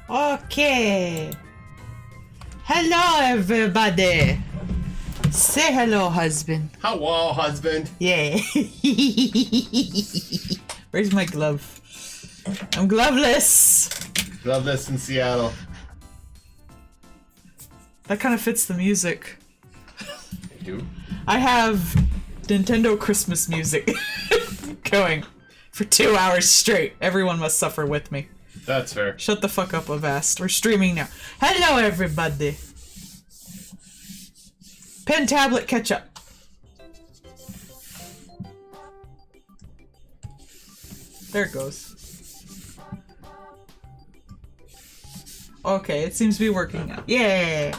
Okay. Hello, everybody. Say hello, husband. Hello, husband. Yeah. Where's my glove? I'm gloveless. Gloveless in Seattle. That kind of fits the music. You do? I have Nintendo Christmas music going for 2 hours straight. Everyone must suffer with me. That's fair. Shut the fuck up, Avast. We're streaming now. Hello, everybody. Pen, tablet, catch up. There it goes. Okay, it seems to be working now. Yay!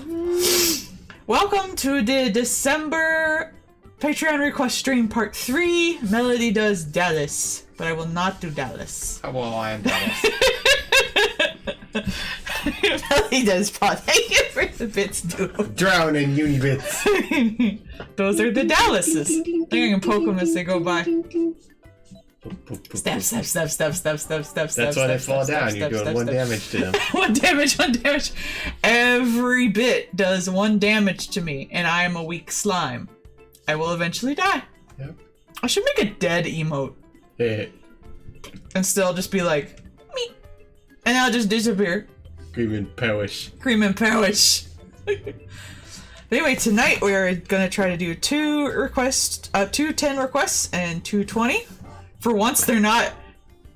Welcome to the December Patreon request stream part 3. Melle-d does Dallas, but I will not do Dallas. Well, I am Dallas. Melle-d does Pod. Thank you for the bits, too. Drown in unibits. Those are the Dallases. I think I can poke them as they go by. Step, step, step, step, step, step, step, step. That's why they fall down. You're doing 1 damage to them. 1 damage, 1 damage. Every bit does 1 damage to me, and I am a weak slime. I will eventually die. Yep. I should make a dead emote. And still just be like, me. And I'll just disappear. Screaming perish. Cream and perish. Anyway, tonight we are gonna try to do 2 requests, 2 10 requests and 2 20. For once, they're not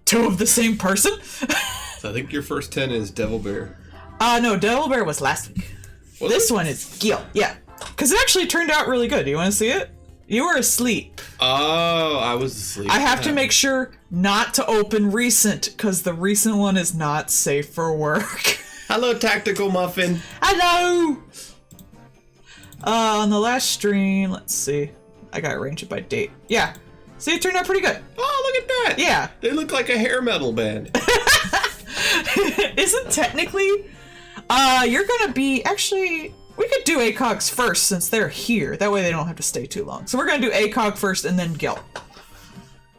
2 of the same person. So I think your first 10 is Devil Bear. No, Devil Bear was last week. Was this it? one is Gil. Yeah, because it actually turned out really good. You want to see it? You were asleep. Oh, I was asleep. I have to make sure not to open recent because the recent one is not safe for work. Hello, Tactical Muffin. Hello. On the last stream, let's see. I gotta arrange it by date. Yeah. See, it turned out pretty good. Oh, look at that. Yeah. They look like a hair metal band. Isn't technically, you're gonna be, actually, we could do ACOGs first since they're here. That way they don't have to stay too long. So we're gonna do ACOG first and then Gil.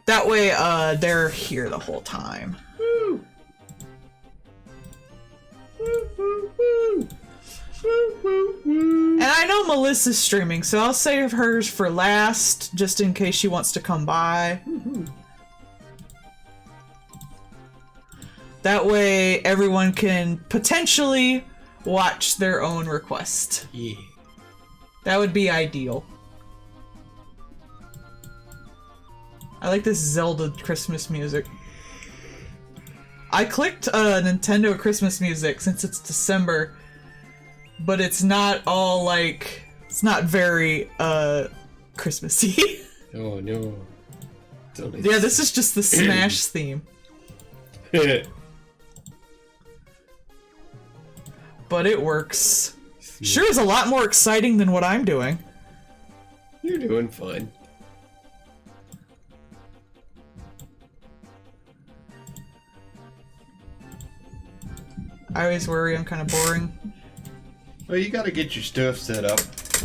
That way, they're here the whole time. Woo. Woo, woo, woo. Woo, woo, woo. And I know Melissa's streaming, so I'll save hers for last, just in case she wants to come by. That way everyone can potentially watch their own request. Yeah. That would be ideal. I like this Zelda Christmas music. I clicked Nintendo Christmas music since it's December, but it's not all like, it's not very Christmassy. Oh no. Yeah, this is just the Smash theme. But it works. Sure is a lot more exciting than what I'm doing. You're doing fine. I always worry I'm kind of boring. Well, you gotta get your stuff set up.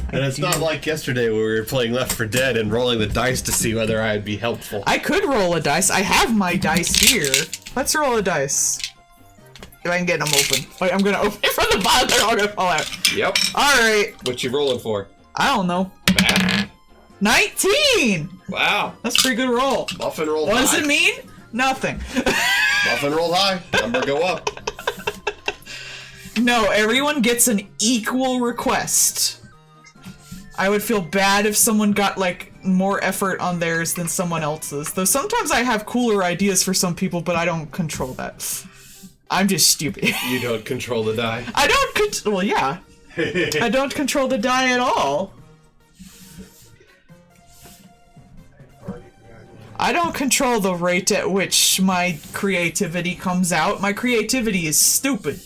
And it's not like yesterday where we were playing Left 4 Dead and rolling the dice to see whether I'd be helpful. I could roll a dice. I have my dice here. Let's roll a dice. If I can get them open. Wait, I'm gonna open it from the bottom. They're all gonna fall out. Yep. Alright. What you rolling for? I don't know. Math. 19! Wow. That's a pretty good roll. Muffin rolled What high. does it mean? Nothing. Muffin rolled high. Number go up. No, everyone gets an equal request. I would feel bad if someone got, like, more effort on theirs than someone else's. Though sometimes I have cooler ideas for some people, but I don't control that. I'm just stupid. You don't control the die. I don't well, yeah. I don't control the die at all. I don't control the rate at which my creativity comes out. My creativity is stupid.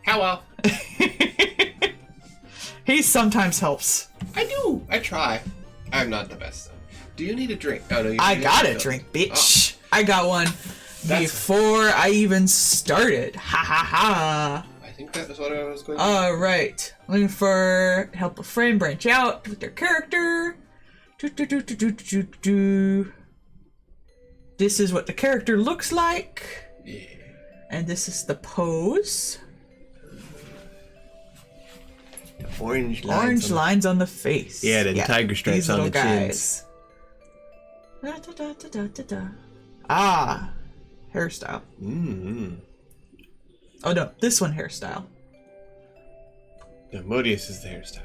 How well? He sometimes helps. I do. I try. I'm not the best though. Do you need a drink? Oh, no, you I need got a refills. drink, bitch. Oh. I got one That's... before I even started. Ha ha ha. I think that was what I was going to Alright. Looking for help a friend branch out with their character. This is what the character looks like. Yeah. And this is the pose. Orange lines on the face. Yeah, the tiger stripes on the chins. Da, da, da, da, da, da. Ah, hairstyle. Oh no, this one hairstyle. The Modius is the hairstyle.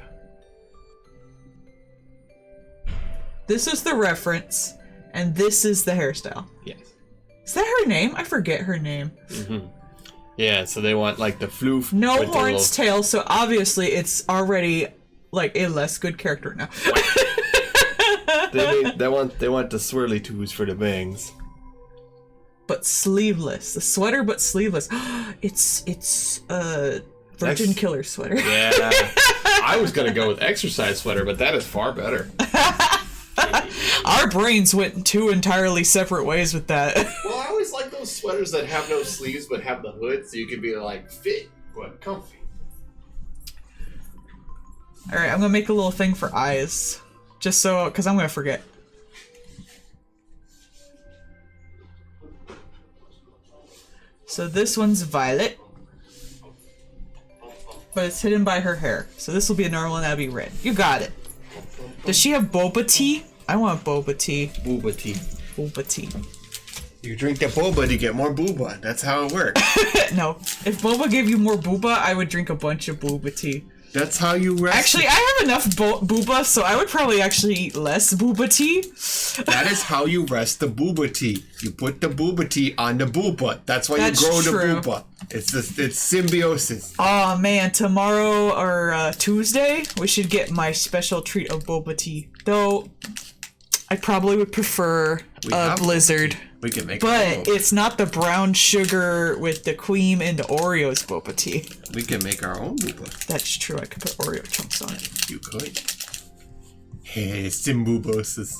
This is the reference, and this is the hairstyle. Yes. Is that her name? I forget her name. Yeah, so they want like the floof. No horns, tail, so obviously it's already like a less good character now. they want the swirly twos for the bangs. But sleeveless. The sweater, but sleeveless. It's Virgin Killer sweater. Yeah. I was gonna go with exercise sweater, but that is far better. Our brains went in two entirely separate ways with that. Well, I always like those sweaters that have no sleeves but have the hood, so you can be like fit but comfy. All right, I'm gonna make a little thing for eyes, just so because I'm gonna forget. So this one's violet, but it's hidden by her hair. So this will be a normal one, that'll be red. You got it. Does she have boba tea? I want boba tea. Booba tea. Boba tea. You drink the boba to get more booba. That's how it works. No. If boba gave you more booba, I would drink a bunch of booba tea. That's how you rest. Actually, I have enough booba, so I would probably actually eat less booba tea. That is how you rest the booba tea. You put the booba tea on the booba. That's why That's you grow true. the booba. It's symbiosis. Oh man, tomorrow or Tuesday, we should get my special treat of boba tea. Though, I probably would prefer Blizzard. We can make But it's not the brown sugar with the cream and the Oreos boba tea. We can make our own booba. That's true, I could put Oreo chunks on it. You could. Hey, symbubosis.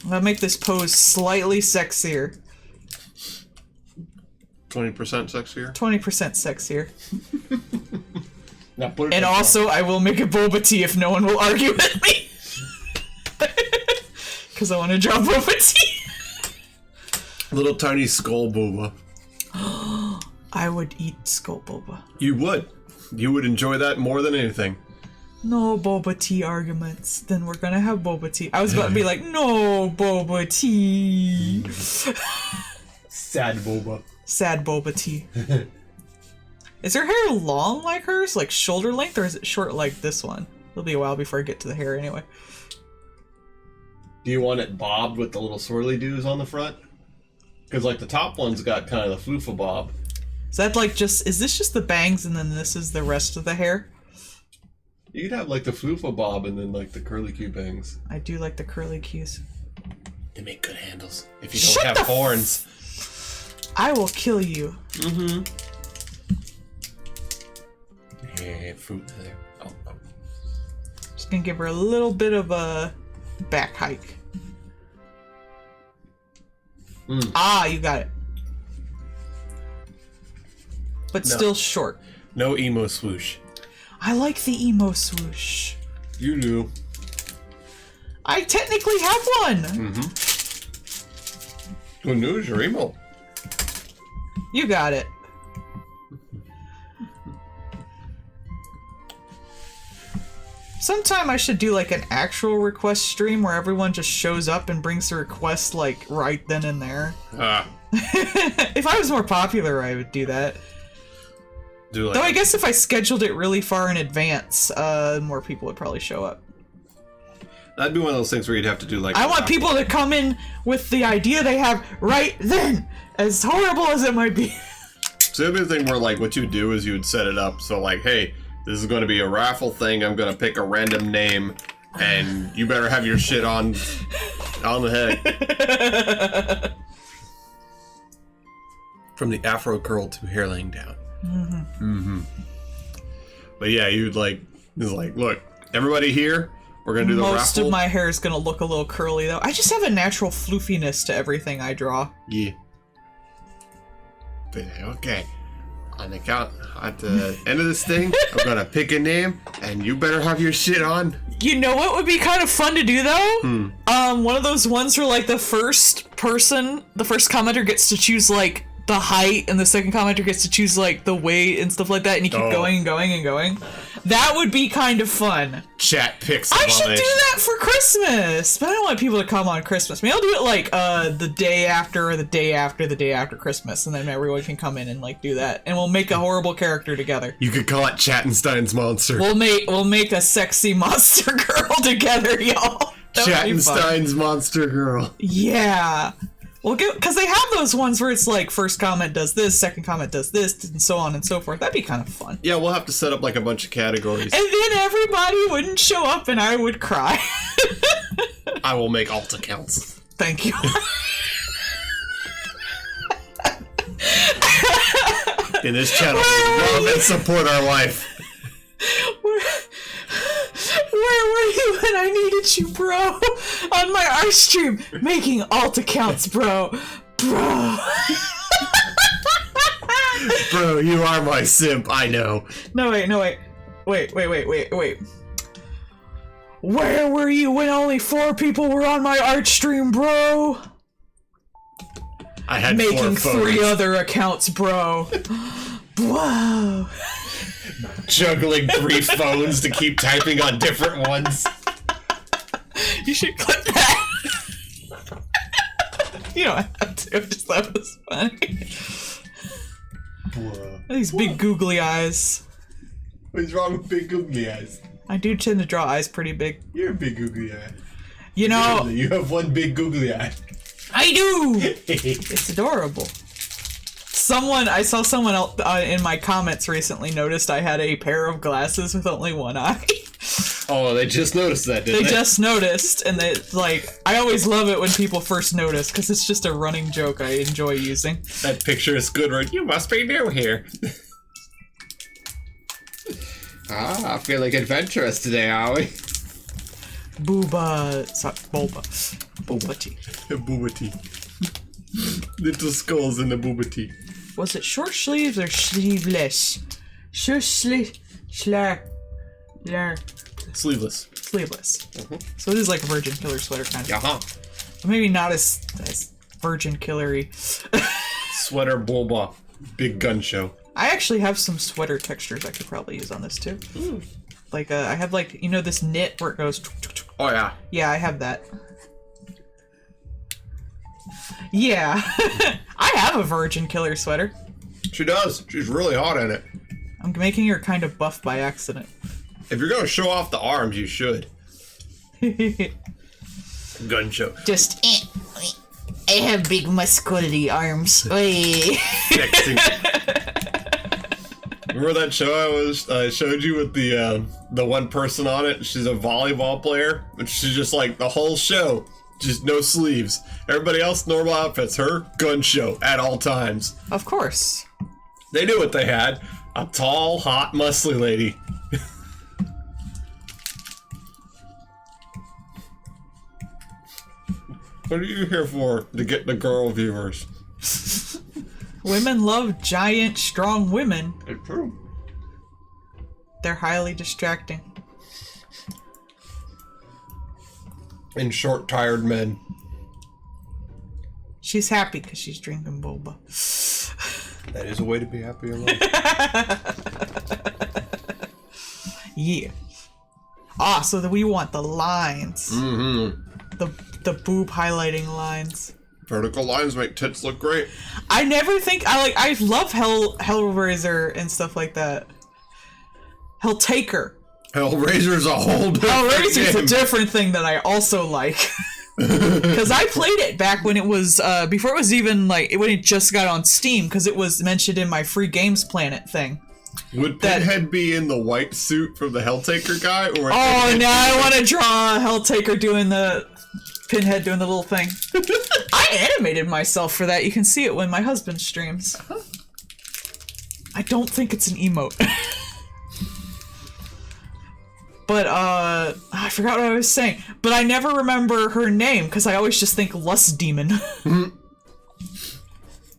I'm gonna make this pose slightly sexier. 20% sexier? 20% sexier. Now put it And also, I will make a boba tea if no one will argue with me. Because I want to draw boba tea. Little tiny skull boba. I would eat skull boba. You would. You would enjoy that more than anything. No boba tea arguments. Then we're gonna have boba tea. I was about to be like, no boba tea. Sad boba. Sad boba tea. Is her hair long like hers? Like shoulder length? Or is it short like this one? It'll be a while before I get to the hair anyway. Do you want it bobbed with the little swirly doos on the front? Because like the top one's got kind of the floofa bob. Is that like is this just the bangs and then this is the rest of the hair? You could have like the floofa bob and then like the curly Q bangs. I do like the curly Qs. They make good handles. If you don't have horns. I will kill you. Mm-hmm. Yeah, fruit there. Oh. Just gonna give her a little bit of a back hike. Ah, you got it. But still short. No emo swoosh. I like the emo swoosh. You do. I technically have one. Mm-hmm. Good news, you're emo. You got it. Sometime I should do like an actual request stream where everyone just shows up and brings the request like right then and there. If I was more popular, I would do that. Though I guess if I scheduled it really far in advance, more people would probably show up. That'd be one of those things where you'd have to do like... I want people to come in with the idea they have right then, as horrible as it might be. So the other thing where like what you would do is you would set it up so like, hey, this is going to be a raffle thing. I'm going to pick a random name, and you better have your shit on the head. From the afro curl to hair laying down. Mm-hmm. Mm-hmm. But yeah, you'd like, it's like, look, everybody here, we're going to do the raffle. Most of my hair is going to look a little curly, though. I just have a natural floofiness to everything I draw. Yeah. But okay. On the count, at the end of this thing, I'm gonna pick a name, and you better have your shit on. You know what would be kind of fun to do though? One of those ones where like the first commenter gets to choose like the height, and the second commenter gets to choose like the weight and stuff like that, and you keep going and going and going. That would be kind of fun. Chat picks. I should do that for Christmas, but I don't want people to come on Christmas. Maybe I'll do it like the day after, or the day after, the day after Christmas, and then everyone can come in and like do that, and we'll make a horrible character together. You could call it Chattenstein's monster. We'll make a sexy monster girl together, y'all. Chattenstein's monster girl. Yeah. Well, because they have those ones where it's like first comment does this, second comment does this, and so on and so forth. That'd be kind of fun. Yeah, we'll have to set up like a bunch of categories. And then everybody wouldn't show up and I would cry. I will make alt accounts. Thank you. In this channel, we love and support our life. Where were you when I needed you, bro? On my art stream, making alt accounts, bro. Bro, you are my simp, I know. No, wait. Wait. Where were you when only 4 people were on my art stream, bro? I had making 4 phones. 3 other accounts, bro. Whoa. Juggling 3 phones to keep typing on different ones. You should clip that. You don't have to. I just thought it was funny. Whoa. These big googly eyes. What's wrong with big googly eyes? I do tend to draw eyes pretty big. You're a big googly eye. You know... You have one big googly eye. I do! It's adorable. I saw someone else in my comments recently noticed I had a pair of glasses with only one eye. Oh, they just noticed that, didn't they? They just noticed, and they, like, I always love it when people first notice, because it's just a running joke I enjoy using. That picture is good, right? You must be new here. Feeling adventurous today, are we? Booba tea. Booba tea. Little skulls in the booba tea. Was it short sleeves or sleeveless? Sleeveless. Sleeveless. So it is like a Virgin Killer sweater kind of. But maybe not as Virgin Killery. Sweater boba. Big gun show. I actually have some sweater textures I could probably use on this too. Like I have like, you know, this knit where it goes. Oh yeah. Yeah, I have that. Yeah. I have a Virgin Killer sweater. She does. She's really hot in it. I'm making her kind of buff by accident. If you're gonna show off the arms, you should. Gun show. Just, I have big muscularity arms. Remember that show I showed you with the one person on it? She's a volleyball player, and she's just like the whole show, just no sleeves. Everybody else normal outfits. Her gun show at all times. Of course. They knew what they had. A tall, hot, muscly lady. What are you here for? To get the girl viewers. Women love giant, strong women. It's true. They're highly distracting. And short, tired men. She's happy because she's drinking boba. That is a way to be happy in life. Yeah. Ah, so that we want the lines. Mm-hmm. The boob highlighting lines. Vertical lines make tits look great. I never think I love Hellraiser and stuff like that. Helltaker. Hellraiser's a whole different Hellraiser's game. a different thing that I also like. Because I played it back when it was before it was even like when it just got on Steam, because it was mentioned in my Free Games Planet thing. Would Pinhead be in the white suit from the Helltaker guy? Or oh, now I want to draw Helltaker doing the Pinhead doing the little thing. I animated myself for that. You can see it when my husband streams. I don't think it's an emote. But, I forgot what I was saying. But I never remember her name, because I always just think Lust Demon.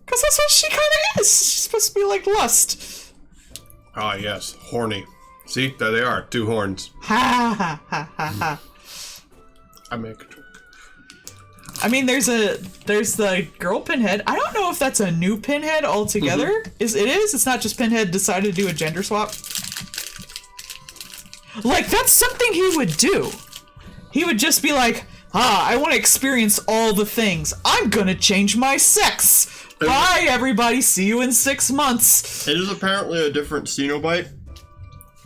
Because that's what she kind of is. She's supposed to be like lust. Ah, yes. Horny. See? There they are. 2 horns. Ha ha ha ha ha. I make a joke. I mean, there's the girl Pinhead. I don't know if that's a new Pinhead altogether. It is? It's not just Pinhead decided to do a gender swap? Like, that's something he would do. He would just be like, I want to experience all the things. I'm gonna change my sex. Bye, everybody. See you in 6 months. It is apparently a different Cenobite,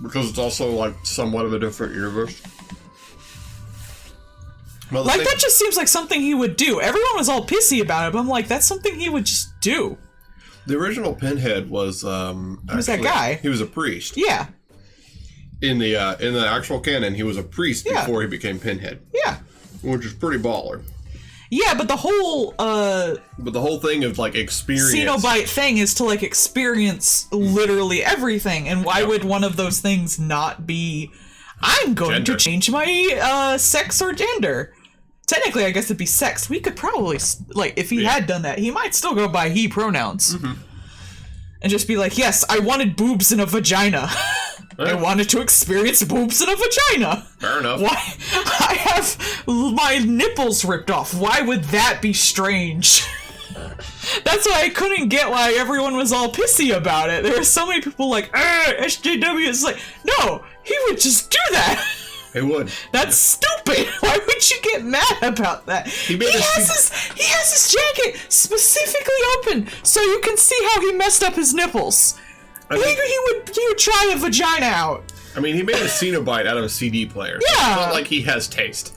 because it's also, like, somewhat of a different universe. Well, like, that just seems like something he would do. Everyone was all pissy about it, but I'm like, that's something he would just do. The original Pinhead was, He was that guy. He was a priest. Yeah. In the actual canon, he was a priest before he became Pinhead. Yeah. Which is pretty baller. Yeah, but the whole, But the whole thing of, like, experience... Cenobite thing is to, like, experience literally everything, and why would one of those things not be, I'm going to change my, sex or gender? Technically, I guess it'd be sex. We could probably, like, if he had done that, he might still go by he pronouns. And just be like, yes, I wanted boobs in a vagina. I wanted to experience boobs in a vagina. Fair enough. Why? I have my nipples ripped off. Why would that be strange? That's why I couldn't get why everyone was all pissy about it. There were so many people like, SJW. It's like, no, he would just do that. He would. That's stupid. Why would you get mad about that? He has his jacket specifically open so you can see how he messed up his nipples. He would try a vagina out. I mean, he made a Cenobite out of a CD player. Yeah. So it's not like he has taste.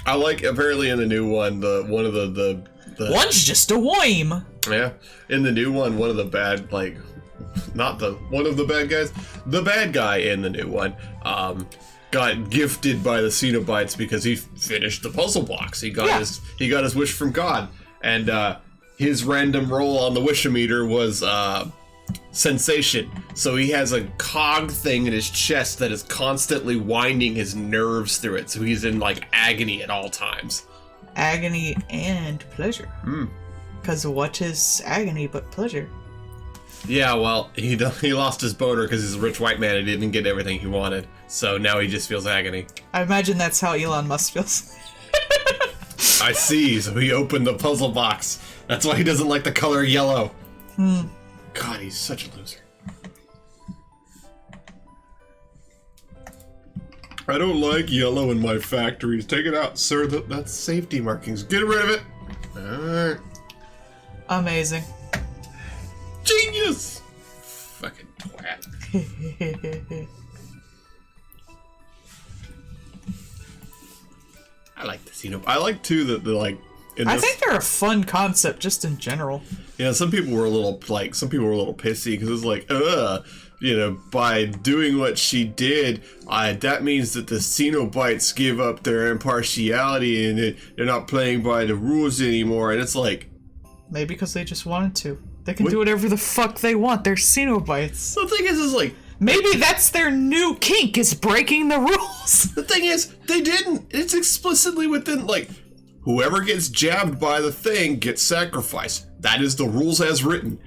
I like, apparently in the new one, one of the one's just a whim. Yeah. In the new one of the bad, like, not one of the bad guys, the bad guy in the new one, got gifted by the Cenobites because he finished the puzzle blocks. He got his wish from God, and his random roll on the wish-o-meter was sensation. So he has a cog thing in his chest that is constantly winding his nerves through it. So he's in, like, agony at all times. Agony and pleasure. Because what is agony but pleasure? Yeah, well, he lost his boner because he's a rich white man and didn't get everything he wanted. So now he just feels agony. I imagine that's how Elon Musk feels. I see, so he opened the puzzle box. That's why he doesn't like the color yellow. God, he's such a loser. I don't like yellow in my factories. Take it out, sir. That's safety markings. Get rid of it. Alright. Amazing. Genius! Fucking twat. I like the Xenobite. I like, too, that the, like... I think they're a fun concept, just in general. Yeah, some people were a little pissy, because it's like, you know, by doing what she did, that means that the Cenobites give up their impartiality, and they're not playing by the rules anymore, and it's like... Maybe because they just wanted to. They can do whatever the fuck they want. They're Cenobites. The thing is like... Maybe that's their new kink, is breaking the rules. The thing is, they didn't. It's explicitly within, like, whoever gets jabbed by the thing gets sacrificed. That is the rules as written.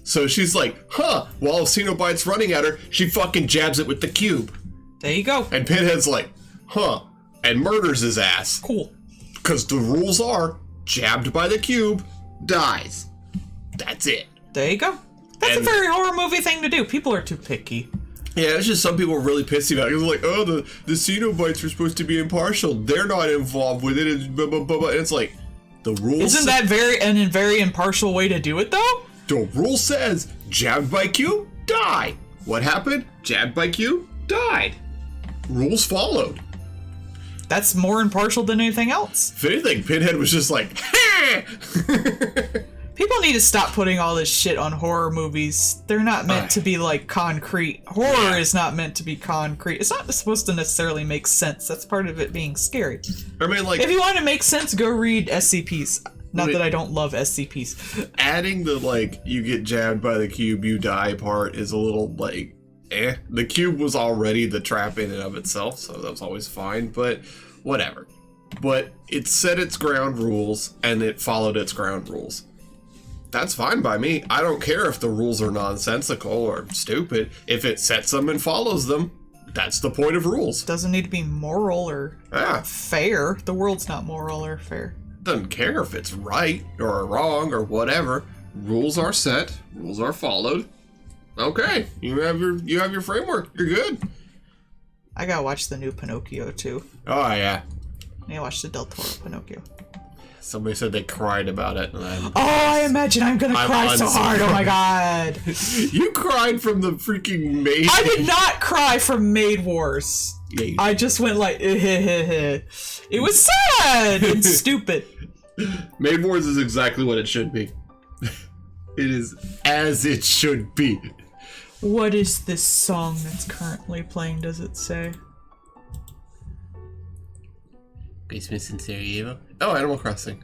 So she's like, while Cenobite's running at her, she fucking jabs it with the cube. There you go. And Pinhead's like, and murders his ass. Cool. Because the rules are, jabbed by the cube, dies. That's it. There you go. That's a very horror movie thing to do. People are too picky. Yeah, it's just some people are really pissy about it. It's like, the Cenobites are supposed to be impartial. They're not involved with it. And, blah, blah, blah, blah. And it's like, the rules... Isn't that a very impartial way to do it, though? The rule says, jabbed by cube, die. What happened? Jabbed by cube, died. Rules followed. That's more impartial than anything else. If anything, Pinhead was just like, ha! People need to stop putting all this shit on horror movies. They're not meant to be, like, concrete. Horror is not meant to be concrete. It's not supposed to necessarily make sense. That's part of it being scary. I mean, like... If you want to make sense, go read SCPs. Not that I don't love SCPs. Adding the, like, you get jabbed by the cube, you die part is a little, like, The cube was already the trap in and of itself, so that was always fine, but whatever. but it set its ground rules and it followed its ground rules. That's fine by me. I don't care if the rules are nonsensical or stupid. If it sets them and follows them, that's the point of rules. Doesn't need to be moral or fair. The world's not moral or fair. Doesn't care if it's right or wrong or whatever. Rules are set. Rules are followed. Okay, you have your framework. You're good. I gotta watch the new Pinocchio too. Oh yeah. I need to watch the Del Toro Pinocchio. Somebody said they cried about it. And I imagine I'm gonna cry so hard. Oh my god. You cried from the freaking Maid. I did not cry from Maid Wars. Yeah, I just went like, it was sad and stupid. Maid Wars is exactly what it should be. It is as it should be. What is this song that's currently playing, does it say? Christmas in Sarajevo? Oh, Animal Crossing.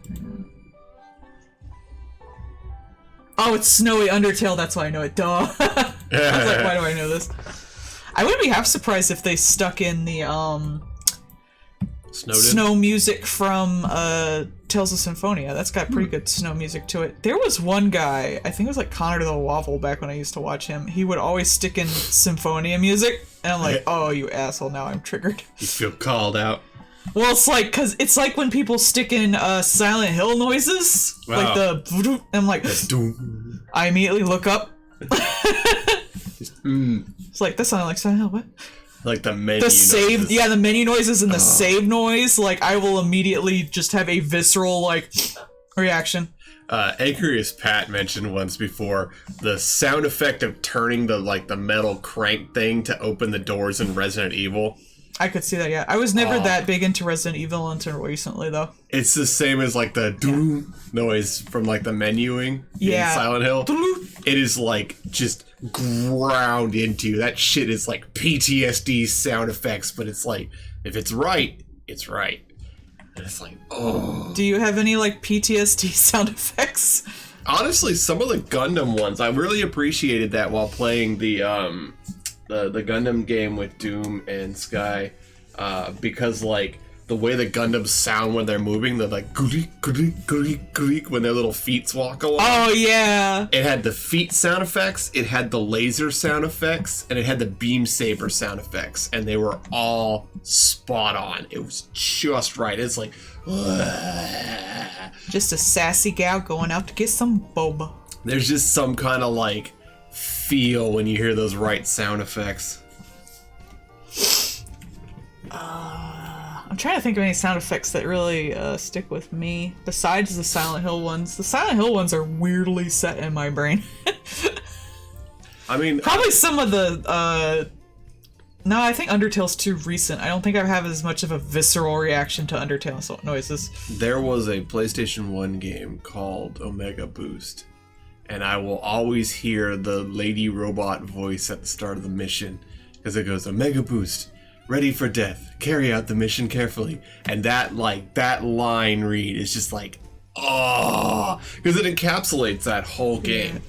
Oh, it's Snowy Undertale, that's why I know it. Duh. I was like, why do I know this? I wouldn't be half surprised if they stuck in the snow music from Tales of Symphonia. That's got pretty good snow music to it. There was one guy, I think it was like Connor the Waffle back when I used to watch him. He would always stick in Symphonia music, and I'm like, oh, you asshole, now I'm triggered. You feel called out. Well, it's like, cause it's like when people stick in Silent Hill noises, like the, I'm like, I immediately look up. It's like, that sounded like Silent Hill, what? Like the menu noises. Yeah, the menu noises and the save noise, like, I will immediately just have a visceral, like, reaction. Angriest Pat mentioned once before the sound effect of turning the, like, the metal crank thing to open the doors in Resident Evil. I could see that, yeah. I was never that big into Resident Evil until recently, though. It's the same as, like, the noise from, like, the menuing in Silent Hill. It is, like, just ground into. That shit is, like, PTSD sound effects, but it's, like, if it's right, it's right. And it's like, oh. Do you have any, like, PTSD sound effects? Honestly, some of the Gundam ones, I really appreciated that while playing the Gundam game with Doom and Sky, because like the way the Gundams sound when they're moving, they're like creak, creak, creak, creak when their little feet walk along. Oh yeah. It had the feet sound effects, it had the laser sound effects, and it had the beam saber sound effects, and they were all spot on. It was just right. It's like just a sassy gal going out to get some boba. There's just some kind of like feel when you hear those right sound effects. I'm trying to think of any sound effects that really stick with me besides the Silent Hill ones. The Silent Hill ones are weirdly set in my brain. I mean, probably some of the no, I think Undertale's too recent. I don't think I have as much of a visceral reaction to Undertale noises. There was a PlayStation 1 game called Omega Boost, and I will always hear the lady robot voice at the start of the mission, because it goes, Omega Boost, ready for death, carry out the mission carefully. And that line read is just like, oh, because it encapsulates that whole game.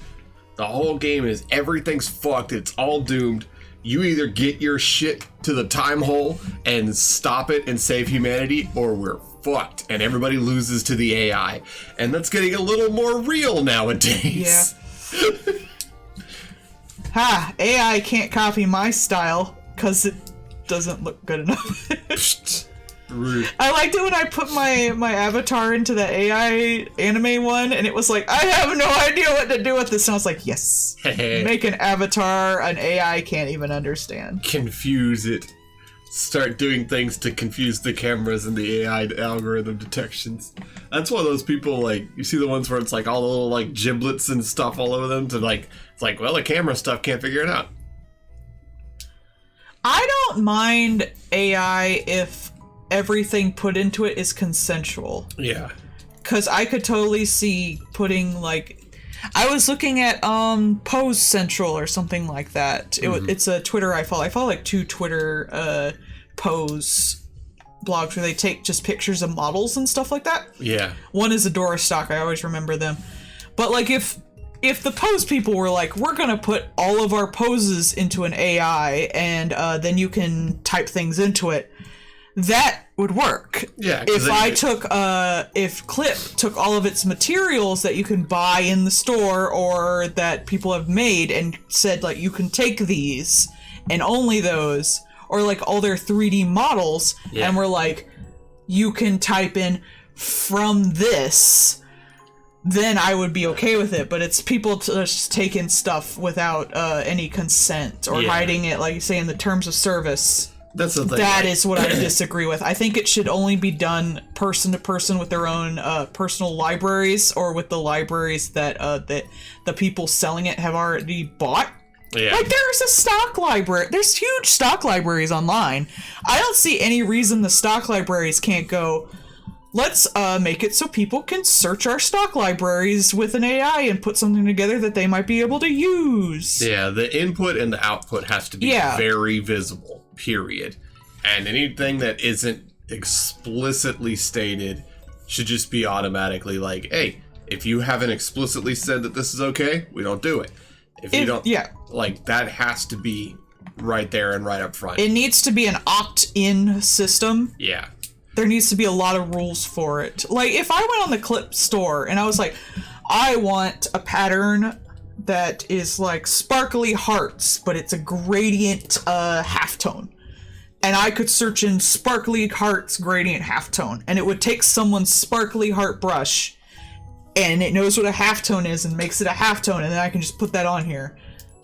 The whole game is everything's fucked, it's all doomed. You either get your shit to the time hole and stop it and save humanity, or we're fucked and everybody loses to the AI. And that's getting a little more real nowadays. Yeah. Ha! AI can't copy my style because it doesn't look good enough. I liked it when I put my avatar into the AI anime one, and it was like, I have no idea what to do with this. And I was like, yes. Make an avatar an AI can't even understand. Confuse it. Start doing things to confuse the cameras and the AI algorithm detections. That's why those people, like, you see the ones where it's like all the little like giblets and stuff all over them to like, it's like, well, the camera stuff can't figure it out. I don't mind AI if everything put into it is consensual. Yeah. Because I could totally see putting, like, I was looking at Pose Central or something like that. It's a Twitter I follow. I follow like 2 Twitter pose blogs where they take just pictures of models and stuff like that. Yeah. One is Adora Stock. I always remember them. But like if the pose people were like, we're gonna put all of our poses into an AI and then you can type things into it, that would work. Yeah. If Clip took all of its materials that you can buy in the store or that people have made and said, like, you can take these and only those, or like all their 3D models, and we're like, you can type in from this, then I would be okay with it. But it's people just taking stuff without any consent or hiding it, like you say, in the terms of service. That's the thing. That is what I disagree with. I think it should only be done person to person with their own personal libraries, or with the libraries that the people selling it have already bought. Yeah. Like, there's a stock library. There's huge stock libraries online. I don't see any reason the stock libraries can't go, let's make it so people can search our stock libraries with an AI and put something together that they might be able to use. Yeah, the input and the output has to be very visible, period. And anything that isn't explicitly stated should just be automatically like, hey, if you haven't explicitly said that this is okay, we don't do it. If you don't, like, that has to be right there and right up front. It needs to be an opt-in system. Yeah. There needs to be a lot of rules for it. Like, if I went on the Clip store and I was like, I want a pattern that is like sparkly hearts, but it's a gradient halftone. And I could search in sparkly hearts gradient halftone, and it would take someone's sparkly heart brush, and it knows what a halftone is and makes it a halftone, and then I can just put that on here.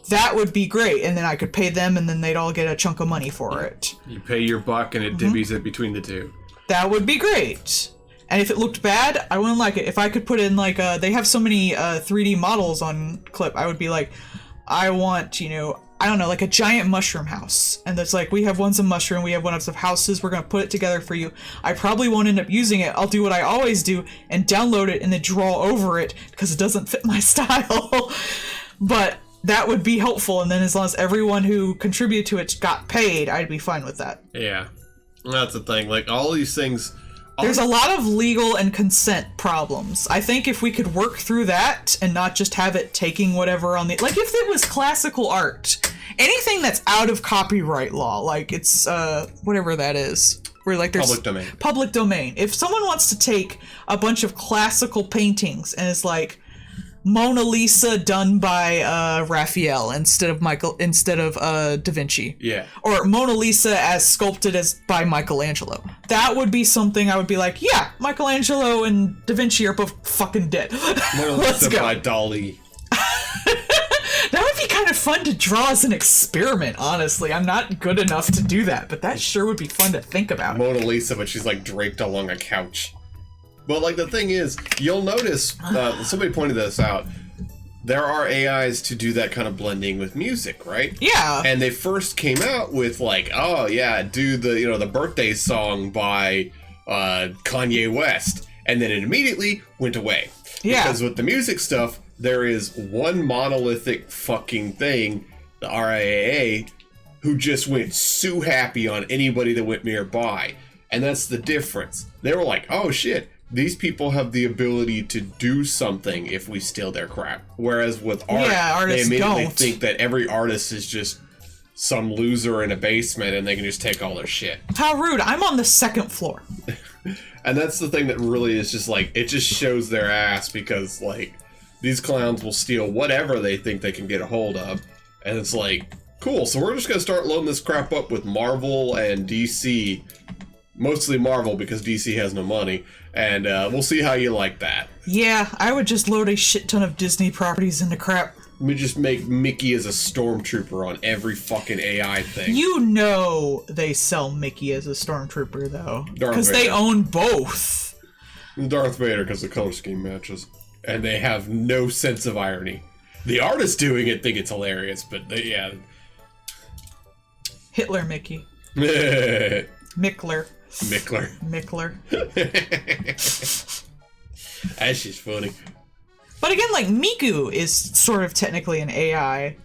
That would be great, and then I could pay them, and then they'd all get a chunk of money for it. You pay your buck, and it divvies it between the two. That would be great. And if it looked bad, I wouldn't like it. If I could put in, like, they have so many 3D models on Clip, I would be like, I want, you know, I don't know, like a giant mushroom house. And it's like, we have ones of mushroom, we have ones of houses, we're going to put it together for you. I probably won't end up using it. I'll do what I always do and download it and then draw over it because it doesn't fit my style. But that would be helpful. And then as long as everyone who contributed to it got paid, I'd be fine with that. Yeah. That's the thing. Like, all these things... There's a lot of legal and consent problems. I think if we could work through that and not just have it taking whatever on the... Like, if it was classical art, anything that's out of copyright law, like it's, whatever that is. Where, like, there's... Public domain. Public domain. If someone wants to take a bunch of classical paintings and it's like Mona Lisa done by Raphael instead of Da Vinci. Yeah. Or Mona Lisa as sculpted as by Michelangelo. That would be something I would be like, yeah, Michelangelo and Da Vinci are both fucking dead. Mona Lisa by Dali. That would be kind of fun to draw as an experiment, honestly. I'm not good enough to do that, but that sure would be fun to think about. Mona Lisa, but she's like draped along a couch. But, like, the thing is, you'll notice, somebody pointed this out, there are AIs to do that kind of blending with music, right? Yeah. And they first came out with, like, oh, yeah, do the, you know, the birthday song by Kanye West. And then it immediately went away. Yeah. Because with the music stuff, there is one monolithic fucking thing, the RIAA, who just went so happy on anybody that went nearby. And that's the difference. They were like, oh, shit. These people have the ability to do something if we steal their crap. Whereas with art, they immediately think that every artist is just some loser in a basement and they can just take all their shit. How rude. I'm on the second floor. And that's the thing that really is just like, it just shows their ass because, like, these clowns will steal whatever they think they can get a hold of. And it's like, cool, so we're just going to start loading this crap up with Marvel and DC. Mostly Marvel because DC has no money. And we'll see how you like that. Yeah, I would just load a shit ton of Disney properties into crap. We just make Mickey as a stormtrooper on every fucking AI thing. You know they sell Mickey as a stormtrooper, though. Because they own both. Darth Vader, because the color scheme matches. And they have no sense of irony. The artists doing it think it's hilarious, but they, yeah. Hitler Mickey. Mickler. That's just funny. But again, like, Miku is sort of technically an AI.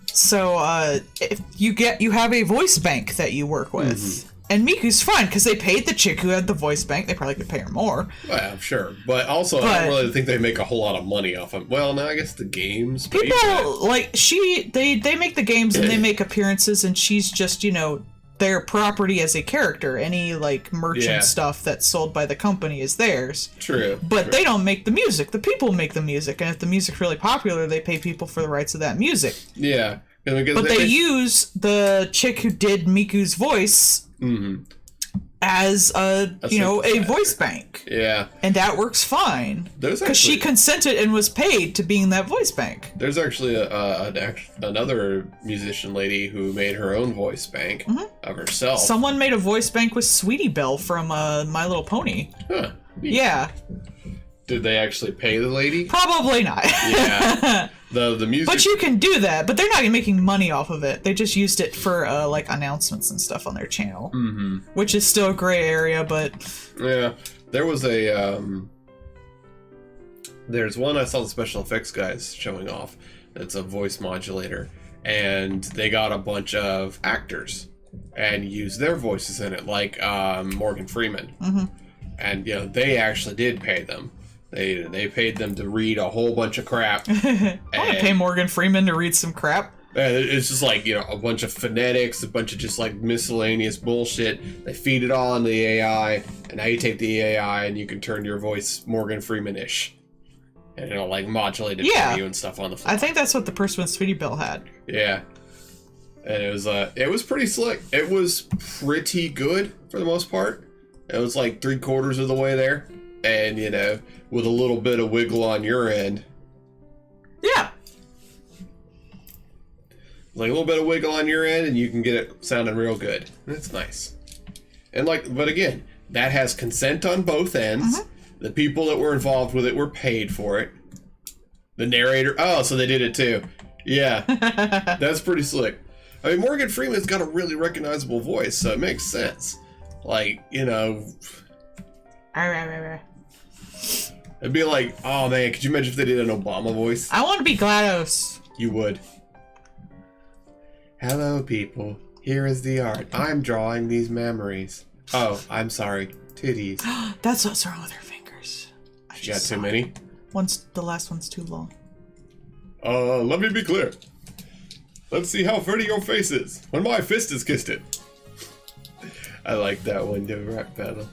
So, if you have a voice bank that you work with. Mm-hmm. And Miku's fine, because they paid the chick who had the voice bank. They probably could pay her more. Well, I'm sure. But also, I don't really think they make a whole lot of money off of. Well, no, I guess the games. People, like, they make the games and they make appearances, and she's just, you know, their property as a character. Any, like, merchant stuff that's sold by the company is theirs. True. But they don't make the music. The people make the music. And if the music's really popular, they pay people for the rights of that music. Yeah. But they use the chick who did Miku's voice as a voice bank. Yeah. And that works fine. Because she consented and was paid to be in that voice bank. There's actually another musician lady who made her own voice bank of herself. Someone made a voice bank with Sweetie Belle from My Little Pony. Huh. Yeah. Did they actually pay the lady? Probably not. Yeah. The music. But you can do that. But they're not making money off of it. They just used it for like announcements and stuff on their channel, which is still a gray area. But yeah, there was a there's one I saw the special effects guys showing off. It's a voice modulator, and they got a bunch of actors and used their voices in it, like Morgan Freeman, and they actually did pay them. They paid them to read a whole bunch of crap. I want to pay Morgan Freeman to read some crap. It's just like, a bunch of phonetics, a bunch of just like miscellaneous bullshit. They feed it all into the AI, and now you take the AI and you can turn your voice Morgan Freeman-ish. And it'll like modulate it for you and stuff on the fly. I think that's what the person with Sweetie Belle had. Yeah. And it was pretty slick. It was pretty good for the most part. It was like 3/4 of the way there. And, with a little bit of wiggle on your end. Yeah. Like a little bit of wiggle on your end, and you can get it sounding real good. That's nice. And but again, that has consent on both ends. The people that were involved with it were paid for it. The narrator, so they did it too. Yeah. That's pretty slick. I mean, Morgan Freeman's got a really recognizable voice, so it makes sense. Like, it'd be like, oh man, could you imagine if they did an Obama voice? I want to be GLaDOS. You would. Hello, people. Here is the art. I'm drawing these memories. Oh, I'm sorry. Titties. That's what's wrong with her fingers. She got too many? The last one's too long. Let me be clear. Let's see how pretty your face is when my fist has kissed it. I like that one, the rap battle.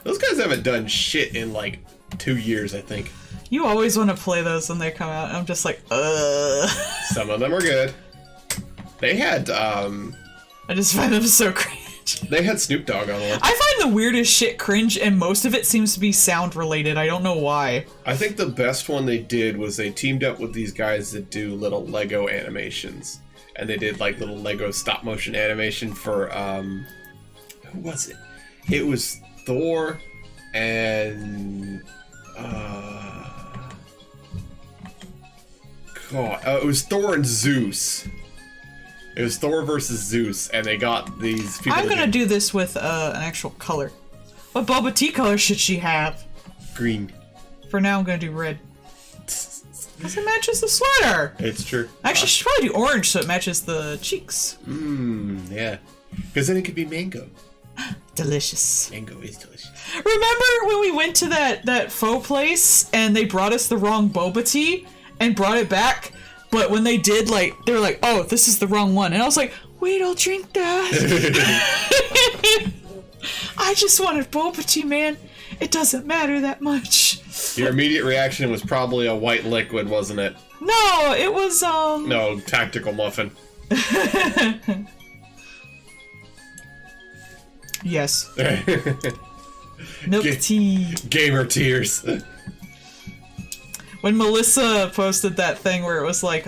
Those guys haven't done shit in like 2 years, I think. You always want to play those when they come out, and I'm just like, Some of them are good. They had, I just find them so cringe. They had Snoop Dogg on one. I find the weirdest shit cringe, and most of it seems to be sound related. I don't know why. I think the best one they did was they teamed up with these guys that do little Lego animations. And they did like little Lego stop motion animation for, who was it? It was Thor and it was Thor and Zeus. It was Thor versus Zeus, and they got these people. I'm gonna do this with an actual color. What Boba Tea color should she have? Green. For now, I'm gonna do red. Because it matches the sweater. It's true. Actually, she should probably do orange so it matches the cheeks. Yeah. Because then it could be mango. Delicious. Mango is delicious. Remember when we went to that faux place and they brought us the wrong boba tea and brought it back? But when they did, they were like, oh, this is the wrong one. And I was like, wait, I'll drink that. I just wanted boba tea, man. It doesn't matter that much. Your immediate reaction was probably a white liquid, wasn't it? No, it was, No, tactical muffin. Yes. Milk tea. Gamer tears. When Melissa posted that thing where it was like,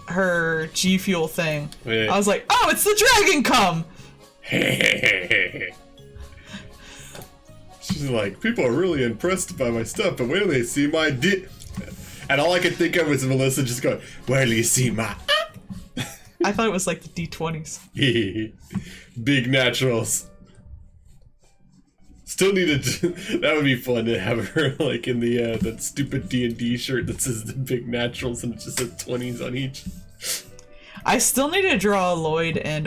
her G Fuel thing, I was like, oh, it's the dragon cum! She's like, people are really impressed by my stuff, but wait till they see my dick. And all I could think of was Melissa just going, wait till you see my... I thought it was like the D20s. Big naturals. Still needed to, that would be fun to have her like in the that stupid D&D shirt that says the big naturals and it just says 20s on each. I still need to draw Lloyd and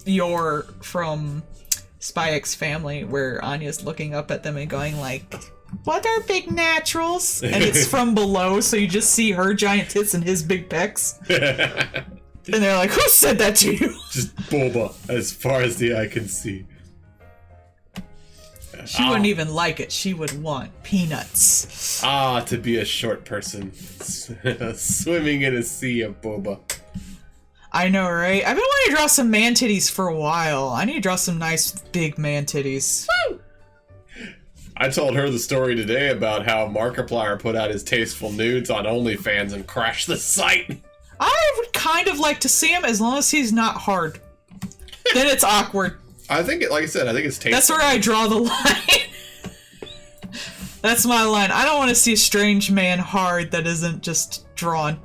Yor from Spy X Family where Anya's looking up at them and going like, what are big naturals? And it's from below, so you just see her giant tits and his big pecs. And they're like, who said that to you? Just boba, as far as the eye can see. She wouldn't even like it. She would want peanuts. To be a short person. Swimming in a sea of boba. I know, right? I've been wanting to draw some man titties for a while. I need to draw some nice big man titties. Woo! I told her the story today about how Markiplier put out his tasteful nudes on OnlyFans and crashed the site. I would kind of like to see him as long as he's not hard. Then it's awkward. I think, like I said, I think it's tasteful. That's where I draw the line. That's my line. I don't want to see a strange man hard that isn't just drawn.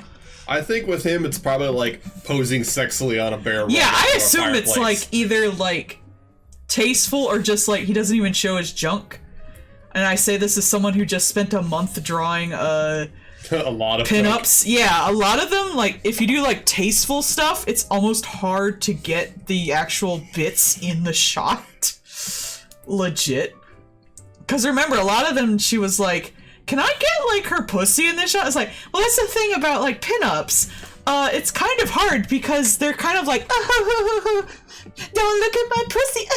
I think with him, it's probably like posing sexily on a bear. Yeah, I assume it's like either like tasteful or just like he doesn't even show his junk. And I say this is someone who just spent a month drawing a lot of pinups. Yeah, a lot of them, like, if you do, like, tasteful stuff, it's almost hard to get the actual bits in the shot. Legit. Because remember, a lot of them, she was like, can I get, like, her pussy in this shot? It's like, well, that's the thing about, like, pinups. It's kind of hard because they're kind of like, don't look at my pussy,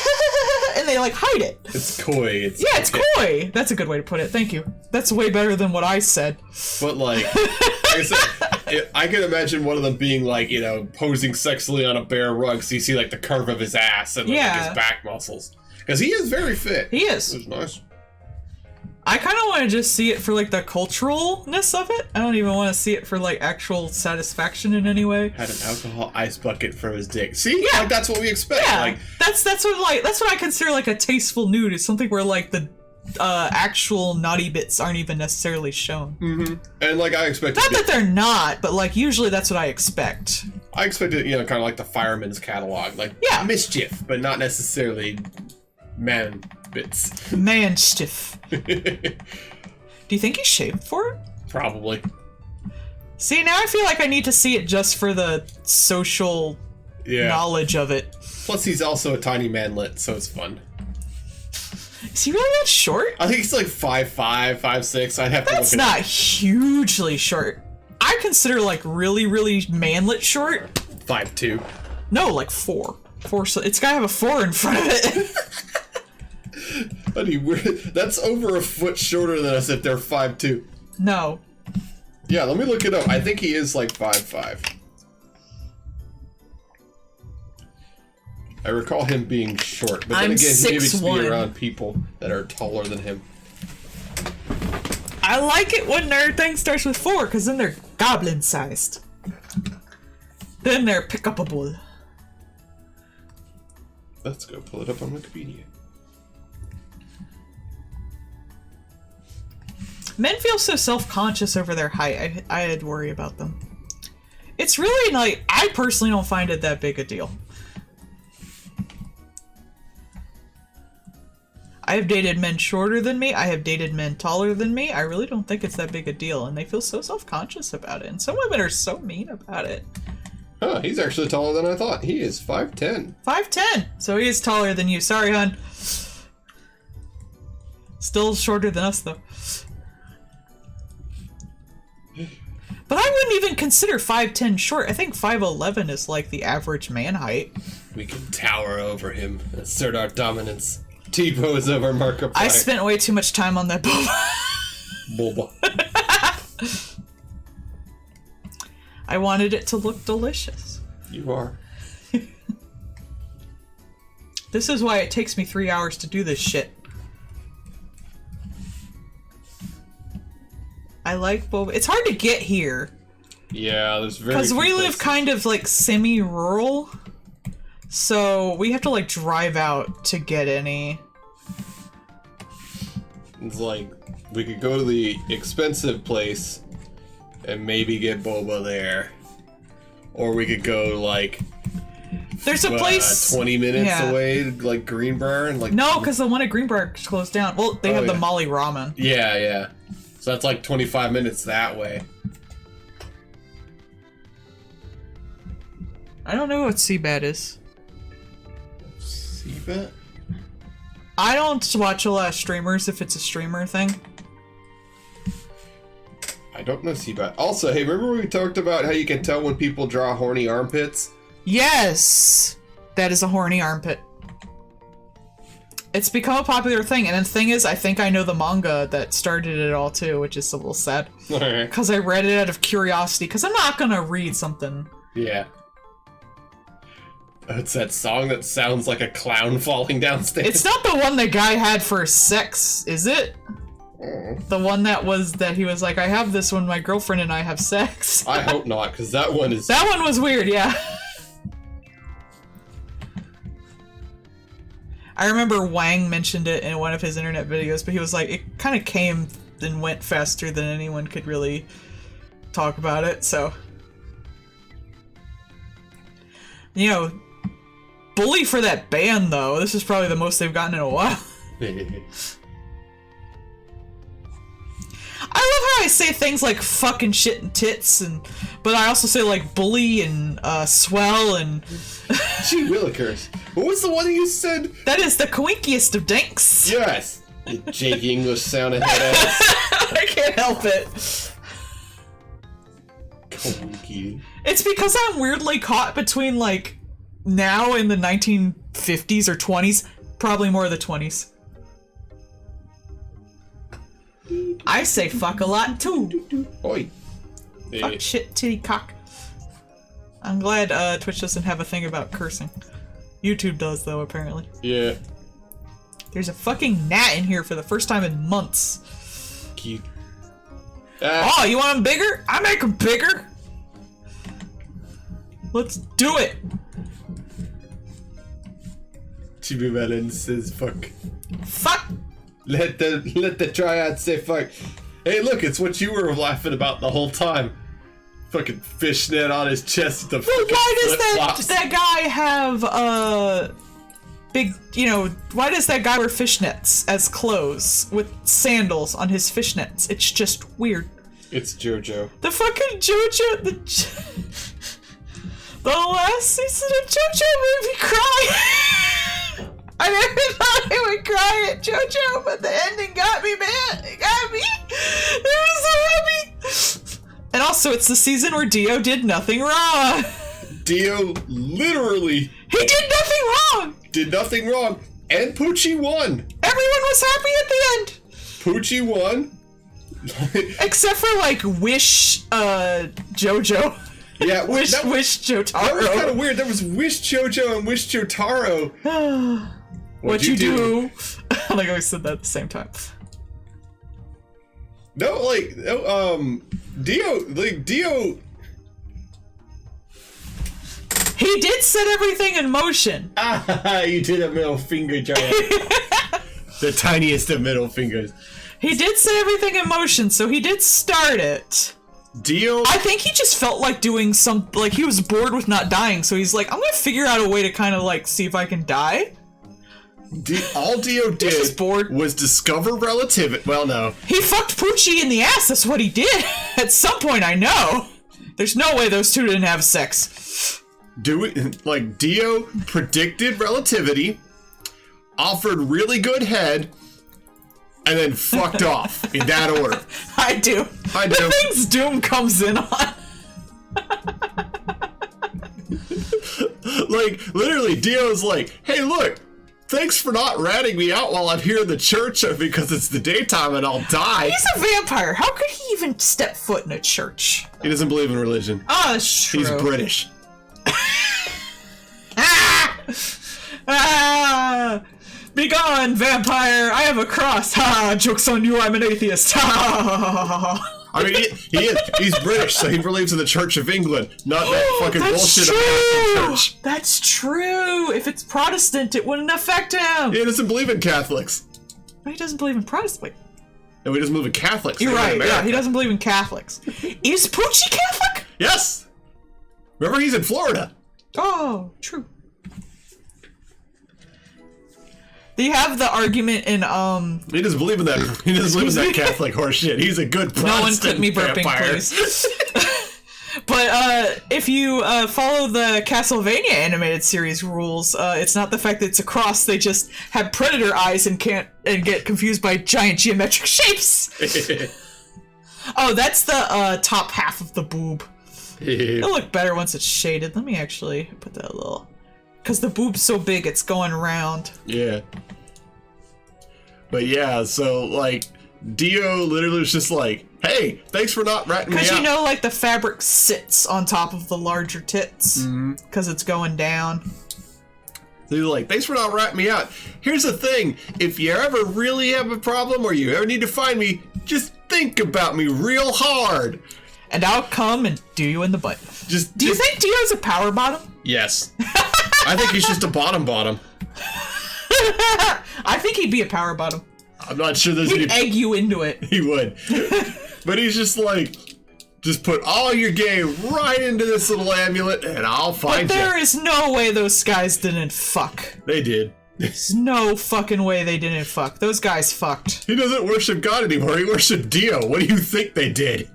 and they like hide it. It's coy. It's coy. That's a good way to put it. Thank you. That's way better than what I said. But like I said, I can imagine one of them being like, you know, posing sexily on a bare rug, so you see like the curve of his ass and like, his back muscles, because he is very fit. He is. It's nice. I kind of want to just see it for, like, the culturalness of it. I don't even want to see it for, like, actual satisfaction in any way. Had an alcohol ice bucket from his dick. See? Yeah. Like, that's what we expect. Yeah. Like, that's what I consider, like, a tasteful nude. It's something where, like, the actual naughty bits aren't even necessarily shown. Mm-hmm. And, like, I expect... Not that they're not, but, like, usually that's what I expect. I expect it, you know, kind of like the Fireman's Catalog. Like, mischief, but not necessarily man bits. Man stiff. Do you think he shaved for it? Probably. See, now I feel like I need to see it just for the social knowledge of it. Plus, he's also a tiny manlet, so it's fun. Is he really that short? I think he's like 5'5", 5'6". I'd have to look That's not hugely short. I consider, like, really, really manlet short. 5'2". No, like 4. 4. So it's gotta have a 4 in front of it. Buddy, that's over a foot shorter than us if they're 5'2". No. Yeah, let me look it up. I think he is like 5'5". I recall him being short, but then again, he needs to be around people that are taller than him. I like it when their thing starts with 4, because then they're goblin-sized. Then they're pick-upable. Let's go pull it up on Wikipedia. Men feel so self-conscious over their height. I'd worry about them. It's really, like, I personally don't find it that big a deal. I have dated men shorter than me. I have dated men taller than me. I really don't think it's that big a deal, and they feel so self-conscious about it. And some women are so mean about it. Huh, he's actually taller than I thought. He is 5'10". 5'10". So he is taller than you. Sorry, hon. Still shorter than us, though. But I wouldn't even consider 5'10" short. I think 5'11" is like the average man height. We can tower over him, assert our dominance. T-pose over Markiplier. I spent way too much time on that boba. I wanted it to look delicious. You are. This is why it takes me 3 hours to do this shit. I like boba. It's hard to get here. Yeah, there's very because we live kind of like semi-rural, so we have to like drive out to get any. It's like we could go to the expensive place and maybe get boba there, or we could go like. There's a place 20 minutes away, like Greenbrier, and like. No, because the one at Greenbrier closed down. Well, they have the Molly Ramen. Yeah, yeah. So that's like 25 minutes that way. I don't know what Seabat is. Seabat? I don't watch a lot of streamers if it's a streamer thing. I don't know Seabat. Also, hey, remember we talked about how you can tell when people draw horny armpits? Yes! That is a horny armpit. It's become a popular thing, and the thing is, I think I know the manga that started it all too, which is a little sad. Because I read it out of curiosity, because I'm not gonna read something. Yeah. It's that song that sounds like a clown falling downstairs. It's not the one the guy had for sex, is it? The one that he was like, I have this when my girlfriend and I have sex. I hope not, because that one is... That one was weird, yeah. I remember Wang mentioned it in one of his internet videos, but he was like, it kind of came and went faster than anyone could really talk about it, so... You know, bully for that band, though. This is probably the most they've gotten in a while. I love how I say things like fucking shit and tits, but I also say like bully and swell and... Gee willikers. What was the one you said? That is the coinkiest of dinks. Yes. You Jake English sounding head ass. I can't help it. Coinky. It's because I'm weirdly caught between like now in the 1950s or 20s, probably more the 20s. I say fuck a lot too. Oi. Fuck shit titty cock. I'm glad Twitch doesn't have a thing about cursing. YouTube does though, apparently. Yeah. There's a fucking gnat in here for the first time in months. Cute. Oh, you want them bigger? I make them bigger. Let's do it. Chibi Melon says fuck. Fuck. Let the triad say fuck. Hey, look, it's what you were laughing about the whole time. Fucking fishnet on his chest. The well, why does that guy have big? You know, why does that guy wear fishnets as clothes with sandals on his fishnets? It's just weird. It's JoJo. The fucking JoJo. The last season of JoJo made me cry. I never thought I would cry at JoJo, but the ending got me, man. It got me. It was so happy. And also, it's the season where Dio did nothing wrong. Dio literally... He did nothing wrong! Did nothing wrong. And Poochie won. Everyone was happy at the end. Poochie won. Except for, like, Wish, JoJo. Yeah, Wish Jotaro. That was kind of weird. There was Wish JoJo and Wish Jotaro. What you do? Like, I said that at the same time. No, like, Dio... He did set everything in motion. Ah, you did a middle finger, Giant. The tiniest of middle fingers. He did set everything in motion, so he did start it. Dio... I think he just felt like doing some... Like, he was bored with not dying, so he's like, I'm gonna figure out a way to kind of, like, see if I can die. All Dio did was discover relativity. Well, no. He fucked Poochie in the ass, that's what he did. At some point, I know. There's no way those two didn't have sex. Like, Dio predicted relativity, offered really good head, and then fucked off in that order. I do. The things Doom comes in on. Like, literally, Dio's like, hey, look, thanks for not ratting me out while I'm here in the church because it's the daytime and I'll die. He's a vampire. How could he even step foot in a church? He doesn't believe in religion. Oh, that's true. He's British. Be gone, vampire! I have a cross! Ha! Joke's on you, I'm an atheist! Ha! I mean, he is. He's British, so he believes in the Church of England, not that fucking bullshit American church. That's true! If it's Protestant, it wouldn't affect him! He doesn't believe in Catholics. But he doesn't believe in Protestant. No, he doesn't believe in Catholics. You're right, yeah, he doesn't believe in Catholics. Is Poochie Catholic? Yes! Remember, he's in Florida. Oh, true. They have the argument in, He doesn't believe in that. He doesn't believe in that Catholic horse shit. He's a good Protestant. No one clip me burping, vampire. please. But, if you, follow the Castlevania animated series rules, it's not the fact that it's a cross, they just have predator eyes and get confused by giant geometric shapes! Oh, that's the top half of the boob. It'll look better once it's shaded. Let me actually put that a little... Because the boob's so big, it's going around. Yeah. But yeah, so, like, Dio literally was just like, hey, thanks for not ratting me out. Because you know, like, the fabric sits on top of the larger tits. Because it's going down. So he's like, thanks for not ratting me out. Here's the thing. If you ever really have a problem or you ever need to find me, just think about me real hard. And I'll come and do you in the butt. Do you think Dio's a power bottom? Yes. I think he's just a bottom. I think he'd be a power bottom. I'm not sure there's He'd egg you into it. He would. But he's just like, just put all your game right into this little amulet and I'll find you. But there is no way those guys didn't fuck. They did. There's no fucking way they didn't fuck. Those guys fucked. He doesn't worship God anymore. He worshipped Dio. What do you think they did?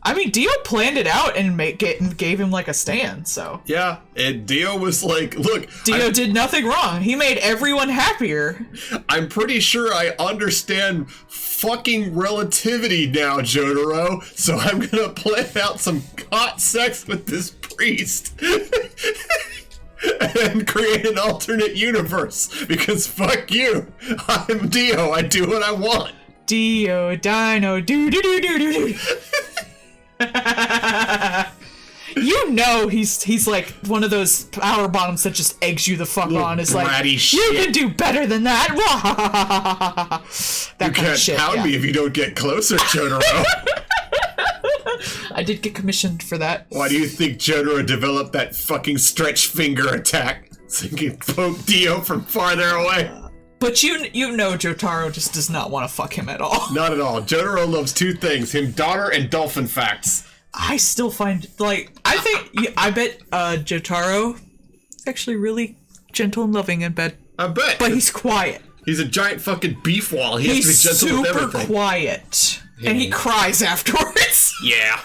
I mean, Dio planned it out and gave him, like, a stand, so... Yeah, and Dio was like, look... Dio did nothing wrong. He made everyone happier. I'm pretty sure I understand fucking relativity now, Jotaro, so I'm gonna plan out some hot sex with this priest. And create an alternate universe, because fuck you. I'm Dio, I do what I want. Dio, Dino, do-do-do-do-do-do. You know he's like one of those power bottoms that just eggs you the fuck on. Is like, shit. You can do better than that. That you kind can't of shit, pound me if you don't get closer, Jotaro. I did get commissioned for that. Why do you think Jotaro developed that fucking stretch finger attack? So he can poke Dio from farther away. But you know Jotaro just does not want to fuck him at all. Not at all. Jotaro loves two things, him daughter and dolphin facts. I still find, like, I bet Jotaro is actually really gentle and loving in bed. I bet. But he's quiet. He's a giant fucking beef wall. He has to be gentle with everything. He's super quiet. Yeah. And he cries afterwards. Yeah.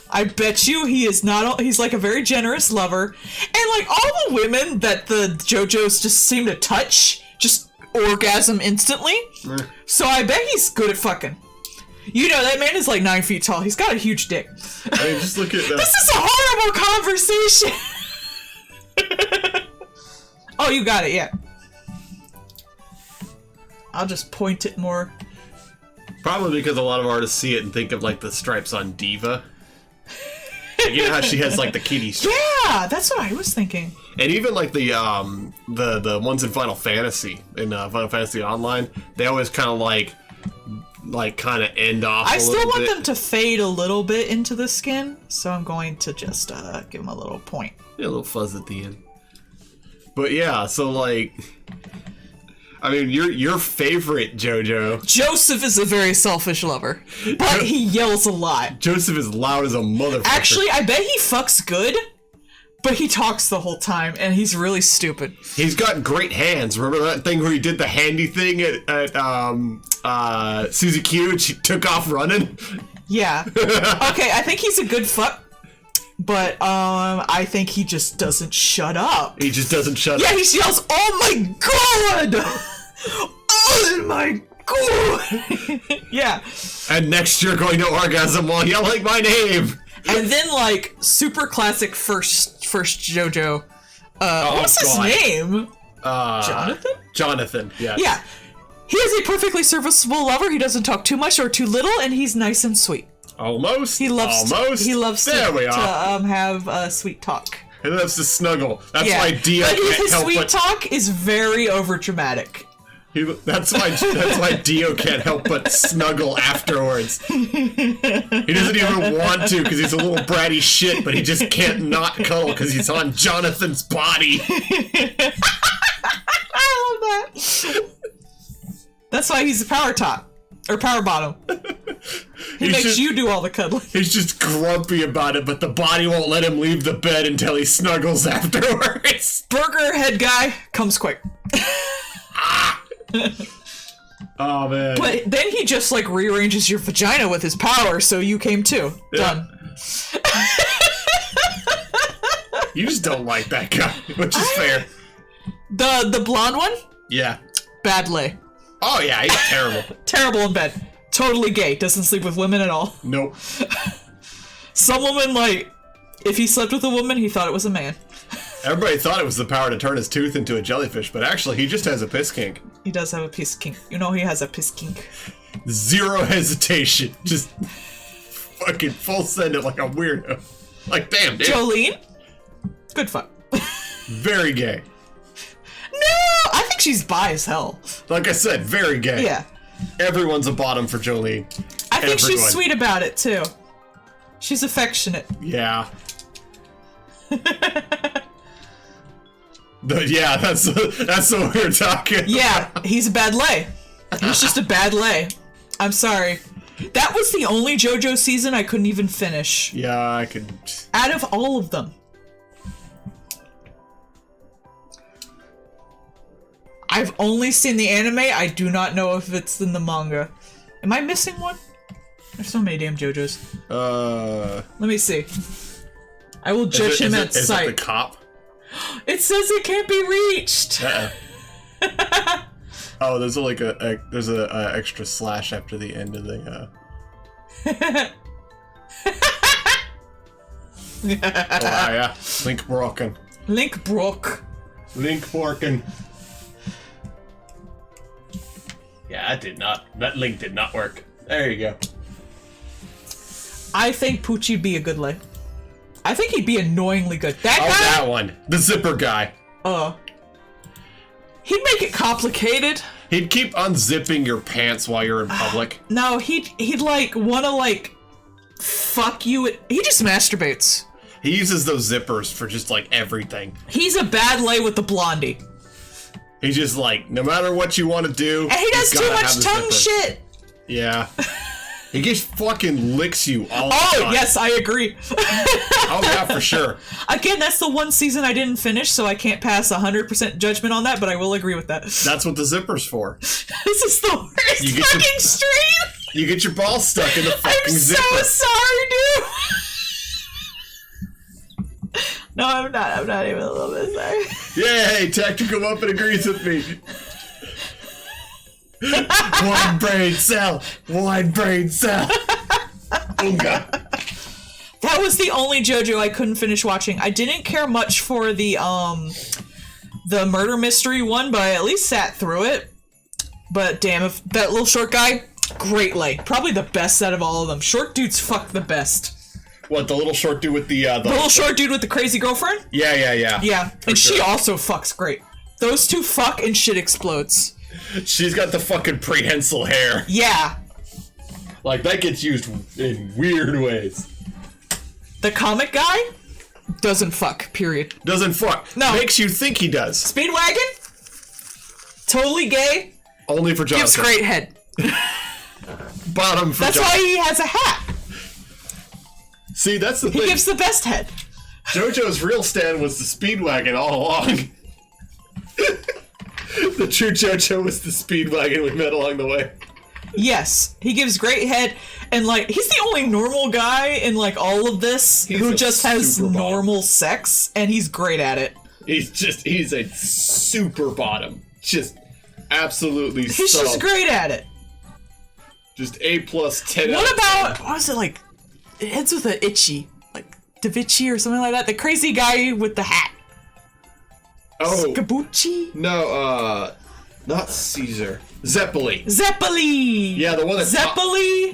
I bet you he is not, he's like a very generous lover. And like all the women that the JoJo's just seem to touch, just orgasm instantly. So I bet he's good at fucking. You know, that man is like 9 feet tall. He's got a huge dick. I mean, just look at that. This is a horrible conversation. Oh, you got it, yeah. I'll just point it more. Probably because a lot of artists see it and think of like the stripes on Diva. Like, you know how she has like the kitty stripes? Yeah, that's what I was thinking. And even like the ones in Final Fantasy, Final Fantasy Online, they always kind of like kind of end off. I still want them to fade a little bit into the skin, so I'm going to just give them a little point. Yeah, a little fuzz at the end. But yeah, so like, I mean, your favorite JoJo. Joseph is a very selfish lover, but he yells a lot. Joseph is loud as a motherfucker. Actually, I bet he fucks good, but he talks the whole time, and he's really stupid. He's got great hands. Remember that thing where he did the handy thing at Suzy Q and she took off running? Yeah. Okay, I think he's a good fuck. But, I think he just doesn't shut up. He just doesn't shut up. Yeah, he yells, "Oh my god! Oh my god!" Yeah. And next you're going to orgasm while yelling my name! And then, like, super classic first JoJo. What's his name? Jonathan? Jonathan, yes. Yeah. He is a perfectly serviceable lover. He doesn't talk too much or too little, and he's nice and sweet. Almost. He loves to have sweet talk. He loves to snuggle. That's why Dio can't his help sweet but talk is very overdramatic. That's why Dio can't help but snuggle afterwards. He doesn't even want to because he's a little bratty shit, but he just can't not cuddle because he's on Jonathan's body. I love that. That's why he's a power top. Or power bottom. He makes you do all the cuddling. He's just grumpy about it, but the body won't let him leave the bed until he snuggles afterwards. Burger head guy comes quick. Oh, man. But then he just, like, rearranges your vagina with his power, so you came too. Yeah. Done. You just don't like that guy, which is fair. The blonde one? Yeah. Badly. Oh, yeah, he's terrible. Terrible in bed. Totally gay. Doesn't sleep with women at all. Nope. Some woman, like, if he slept with a woman, he thought it was a man. Everybody thought it was the power to turn his tooth into a jellyfish, but actually he just has a piss kink. He does have a piss kink. You know he has a piss kink. Zero hesitation. Just fucking full send it like a weirdo. Like, damn, dude. Jolene? Good fuck. Very gay. No! I think she's bi as hell. Like I said, very gay. Yeah. Everyone's a bottom for Jolene. I think she's sweet about it, too. She's affectionate. Yeah. Yeah, that's what we were talking Yeah, about. he's a bad lay. He's just a bad lay. I'm sorry. That was the only JoJo season I couldn't even finish. Yeah, I could... Out of all of them. I've only seen the anime. I do not know if it's in the manga. Am I missing one? There's so many damn JoJos. Let me see. I will judge him at sight. Is it the cop? It says it can't be reached. Oh, there's like there's a extra slash after the end of the. Oh yeah, link broken. Link broke. Link broken. Yeah, that link did not work. There you go. I think Poochie'd be a good lay. I think he'd be annoyingly good. That guy? That one. The zipper guy. He'd make it complicated. He'd keep unzipping your pants while you're in public. No, he'd like wanna like fuck you. He just masturbates. He uses those zippers for just like everything. He's a bad lay with the blondie. He's just like, no matter what you want to do, and he does too much tongue shit. Yeah. He just fucking licks you all the time. Oh, yes, I agree. Oh, yeah, for sure. Again, that's the one season I didn't finish, so I can't pass 100% judgment on that, but I will agree with that. That's what the zipper's for. This is the worst fucking stream! You get your balls stuck in the fucking zipper. I'm so sorry, dude! No, I'm not even a little bit sorry. Yay, Tactical Muppet agrees with me. One brain cell. One brain cell. Oonga. That was the only JoJo I couldn't finish watching. I didn't care much for the murder mystery one, but I at least sat through it. But damn, if that little short guy, great lay. Probably the best out of all of them. Short dudes fuck the best. What, the little short dude with the little short dude with the crazy girlfriend? Yeah. Yeah, and she also fucks great. Those two fuck and shit explodes. She's got the fucking prehensile hair. Yeah. Like, that gets used in weird ways. The comic guy doesn't fuck, period. Doesn't fuck. No. Makes you think he does. Speedwagon? Totally gay. Only for Jonathan. Gives great head. Bottom for That's why he has a hat. See, that's the thing. He gives the best head. JoJo's real stand was the Speedwagon all along. The true JoJo was the Speedwagon we met along the way. Yes, he gives great head, and like he's the only normal guy in like all of this who just has normal sex, and he's great at it. He's a super bottom. Just absolutely He's just great at it. Just A plus 10. What about, what was it like? It ends with an itchy, like Davichi or something like that. The crazy guy with the hat. Oh. Skabuchi? No, not Caesar. Zeppeli. Zeppeli! Yeah, the one that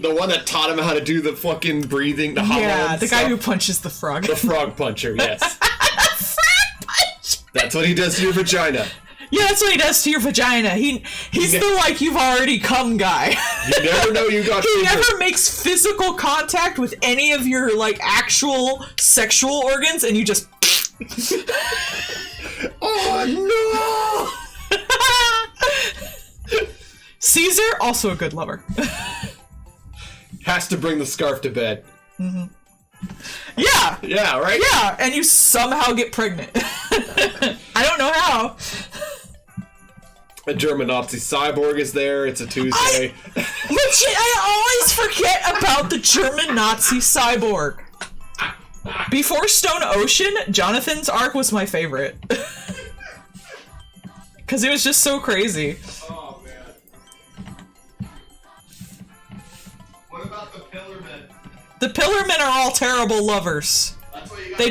the one that taught him how to do the fucking breathing, the hollow. Yeah, the guy who punches the frog. The frog puncher, yes. The frog puncher! That's what he does to your vagina. Yeah, that's what he does to your vagina. He's the like you've already come guy. You never know you got. He never makes physical contact with any of your like actual sexual organs, and you just. Oh no! Caesar, also a good lover. Has to bring the scarf to bed. Mm-hmm. Yeah. Yeah, right? Yeah, and you somehow get pregnant. I don't know how. A German Nazi cyborg is there. It's a Tuesday. I always forget about the German Nazi cyborg. Before Stone Ocean, Jonathan's arc was my favorite. Because it was just so crazy. Oh, man. What about the Pillarmen? The Pillarmen are all terrible lovers. That's why you gotta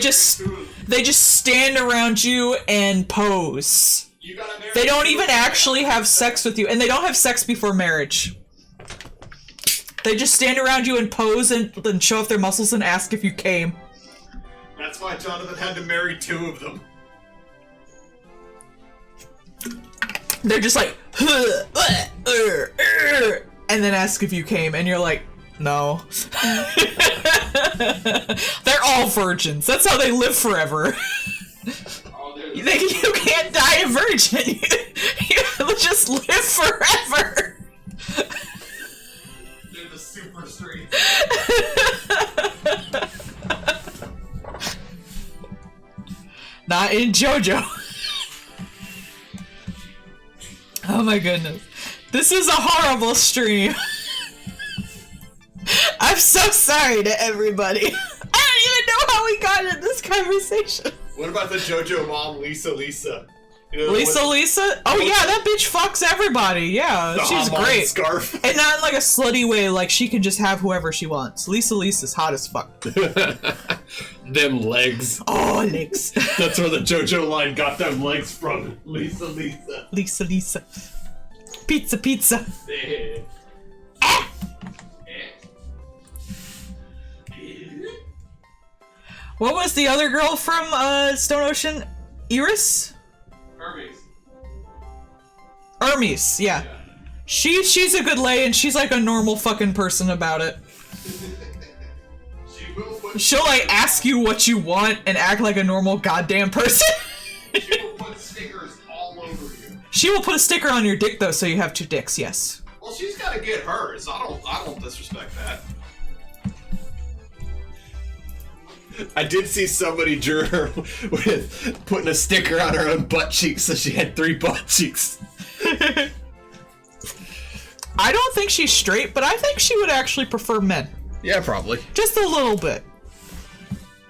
They just stand around you and pose. They don't even actually have sex with you, and they don't have sex before marriage. They just stand around you and pose and show off their muscles and ask if you came. That's why Jonathan had to marry 2 of them. They're just like, and then ask if you came, and you're like, no. They're all virgins. That's how they live forever. You can't die a virgin. You just live forever. They're the super streets. Not in JoJo. Oh my goodness. This is a horrible stream. I'm so sorry to everybody. I don't even know how we got into this conversation. What about the JoJo mom, Lisa? You know, Lisa? Oh yeah, that bitch fucks everybody. Yeah, she's great. Scarf. And not in like a slutty way, like she can just have whoever she wants. Lisa's hot as fuck. Them legs. Oh, legs. That's where the JoJo line got them legs from. Lisa. Lisa. Pizza. What was the other girl from Stone Ocean? Iris? Hermes, yeah. She's a good lay, and she's like a normal fucking person about it. She'll like ask you what you want and act like a normal goddamn person. She will put stickers all over you. She will put a sticker on your dick though, so you have 2 dicks. Yes. Well, she's got to get hers. I don't disrespect that. I did see somebody drew her with putting a sticker on her own butt cheeks, so she had 3 butt cheeks. I don't think she's straight, but I think she would actually prefer men. Yeah, probably. Just a little bit.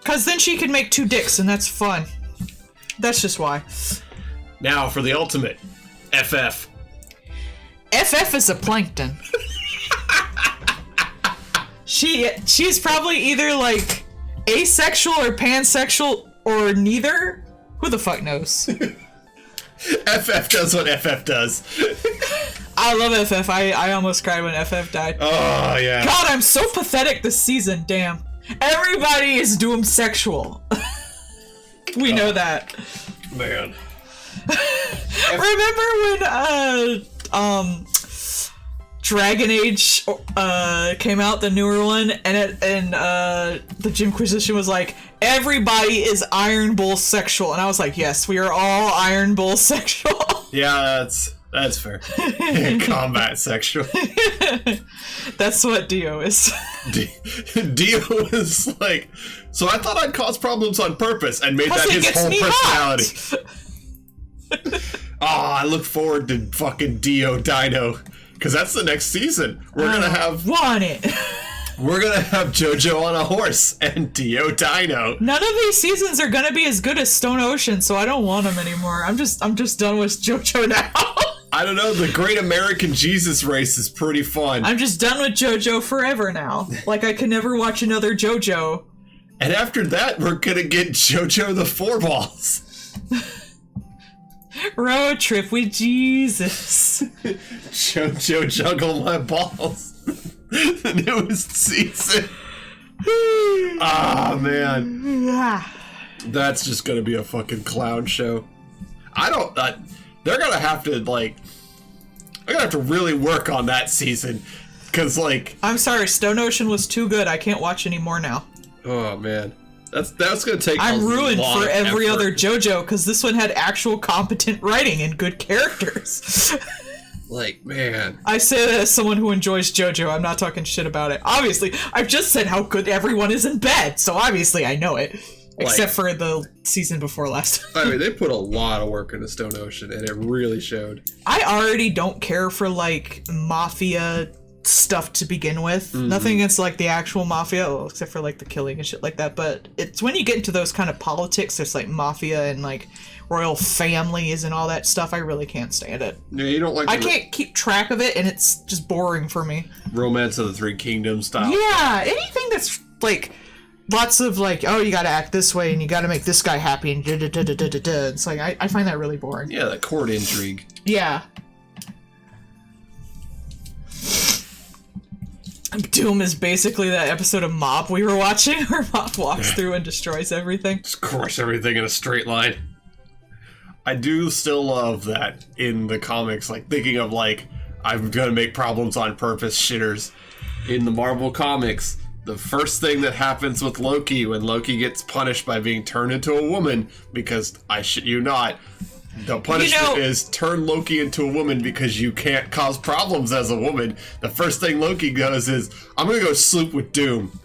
Because then she can make 2 dicks, and that's fun. That's just why. Now for the ultimate. FF. FF is a plankton. She's probably either like asexual or pansexual or neither. Who the fuck knows? FF does what FF does. I love FF. I almost cried when FF died. Oh, yeah. God, I'm so pathetic this season. Damn. Everybody is doomed sexual. We know that. Man. Remember when Dragon Age came out, the newer one, and the Gymquisition was like, everybody is Iron Bull sexual, and I was like, yes, we are all Iron Bull sexual. Yeah, that's fair. Combat sexual. That's what Dio is. Dio is like, so I thought I'd cause problems on purpose and made that his whole personality. I look forward to fucking Dio Dino, because that's the next season. We're gonna have JoJo on a horse and Dio Dino. None of these seasons are gonna be as good as Stone Ocean, so I don't want them anymore. I'm just done with JoJo now. I don't know, the Great American Jesus Race is pretty fun. I'm just done with JoJo forever now. Like, I can never watch another JoJo. And after that, we're gonna get JoJo the Four Balls. Road trip with Jesus. JoJo juggle my balls. The newest season. Ah, man. That's just gonna be a fucking clown show. They're gonna have to, like, they're gonna have to really work on that season. Cause, like, I'm sorry, Stone Ocean was too good. I can't watch anymore now. Oh, man. That's gonna take I'm ruined for every effort. other JoJo, because this one had actual competent writing and good characters. Like, man. I say that as someone who enjoys JoJo. I'm not talking shit about it. Obviously, I've just said how good everyone is in bed, so obviously I know it. Except for the season before last. I mean, they put a lot of work into Stone Ocean, and it really showed. I already don't care for, like, mafia stuff to begin with. Mm-hmm. Nothing against, like, the actual mafia, well, except for, like, the killing and shit like that, but it's when you get into those kind of politics, there's, like, mafia and, like, royal families and all that stuff. I really can't stand it. Yeah, you don't like I can't keep track of it, and it's just boring for me. Romance of the Three Kingdoms style. Yeah, anything that's like lots of like, oh, you gotta act this way and you gotta make this guy happy and da-da-da-da-da-da. It's like I find that really boring. Yeah, the court intrigue. Yeah. Doom is basically that episode of Mop we were watching, where Mop walks through and destroys everything. Just crush everything in a straight line. I do still love that in the comics, like thinking of like, I'm gonna make problems on purpose shitters. In the Marvel comics, the first thing that happens with Loki when Loki gets punished by being turned into a woman, because I shit you not, the punishment is turn Loki into a woman because you can't cause problems as a woman. The first thing Loki does is, I'm gonna go sleep with Doom.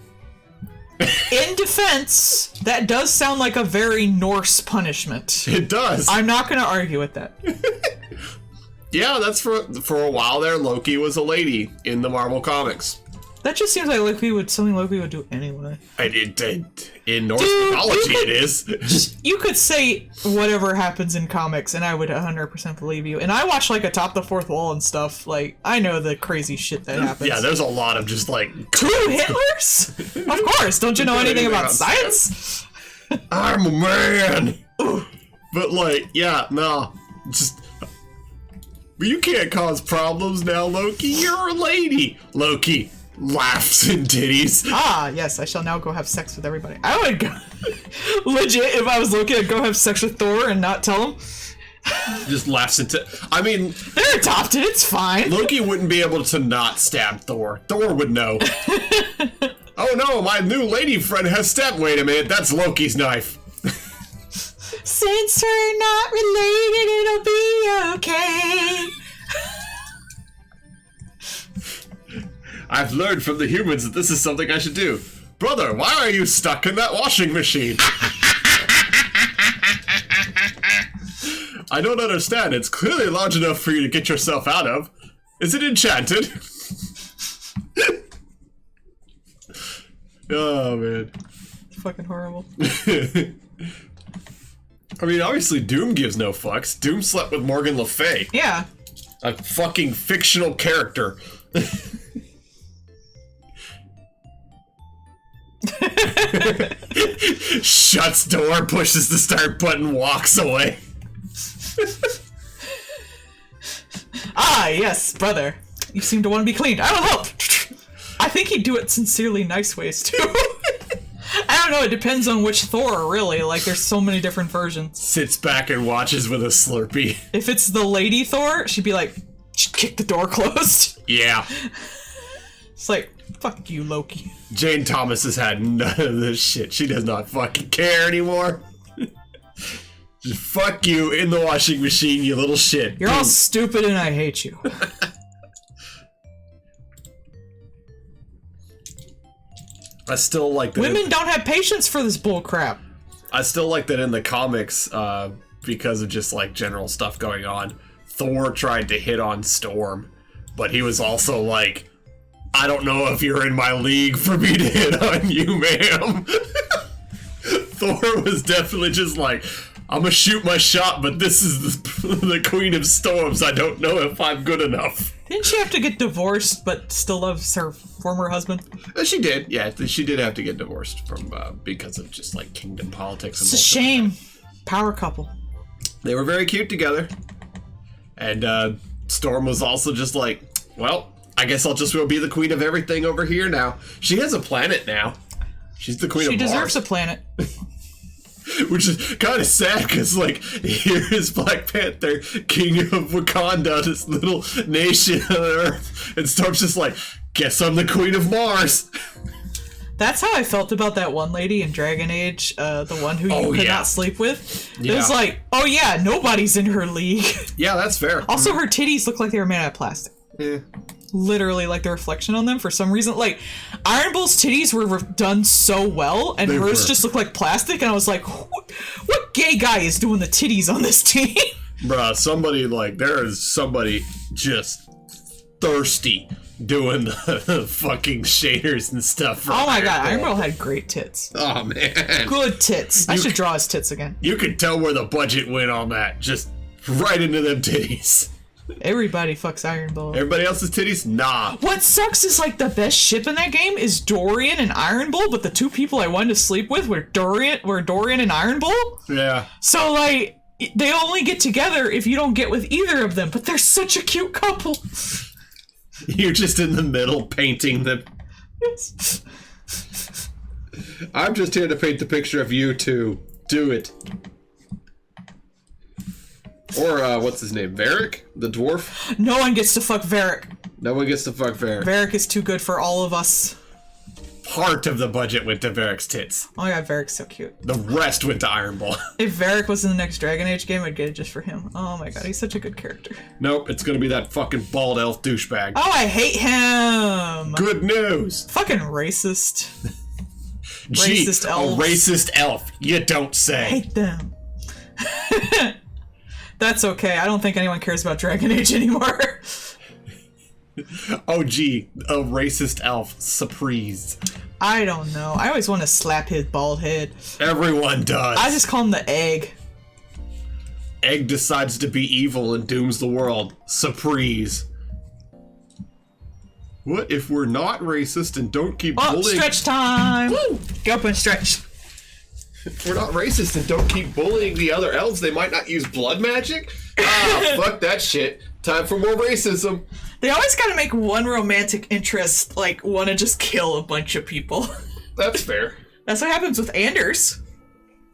In defense, that does sound like a very Norse punishment. It does. I'm not gonna argue with that. Yeah, that's for a while there, Loki was a lady in the Marvel comics. That just seems like something Loki would do anyway. In Norse mythology, it is. You could say whatever happens in comics, and I would 100% believe you. And I watch like Atop the Fourth Wall and stuff. Like, I know the crazy shit that happens. Yeah, there's a lot of just like 2 Hitlers? Of course. Don't you know anything about science? I'm a man. But like, yeah, no, just. But you can't cause problems now, Loki. You're a lady. Loki laughs and titties. Ah, yes, I shall now go have sex with everybody. I would go... Legit, if I was Loki, I'd go have sex with Thor and not tell him. Just laughs into... I mean... They're adopted, it's fine. Loki wouldn't be able to not stab Thor. Thor would know. Oh no, my new lady friend has stabbed... Wait a minute, that's Loki's knife. Since we're not related, it'll be okay. I've learned from the humans that this is something I should do. Brother, why are you stuck in that washing machine? I don't understand. It's clearly large enough for you to get yourself out of. Is it enchanted? Oh, man. It's fucking horrible. I mean, obviously Doom gives no fucks. Doom slept with Morgan Le Fay. Yeah. A fucking fictional character. Shuts door, pushes the start button, walks away. Ah, yes, brother. You seem to want to be cleaned. I will help. I think he'd do it sincerely nice ways, too. I don't know, it depends on which Thor, really. Like, there's so many different versions. Sits back and watches with a Slurpee. If it's the lady Thor, she'd be like, she'd kick the door closed. Yeah. It's like, fuck you, Loki. Jane Thomas has had none of this shit. She does not fucking care anymore. Just fuck you in the washing machine, you little shit. You're all stupid and I hate you. I still like that. Women don't have patience for this bull crap. I still like that in the comics, because of just like general stuff going on. Thor tried to hit on Storm, but he was also like, I don't know if you're in my league for me to hit on you, ma'am. Thor was definitely just like, I'm gonna shoot my shot, but this is the Queen of Storms. I don't know if I'm good enough. Didn't she have to get divorced, but still loves her former husband? She did, yeah. She did have to get divorced from because of just like kingdom politics. And it's a shame. Power couple. They were very cute together. And Storm was also just like, well, I guess I'll just be the queen of everything over here now. She has a planet now. She's the queen of Mars. She deserves a planet. Which is kind of sad, because, like, here is Black Panther, king of Wakanda, this little nation on Earth, and Storm's just like, guess I'm the queen of Mars. That's how I felt about that one lady in Dragon Age, the one who you could not sleep with. Yeah. It was like, oh yeah, nobody's in her league. Yeah, that's fair. Also, her titties look like they were made out of plastic. Yeah. Literally, like the reflection on them for some reason. Like, Iron Bull's titties were done so well, and hers just looked like plastic, and I was like, what gay guy is doing the titties on this team? Bruh, somebody, like, there is somebody just thirsty doing the fucking shaders and stuff. For Oh my god, Iron Iron Bull. Bull had great tits. Oh man, Good tits. I should draw his tits again. you could tell where the budget went on that. Just right into them titties. Everybody fucks Iron Bull. Everybody else's titties, nah. What sucks is like the best ship in that game is Dorian and Iron Bull, but the two people I wanted to sleep with were Dorian and Iron Bull. Yeah. So like they only get together if you don't get with either of them, but they're such a cute couple. You're just in the middle painting them. I'm just here to paint the picture of you two. Do it. Or, what's his name? Varric? The dwarf? No one gets to fuck Varric. No one gets to fuck Varric. Varric is too good for all of us. Part of the budget went to Varric's tits. Oh my god, Varric's so cute. The rest went to Iron Bull. If Varric was in the next Dragon Age game, I'd get it just for him. Oh my god, he's such a good character. Nope, it's gonna be that fucking bald elf douchebag. Oh, I hate him! Good news! Fucking racist. Gee, Racist a elves. racist elf. You don't say. Hate them. That's okay, I don't think anyone cares about Dragon Age anymore. Oh gee, a racist elf. Surprise. I don't know. I always want to slap his bald head. Everyone does. I just call him the egg. Egg decides to be evil and dooms the world. Surprise. What if we're not racist and don't keep Oh, bullying? stretch time! Woo! Get up and stretch. If we're not racist and don't keep bullying the other elves, they might not use blood magic? Ah, fuck that shit. Time for more racism. They always gotta make one romantic interest, like, wanna just kill a bunch of people. That's fair. That's what happens with Anders.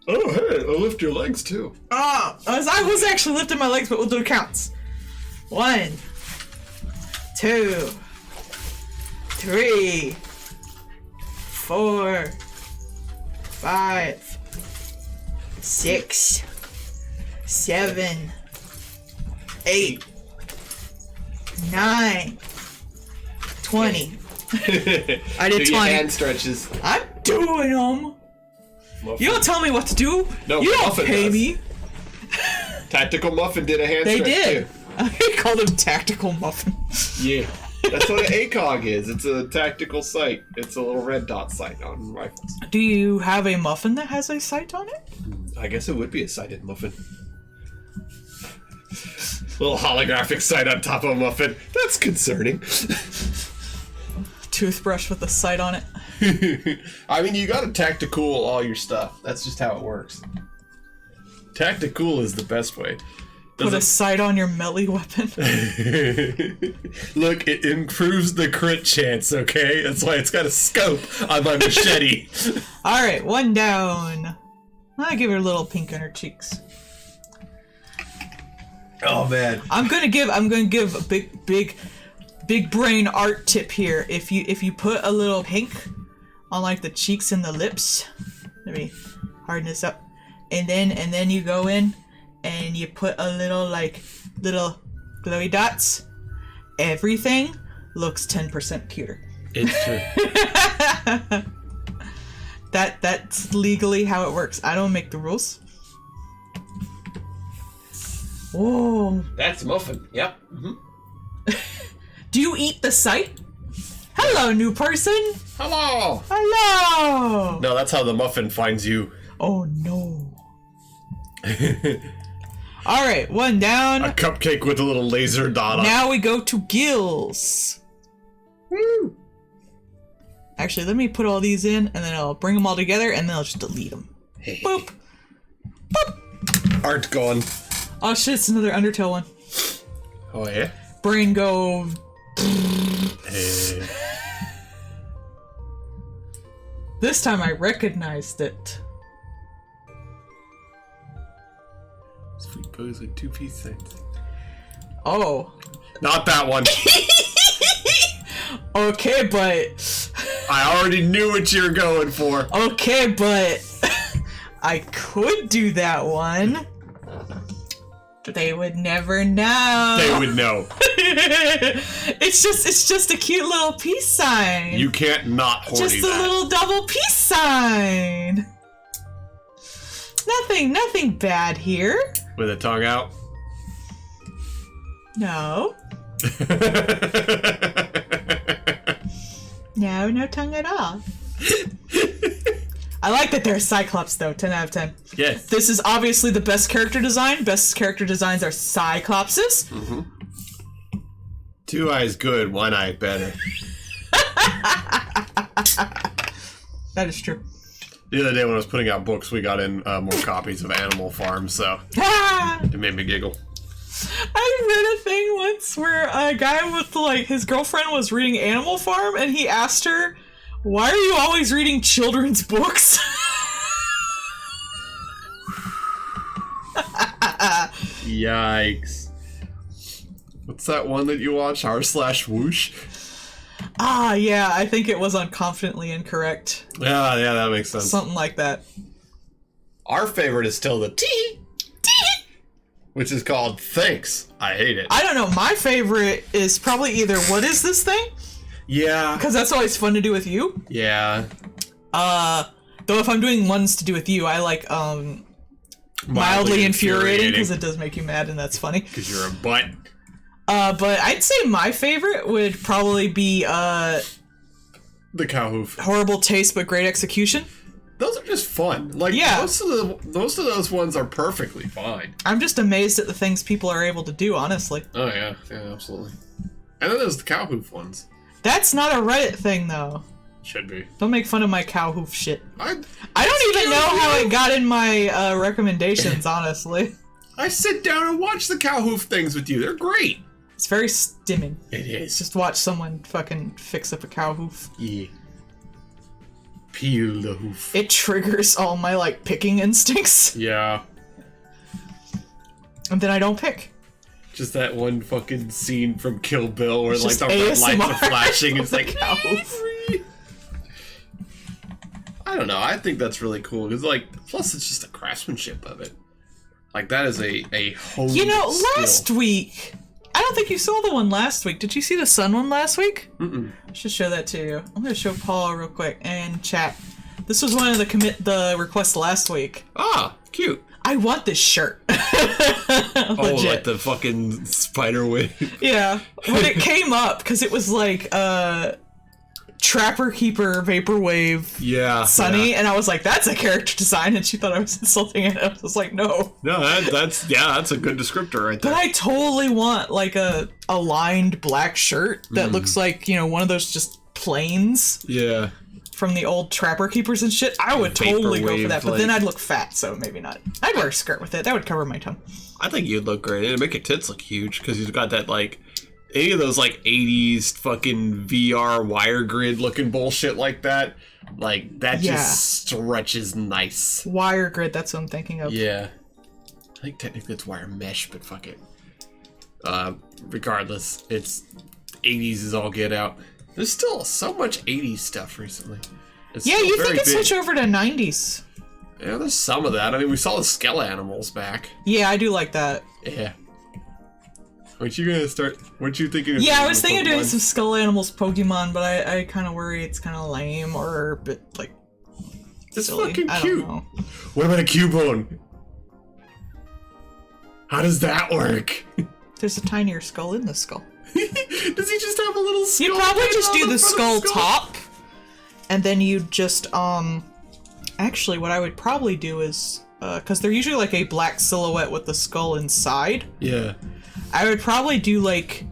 Oh, hey, I'll lift your legs too. Oh, I was actually lifting my legs, but we'll do counts. 1, 2, 3, 4, 5, 6, 7, 8, 9, 20. I did Do your 20. hand stretches. I'm doing them. Muffin. You don't tell me what to do. No, you don't Muffin pay does. me. Tactical Muffin did a hand They stretch did. too. I called him Tactical Muffin. Yeah. That's what an ACOG is. It's a tactical sight. It's a little red dot sight on rifles. Do you have a muffin that has a sight on it? I guess it would be a sighted muffin. Little holographic sight on top of a muffin. That's concerning. Toothbrush with a sight on it. I mean, you gotta tactical all your stuff. That's just how it works. Tactical is the best way. Put a sight on your melee weapon. Look, it improves the crit chance, okay? That's why it's got a scope on my machete. Alright, 1 down. I give her a little pink on her cheeks. Oh man. I'm gonna give a big brain art tip here. If you put a little pink on like the cheeks and the lips, let me harden this up, and then you go in and you put a little little glowy dots, everything looks 10% cuter. It's true. That's legally how it works. I don't make the rules. Whoa. That's muffin. Yep. Mm-hmm. Do you eat the sight? Hello, new person. Hello. Hello. No, that's how the muffin finds you. Oh no. All right, 1 down. A cupcake with a little laser dot on it. Now we go to gills. Woo. Actually, let me put all these in, and then I'll bring them all together, and then I'll just delete them. Boop. Boop. Art gone. Oh shit, it's another Undertale one. Oh yeah? Brain go. Hey. This time I recognized it. Sweet pose with 2 piece things. Oh. Not that one. Okay, but... I already knew what you were going for. Okay, but... I could do that one. They would never know. They would know. It's just a cute little peace sign. You can't not horny Just a that. little double peace sign. Nothing bad here. With a tongue out. No. No, no tongue at all. I like that they're Cyclops, though. 10 out of 10. Yes. This is obviously the best character design. Best character designs are Cyclopses. Mm-hmm. 2 eyes good, 1 eye better. That is true. The other day when I was putting out books, we got in more copies of Animal Farm, so it made me giggle. I read a thing once where a guy with, like, his girlfriend was reading Animal Farm, and he asked her, "Why are you always reading children's books?" Yikes. What's that one that you watch? r/whoosh? Ah, yeah, I think it was on Confidently Incorrect. Yeah, that makes sense. Something like that. Our favorite is still the Tee, which is called Thanks. I hate it. I don't know, my favorite is probably either What Is This Thing? Yeah. Because that's always fun to do with you. Yeah. Though if I'm doing ones to do with you, I like, mildly infuriating, because it does make you mad, and that's funny. Because you're a butt. But I'd say my favorite would probably be, The Cow Hoof. Horrible Taste but Great Execution. Those are just fun. Like, yeah. most of those ones are perfectly fine. I'm just amazed at the things people are able to do, honestly. Oh, yeah. Yeah, absolutely. And then there's the Cow Hoof ones. That's not a Reddit thing, though. Should be. Don't make fun of my cow hoof shit. I don't even know how it got in my recommendations, honestly. I sit down and watch the Cow Hoof things with you. They're great. It's very stimming. It is. Just watch someone fucking fix up a cow hoof. Yeah. Peel the hoof. It triggers all my, like, picking instincts. Yeah. And then I don't pick. Just that one fucking scene from Kill Bill where, like, the red ASMR. lights are flashing. It's like, Cow hoof. I don't know. I think that's really cool. Because, like, plus it's just the craftsmanship of it. Like, that is a holy You know, skill. last week... I don't think you saw the one last week. Did you see the sun one last week? Mm-mm. I should show that to you. I'm gonna show Paul real quick and chat. This was one of the requests last week. Ah, cute. I want this shirt. Oh, Legit. like the fucking spider wig. Yeah. When it came up, because it was like Trapper Keeper Vaporwave Yeah. Sunny, yeah. and I was like, that's a character design, and she thought I was insulting it. I was like, no. No, that's a good descriptor right there. But I totally want like a lined black shirt that looks like, you know, one of those just planes. Yeah. From the old Trapper Keepers and shit. I would totally go for that, but then I'd look fat, so maybe not. I'd wear a skirt with it. That would cover my tongue. I think you'd look great. It'd make your tits look huge because you've got that, like, any of those, like, 80s fucking VR wire grid looking bullshit like that. Like, that just stretches nice. Wire grid, that's what I'm thinking of. Yeah. I think technically it's wire mesh, but fuck it. Regardless, it's 80s is all get out. There's still so much 80s stuff recently. It's Yeah, still you very think it'd big. switch over to 90s. Yeah, there's some of that. I mean, we saw the Skell Animals back. Yeah, I do like that. Yeah. Weren't you thinking of Yeah, I doing was the thinking of doing Pokemon? some Skull Animals Pokemon, but I kind of worry it's kind of lame or a bit, like, It's silly. fucking I cute. don't know. What about a Cubone? How does that work? There's a tinier skull in the skull. Does he just have a little skull? You'd probably hanging just on do the front of skull top, and then you'd just, actually, what I would probably do is, because they're usually like a black silhouette with the skull inside, Yeah. I would probably do, like,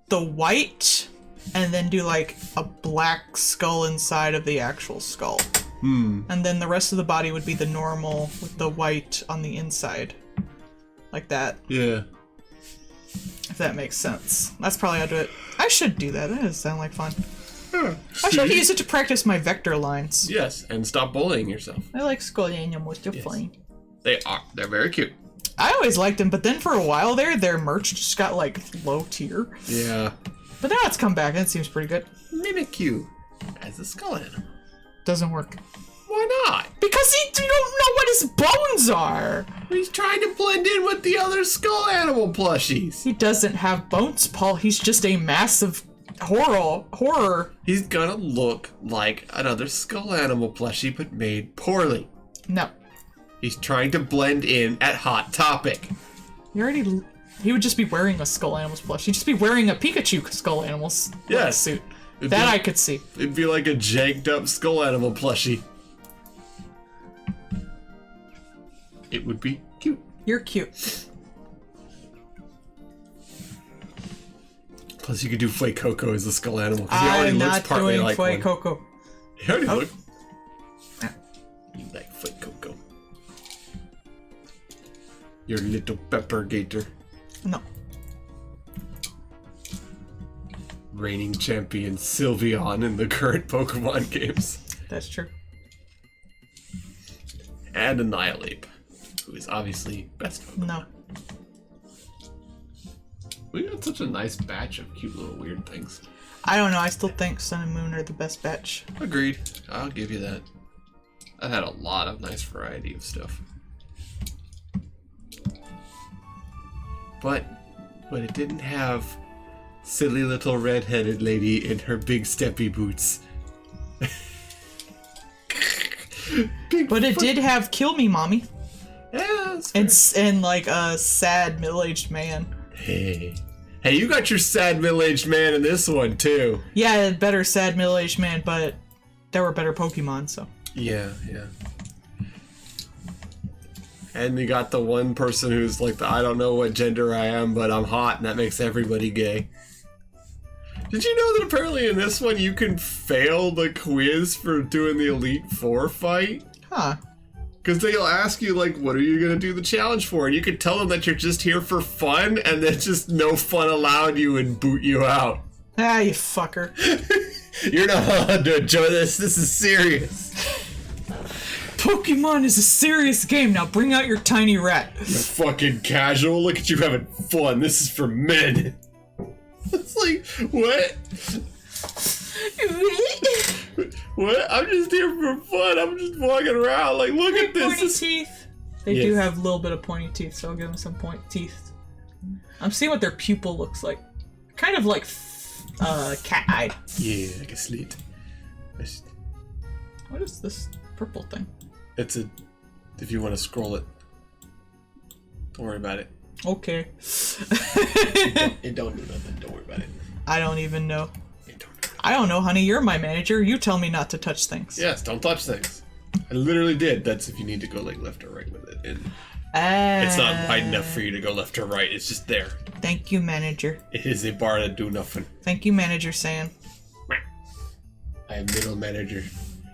the white, and then do, like, a black skull inside of the actual skull. And then the rest of the body would be the normal with the white on the inside. Like that. Yeah. If that makes sense. That's probably how to do it. I should do that. That does sound like fun. Huh. I should use it to practice my vector lines. Yes, and stop bullying yourself. I like skull animals. They're fun. They are. They're very cute. I always liked them, but then for a while there, their merch just got, like, low tier. Yeah. But now it's come back, and it seems pretty good. Mimikyu as a skull animal. Doesn't work. Why not? Because you don't know what his bones are! He's trying to blend in with the other skull animal plushies. He doesn't have bones, Paul. He's just a massive horror. He's gonna look like another skull animal plushie, but made poorly. No. He's trying to blend in at Hot Topic. You already He would just be wearing a Skull Animals plush. He'd just be wearing a Pikachu Skull Animals suit. That I could see. It'd be like a janked up Skull Animal plushie. It would be cute. You're cute. Plus, you could do Fuecoco as the Skull Animal because he already looks partly like one. I'm not doing Fuecoco. He already look. You like Fuecoco. Your little pepper gator. No. Reigning champion Sylveon in the current Pokemon games. That's true. And Annihilate, who is obviously best Pokemon. No. We got such a nice batch of cute little weird things. I don't know. I still think Sun and Moon are the best batch. Agreed. I'll give you that. I've had a lot of nice variety of stuff. But it didn't have silly little red-headed lady in her big steppy boots. But it did have Kill Me Mommy. Yeah, and like a sad middle-aged man. Hey, you got your sad middle-aged man in this one too. Yeah, better sad middle-aged man, but there were better Pokemon, so. Yeah. And you got the one person who's like, I don't know what gender I am, but I'm hot, and that makes everybody gay. Did you know that apparently in this one you can fail the quiz for doing the Elite Four fight? Huh. Because they'll ask you, like, what are you going to do the challenge for? And you can tell them that you're just here for fun, and then just no fun allowed you and boot you out. Ah, you fucker. You're not allowed to enjoy this. This is serious. Pokemon is a serious game. Now bring out your tiny rat. You're fucking casual. Look at you having fun. This is for men. It's like, what? What? I'm just here for fun. I'm just walking around. Like, look at this. Pointy teeth. They do have a little bit of pointy teeth, so I'll give them some point teeth. I'm seeing what their pupil looks like. Kind of like cat-eyed. Yeah, like a slit. What is this purple thing? It's a... If you want to scroll it. Don't worry about it. Okay. It don't do nothing. Don't worry about it. I don't even know. I don't know, honey. You're my manager. You tell me not to touch things. Yes, don't touch things. I literally did. That's if you need to go like left or right with it. And it's not wide enough for you to go left or right. It's just there. Thank you, manager. It is a bar to do nothing. Thank you, manager San. I am middle manager.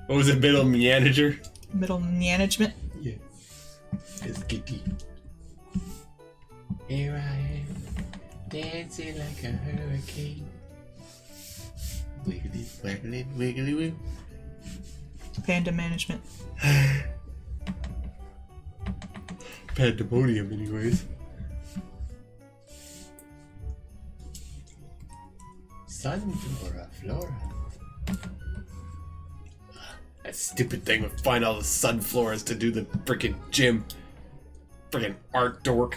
What was it, middle manager? Middle management? Yeah. It's Kitty. Here I am, dancing like a hurricane. Wiggly, waggly, wiggly, woo. Panda management. Pandemonium, anyways. Sunflora, Flora. That stupid thing would find all the sunfloras to do the frickin' gym. Frickin' art dork.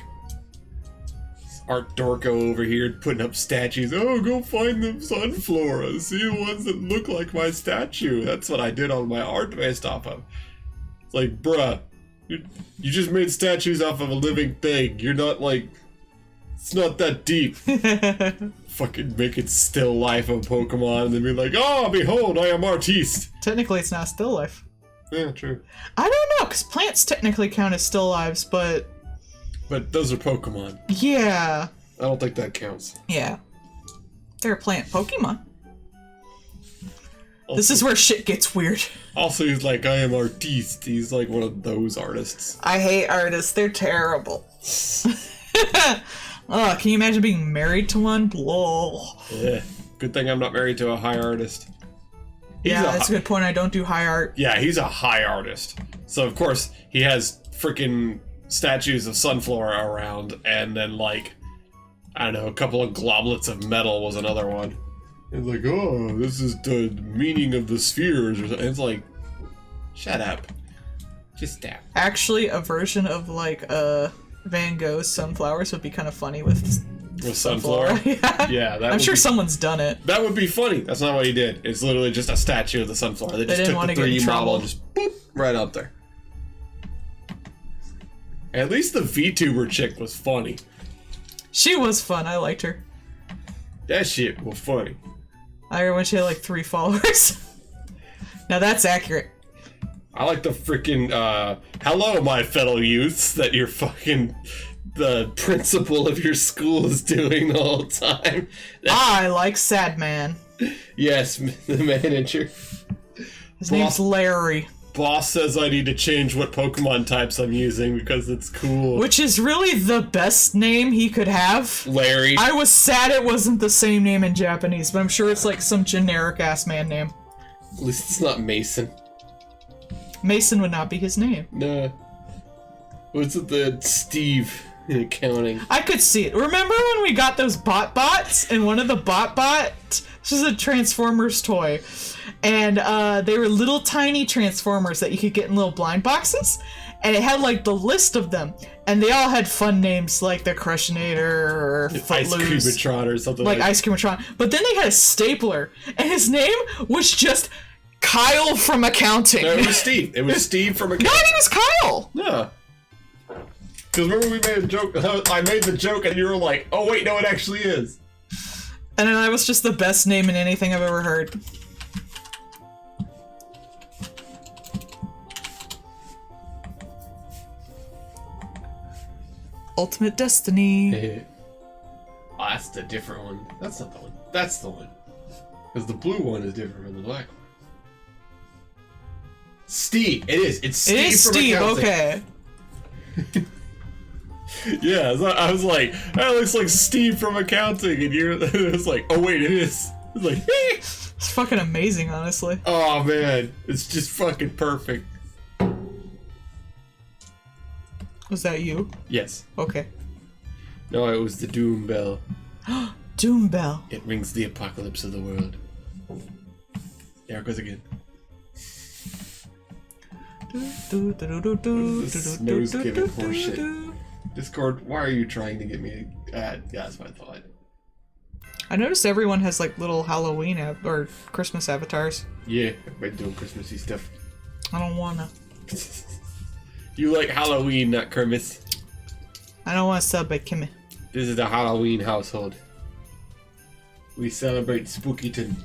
Art Dorko over here putting up statues. Oh, go find the sunfloras. See the ones that look like my statue. That's what I did on my art based off of. It's like, bruh, you just made statues off of a living thing. You're not like... It's not that deep. Fucking make it still life of Pokemon and then be like, oh, behold, I am artiste. Technically, it's not still life. Yeah, true. I don't know, because plants technically count as still lives, but... But those are Pokemon. Yeah. I don't think that counts. Yeah. They're plant Pokemon. Also, this is where shit gets weird. Also, he's like, I am artiste. He's like one of those artists. I hate artists. They're terrible. Oh, can you imagine being married to one? Blah. Yeah. Good thing I'm not married to a high artist. That's a good point. I don't do high art. Yeah, he's a high artist. So, of course, he has freaking statues of Sunflora around, and then, like, I don't know, a couple of globlets of metal was another one. It's like, oh, this is the meaning of the spheres, or something. It's like, shut up. Just stop. Actually, a version of, like, Van Gogh's Sunflowers would be kind of funny with Sunflora? Yeah, I'm sure someone's done it. That would be funny. That's not what he did. It's literally just a statue of the Sunflora. They just took the 3D model and just boop, right up there. At least the VTuber chick was funny. She was fun. I liked her. That shit was funny. I remember when she had like 3 followers. Now that's accurate. I like the freaking, hello, my fellow youths, that you're fucking the principal of your school is doing the whole time. I like Sad Man. Yes, the manager. His name's Larry. Boss says I need to change what Pokemon types I'm using because it's cool. Which is really the best name he could have. Larry. I was sad it wasn't the same name in Japanese, but I'm sure it's like some generic-ass man name. At least it's not Mason. Mason would not be his name. No. What's it, the Steve in accounting? I could see it. Remember when we got those bots, and one of the bots, this was a Transformers toy, and they were little tiny Transformers that you could get in little blind boxes, and it had like the list of them, and they all had fun names like the Crushinator or Ice Creamatron or something like Ice Creamatron. But then they had a stapler, and his name was just Kyle from accounting. No, it was Steve. It was Steve from accounting. No, he was Kyle. Yeah. Because remember we made a joke, I made the joke and you were like, oh wait, no it actually is. And then that was just the best name in anything I've ever heard. Ultimate Destiny. Oh, that's the different one. That's not the one. That's the one. Because the blue one is different from the black one. Steve. It is. It's Steve. It is from Steve, accounting. okay. Yeah, so I was like, that looks like Steve from accounting, and you're, it was like, oh wait, it is. It's like, It's fucking amazing, honestly. oh man, it's just fucking perfect. Was that you? Yes. Okay. No, it was the Doom Bell. Doom Bell. It rings the apocalypse of the world. There it goes again. This nose-giving horseshit. Discord, why are you trying to get me to add? Yeah, that's what I thought. I noticed everyone has like little Halloween or Christmas avatars. Yeah, everybody doing Christmassy stuff. I don't wanna. You like Halloween, not Kermit. I don't want to celebrate Kimmy. This is a Halloween household. We celebrate Spookyton.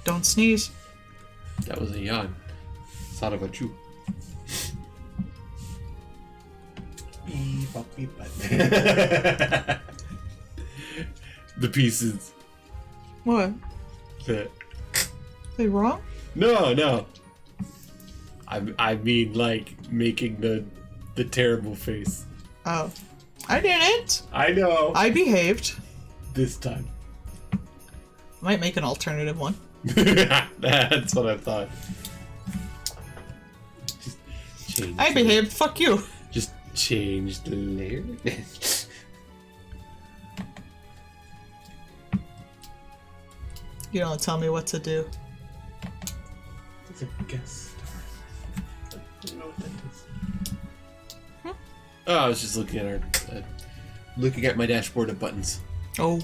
Don't sneeze. That was a yawn. Thought about you. The pieces. What? The... They wrong? No. I mean, like, making the terrible face. Oh. I didn't. I know. I behaved. This time. Might make an alternative one. That's what I thought. Just change. I behaved. Fuck you. Just change the layer. You don't tell me what to do. It's a guest star. I don't know what that is. Oh, I was just looking at my dashboard of buttons. Oh.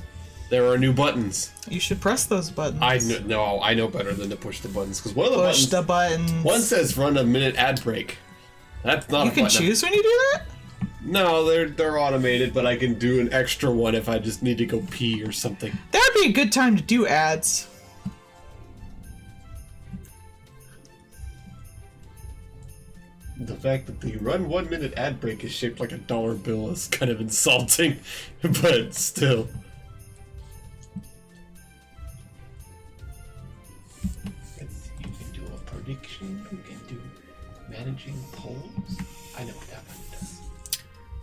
There are new buttons. You should press those buttons. I know better than to push the buttons because one of the Push buttons. the buttons. One says run a minute ad break. That's not. You can choose when you do that? No, they're automated, but I can do an extra one if I just need to go pee or something. That'd be a good time to do ads. The fact that the run 1 minute ad break is shaped like a dollar bill is kind of insulting, but still. Let's see, you can do a prediction, you can do managing polls. I know what that one does.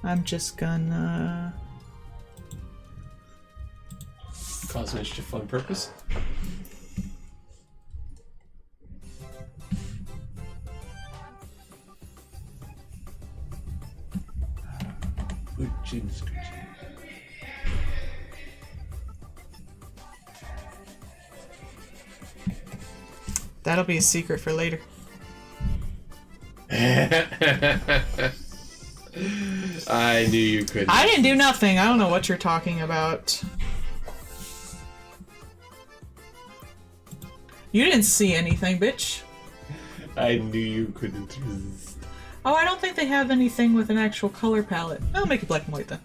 I'm just gonna... Cause mischief on purpose. That'll be a secret for later. I knew you couldn't. I didn't do nothing. I don't know what you're talking about. You didn't see anything, bitch. I knew you couldn't resist. Oh, I don't think they have anything with an actual color palette. I'll make it black and white then.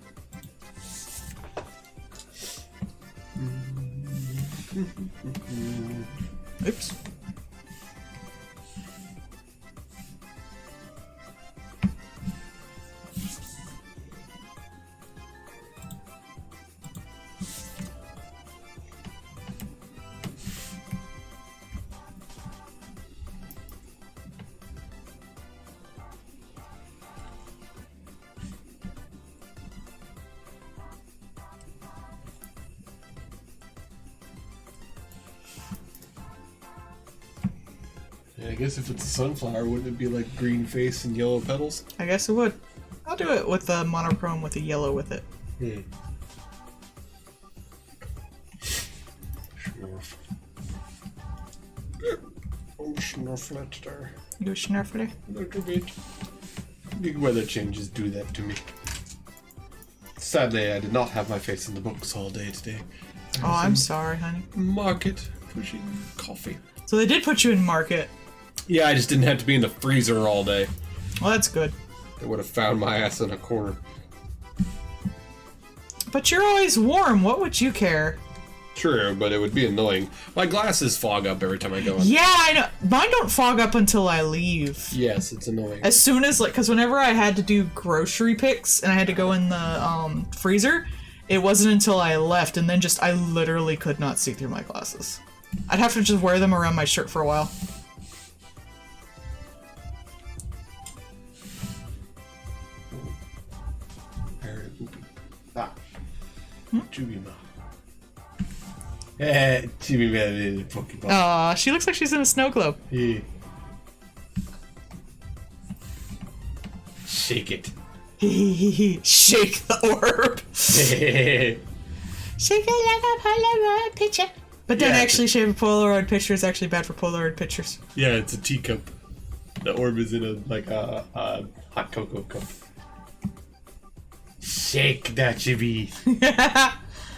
Oops. Yeah, I guess if it's a sunflower, wouldn't it be like green face and yellow petals? I guess it would. I'll do it with the monochrome with the yellow with it. Schnurf. Oh, Schnurflet there. You a schnurfly? A little bit. Big weather changes do that to me. Sadly, I did not have my face in the books all day today. Oh, I'm sorry, honey. Market pushing coffee. So they did put you in market. Yeah, I just didn't have to be in the freezer all day. Well, that's good. They would have found my ass in a corner. But you're always warm. What would you care? True, but it would be annoying. My glasses fog up every time I go in. Yeah, I know. Mine don't fog up until I leave. Yes, it's annoying. As soon as, like, because whenever I had to do grocery picks and I had to go in the freezer, it wasn't until I left, and then just I literally could not see through my glasses. I'd have to just wear them around my shirt for a while. Chubima. Chubima is a Pokeball. Aw, she looks like she's in a snow globe. Yeah. Shake it. Shake the orb. Shake it like a Polaroid picture. But then actually shave a Polaroid picture is actually bad for Polaroid pictures. Yeah, it's a teacup. The orb is in a hot cocoa cup. Shake that chibi.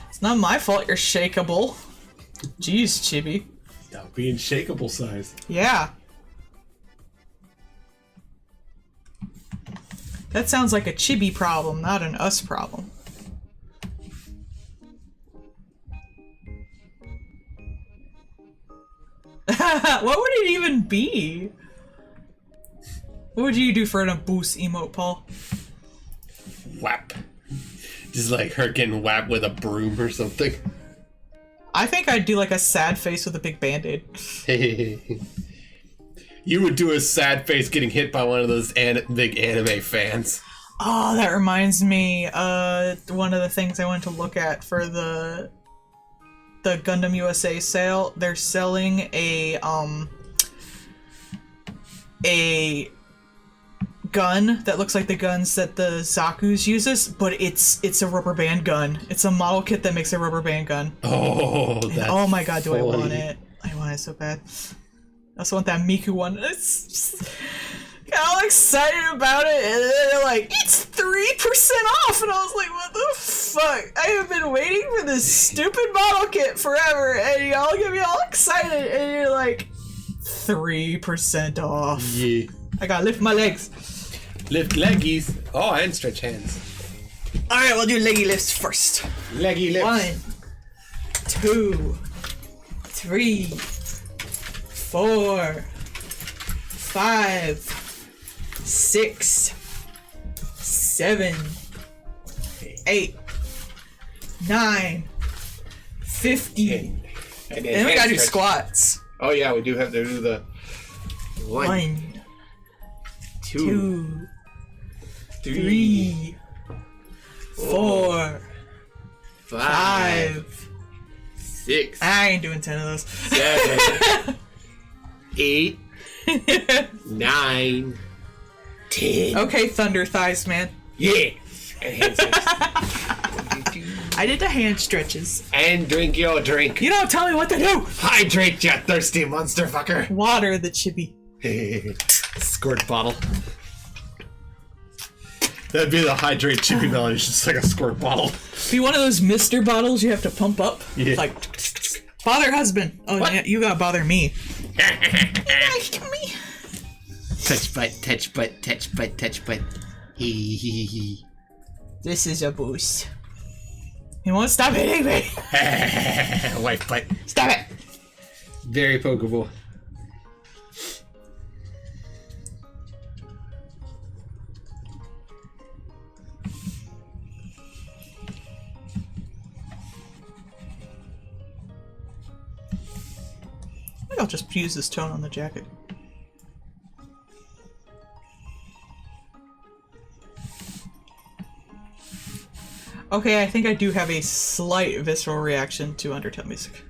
It's not my fault you're shakeable. Jeez, Chibi. Stop being shakeable size. Yeah. That sounds like a Chibi problem, not an us problem. What would it even be? What would you do for an boost emote, Paul? Whap. Just like her getting whapped with a broom or something. I think I'd do like a sad face with a big band-aid. You would do a sad face getting hit by one of those big anime fans. Oh, that reminds me. One of the things I went to look at for the Gundam USA sale, they're selling a gun that looks like the guns that the Zaku's uses, but it's a rubber band gun. It's a model kit that makes a rubber band gun. Oh, that's oh my god, do funny. I want it? I want it so bad. I also want that Miku one. It's just, got all excited about it, and then they're like, it's 3% off, and I was like, what the fuck? I have been waiting for this stupid model kit forever, and y'all get me all excited, and you're like, 3% off. Yeah. I gotta lift my legs. Lift leggies. Oh, and stretch hands. Alright, we'll do leggy lifts first. Leggy lifts. 1, 2, 3, 4, 5, 6, 7, 8, 9, 15. And then we gotta do squats. Oh yeah, we do have to do the 1, 2, 3, 4, 5, 6. I ain't doing 10 of those. 7, 8, 9, 10. Okay, thunder thighs, man. Yeah. And hand stretches. I did the hand stretches. And drink your drink. You don't tell me what to do! Hydrate, you thirsty monster fucker. Water the chibi. Squirt bottle. That'd be the hydrate chippy melody, just like a squirt bottle. Be one of those Mr. bottles you have to pump up. Yeah. Like, bother husband. Oh, What? yeah, you gotta bother me. Nice to me. Touch butt, touch butt, touch butt, touch butt. Hee hee hee. This is a boost. He won't stop hitting me. Wife butt. Stop it. Very pokeable. I think I'll just use this tone on the jacket. Okay, I think I do have a slight visceral reaction to Undertale music.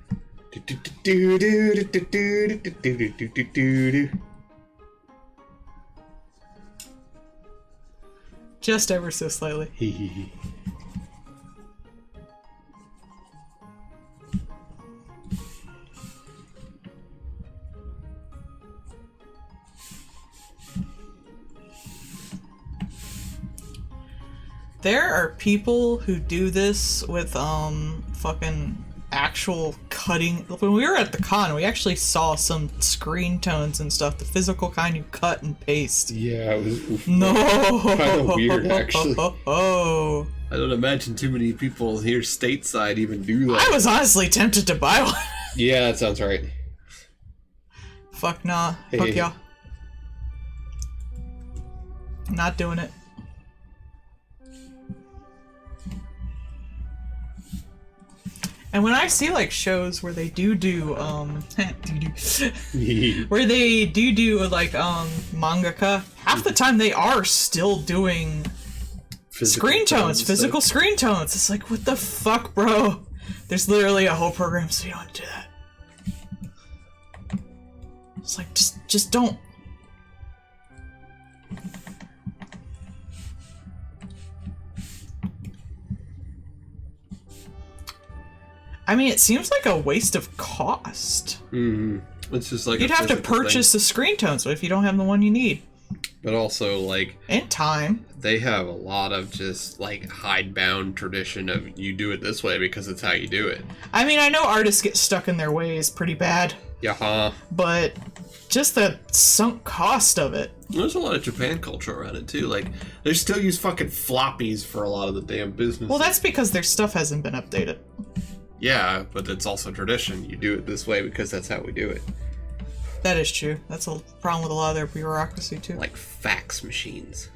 Just ever so slightly. There are people who do this with fucking actual cutting. When we were at the con, we actually saw some screen tones and stuff, the physical kind you cut and paste. Yeah, it was No, kind of weird, actually. Oh, I don't imagine too many people here stateside even do that. I was honestly tempted to buy one. Yeah, that sounds right. Fuck nah. Hey. Fuck y'all. Not doing it. And when I see like shows where they do where they do like mangaka, half the time they are still doing screen tones, physical screen tones. It's like, what the fuck, bro? There's literally a whole program so you don't do that. It's like, just don't. I mean, it seems like a waste of cost. Mm-hmm. It's just like you'd have to purchase the screen tones if you don't have the one you need. But also, like... And time. They have a lot of just, like, hidebound tradition of you do it this way because it's how you do it. I mean, I know artists get stuck in their ways pretty bad. Yeah. But just the sunk cost of it. There's a lot of Japan culture around it, too. Like, they still use fucking floppies for a lot of the damn business. Well, that's because their stuff hasn't been updated. Yeah, but it's also tradition. You do it this way because that's how we do it. That is true. That's a problem with a lot of their bureaucracy, too. Like fax machines.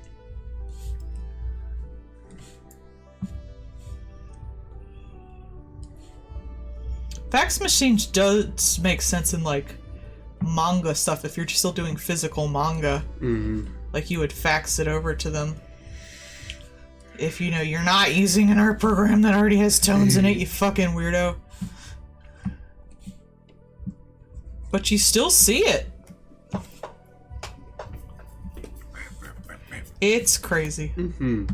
Fax machines does make sense in, like, manga stuff. If you're still doing physical manga, like, you would fax it over to them. If, you know, you're not using an art program that already has tones in it, you fucking weirdo. But you still see it. It's crazy. Mm-hmm.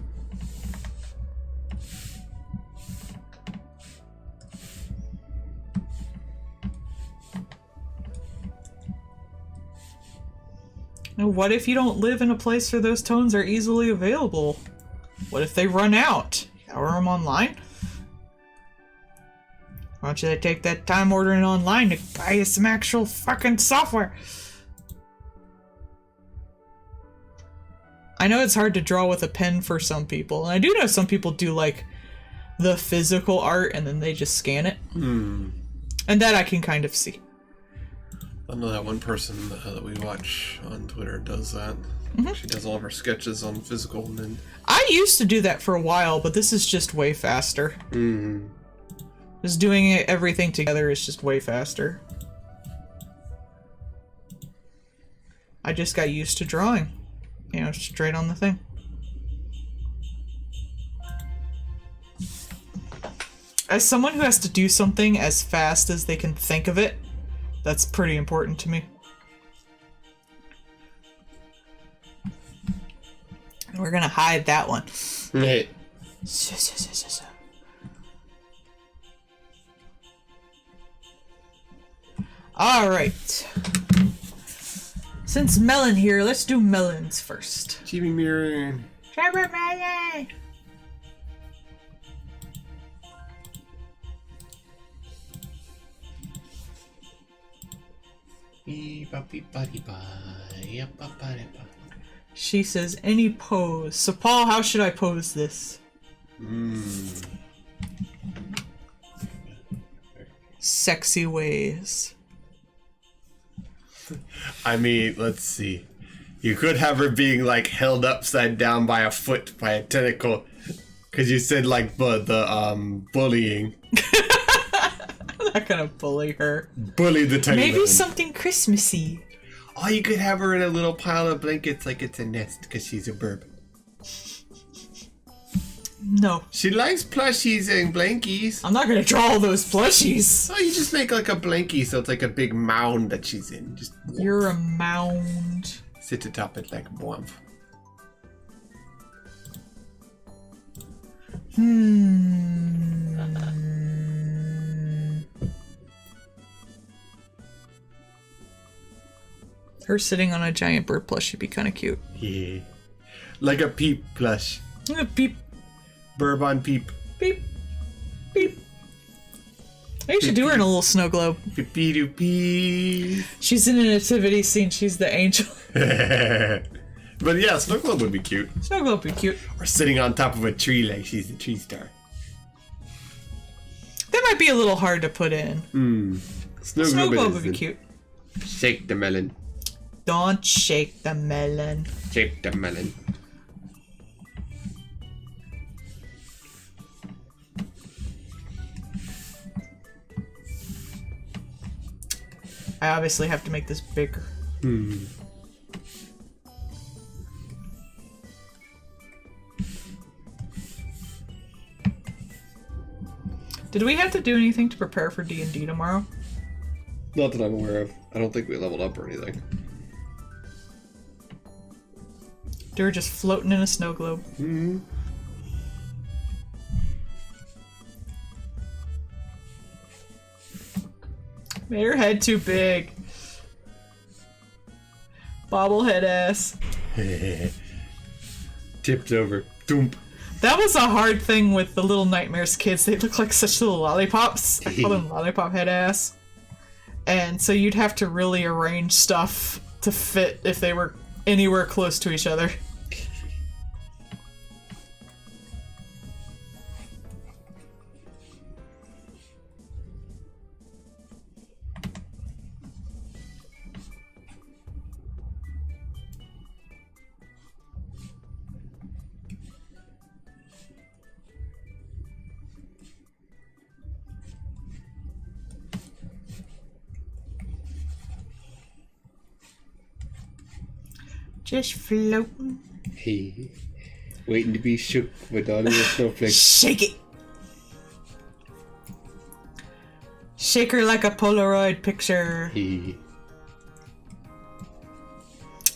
Now, what if you don't live in a place where those tones are easily available? What if they run out? Order them online? Why don't you take that time ordering online to buy you some actual fucking software? I know it's hard to draw with a pen for some people, and I do know some people do like the physical art and then they just scan it. And that I can kind of see. I know that one person that we watch on Twitter does that. She does all of her sketches on physical and then... I used to do that for a while, but this is just way faster. Just doing everything together is just way faster. I just got used to drawing. You know, straight on the thing. As someone who has to do something as fast as they can think of it, that's pretty important to me. We're gonna hide that one. Right. Alright. Since Melon here, let's do melons first. Chibi Mirror. Trevor Melon! She says, any pose. So, Paul, how should I pose this? Sexy ways. I mean, let's see. You could have her being like held upside down by a foot, by a tentacle. Because you said like the bullying. I'm not gonna bully her. Bully the tiny Maybe woman. something Christmassy. Oh, you could have her in a little pile of blankets like it's a nest because she's a burb. No. She likes plushies and blankies. I'm not gonna draw all those plushies. Oh, you just make like a blankie so it's like a big mound that she's in. Just You're a mound. sit atop it like a womp. Her sitting on a giant bird plush would be kind of cute. Yeah. Like a Peep plush. Beep, Burb on Peep. beep, beep. Maybe we should do her in a little snow globe. Beep-dee-doo-pee. She's in a nativity scene. She's the angel. But yeah, Snow Globe would be cute. Snow globe would be cute. Or sitting on top of a tree like she's the tree star. That might be a little hard to put in. Snow Snow Globe globe is would be in. cute. Shake the melon. Don't shake the melon. Shake the melon. I obviously have to make this bigger. Did we have to do anything to prepare for D&D tomorrow? Not that I'm aware of. I don't think we leveled up or anything. They were just floating in a snow globe. Made her head too big. Bobblehead ass. Tipped over. Doomp. That was a hard thing with the Little Nightmares kids. They look like such little lollipops. I call them lollipop head ass. And so you'd have to really arrange stuff to fit if they were anywhere close to each other. Just floating. Hey. Waiting to be shook with all of your snowflakes. Shake it! Shake her like a Polaroid picture. Hey.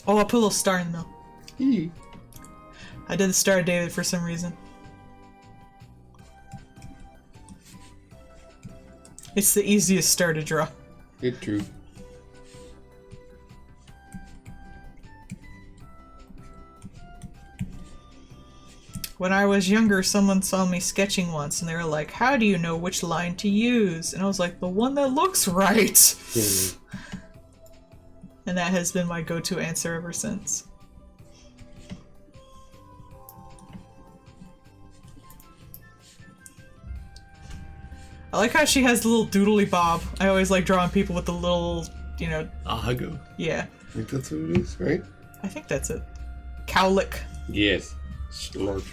Oh, I put a little star in though. Hey. I did the Star of David for some reason. It's the easiest star to draw. It's true. When I was younger, someone saw me sketching once and they were like, how do you know which line to use? And I was like, the one that looks right. And that has been my go-to answer ever since. I like how she has the little doodly bob. I always like drawing people with the little, you know... Ahago. Yeah. I think that's what it is, right? I think that's it. Cowlick. Yes. Slurp.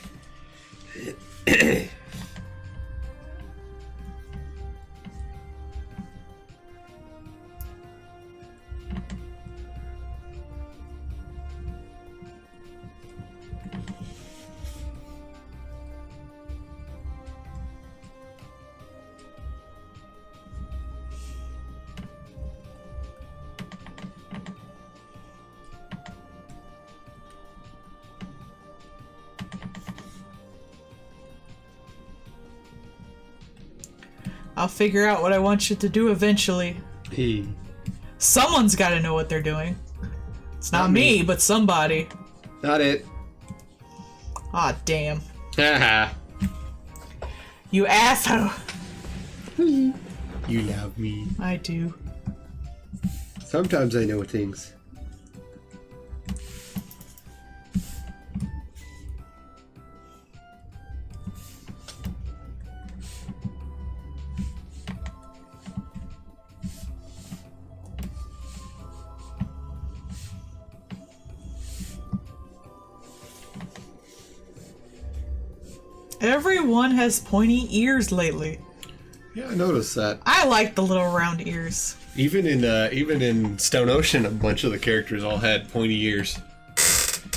I'll figure out what I want you to do eventually. Hey. Someone's got to know what they're doing. It's not me, but somebody. Not it. Aw, damn. Haha. You asshole. You love me. I do. Sometimes I know things. Everyone has pointy ears lately. Yeah, I noticed that. I like the little round ears. Even in Stone Ocean, a bunch of the characters all had pointy ears,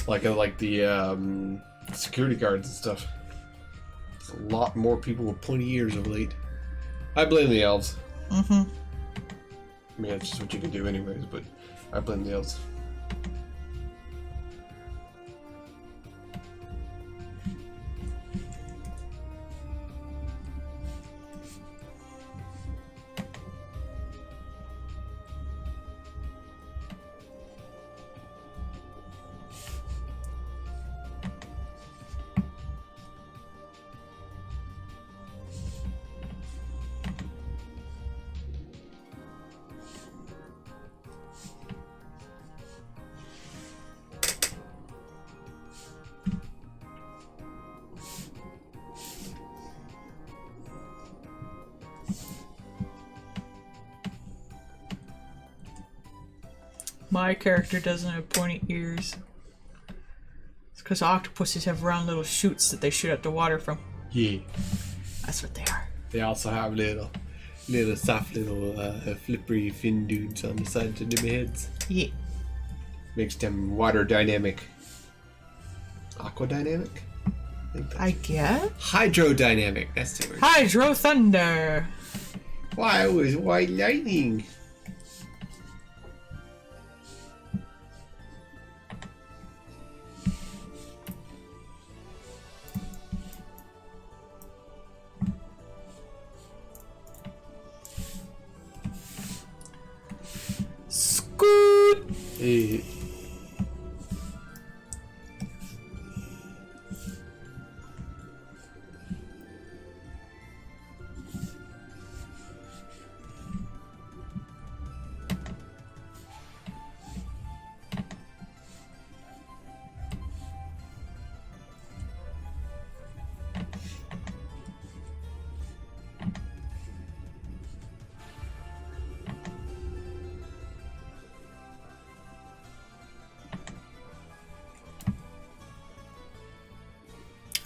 like the security guards and stuff. There's a lot more people with pointy ears of late. I blame the elves. Mm-hmm. I mean, that's just what you can do anyways, but I blame the elves. My character doesn't have pointy ears. It's because octopuses have round little shoots that they shoot out the water from. Yeah. That's what they are. They also have little soft flippery fin dudes on the sides of their heads. Yeah. Makes them water dynamic. Aqua dynamic? I guess? Hydrodynamic, that's the word. Hydro Thunder! Why was white lightning? Scoot! Hey.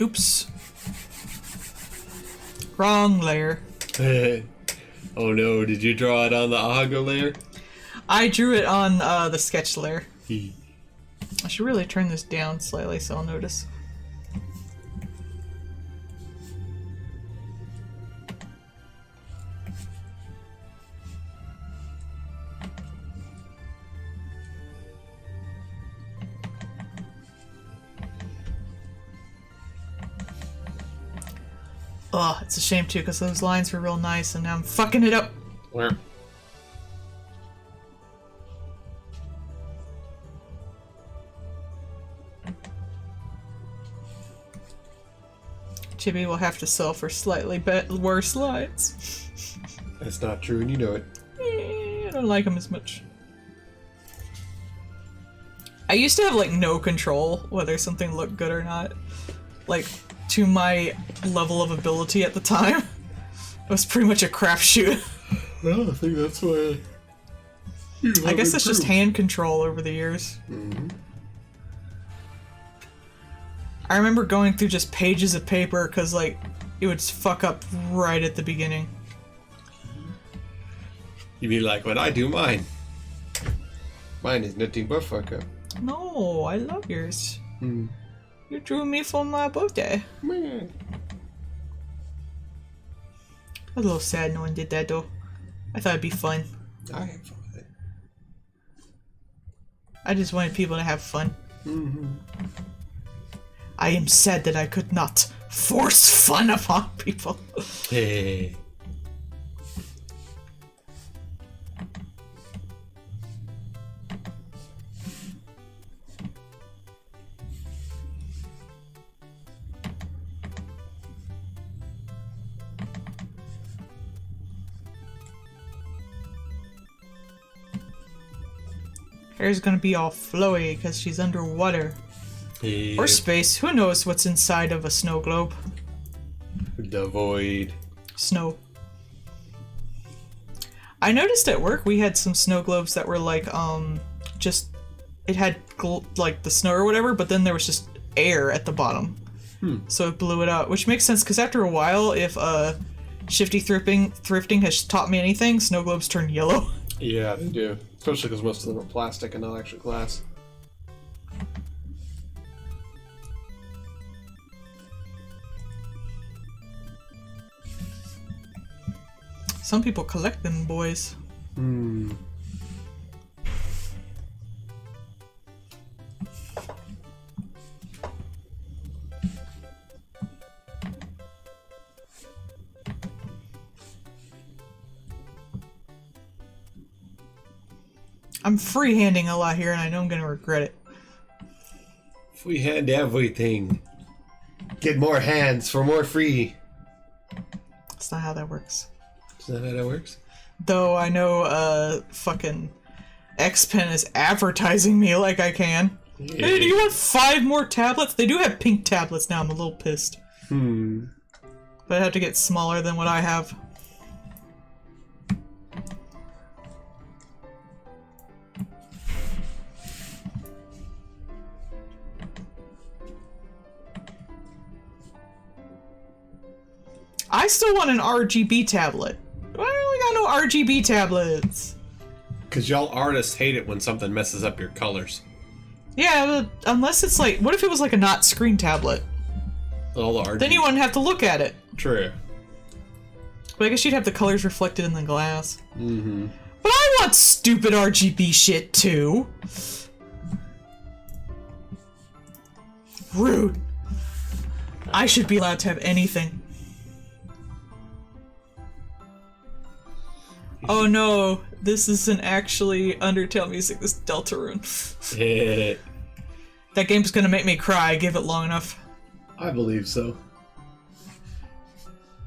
Oops. Wrong layer. Oh no, did you draw it on the Ahago layer? I drew it on the sketch layer. I should really turn this down slightly so I'll notice. Ugh, it's a shame too, because those lines were real nice, and now I'm fucking it up. Where? Chibi will have to sell for slightly worse lines. That's not true, and you know it. I don't like them as much. I used to have, like, no control whether something looked good or not. Like, to my level of ability at the time. It was pretty much a crapshoot. Well, I think that's why I guess it's just hand control over the years. Mm-hmm. I remember going through just pages of paper because, like, it would fuck up right at the beginning. You mean like when I do mine? Mine is nothing but fuck up. No, I love yours. Hmm. You drew me for my birthday. Man. I was a little sad no one did that though. I thought it'd be fun. I have fun with it. I just wanted people to have fun. Mm-hmm. I am sad that I could not force fun upon people. Hey. Hair's gonna be all flowy because she's underwater. Yeah. Or space. Who knows what's inside of a snow globe? The void. Snow. I noticed at work we had some snow globes that were like, just... It had, like, the snow or whatever, but then there was just air at the bottom. So it blew it out, which makes sense, because after a while, if, shifty thrifting has taught me anything, snow globes turn yellow. Yeah, they do. Especially because most of them are plastic and not actually glass. Some people collect them, boys. Hmm. I'm freehanding a lot here, and I know I'm gonna regret it. Free hand everything. Get more hands for more free. That's not how that works. Is that how that works? Though I know, fucking X-Pen is advertising me like I can. Yeah. Hey, do you want 5 more tablets? They do have pink tablets now, I'm a little pissed. But I have to get smaller than what I have. I still want an RGB tablet. Why do we got no RGB tablets? Because y'all artists hate it when something messes up your colors. Yeah, but unless it's like, what if it was like a not screen tablet? All the RGB. Then you wouldn't have to look at it. True. But I guess you'd have the colors reflected in the glass. Mm-hmm. But I want stupid RGB shit too. Rude. I should be allowed to have anything. Oh no, this isn't actually Undertale music, this is Deltarune. That game's gonna make me cry, give it long enough. I believe so.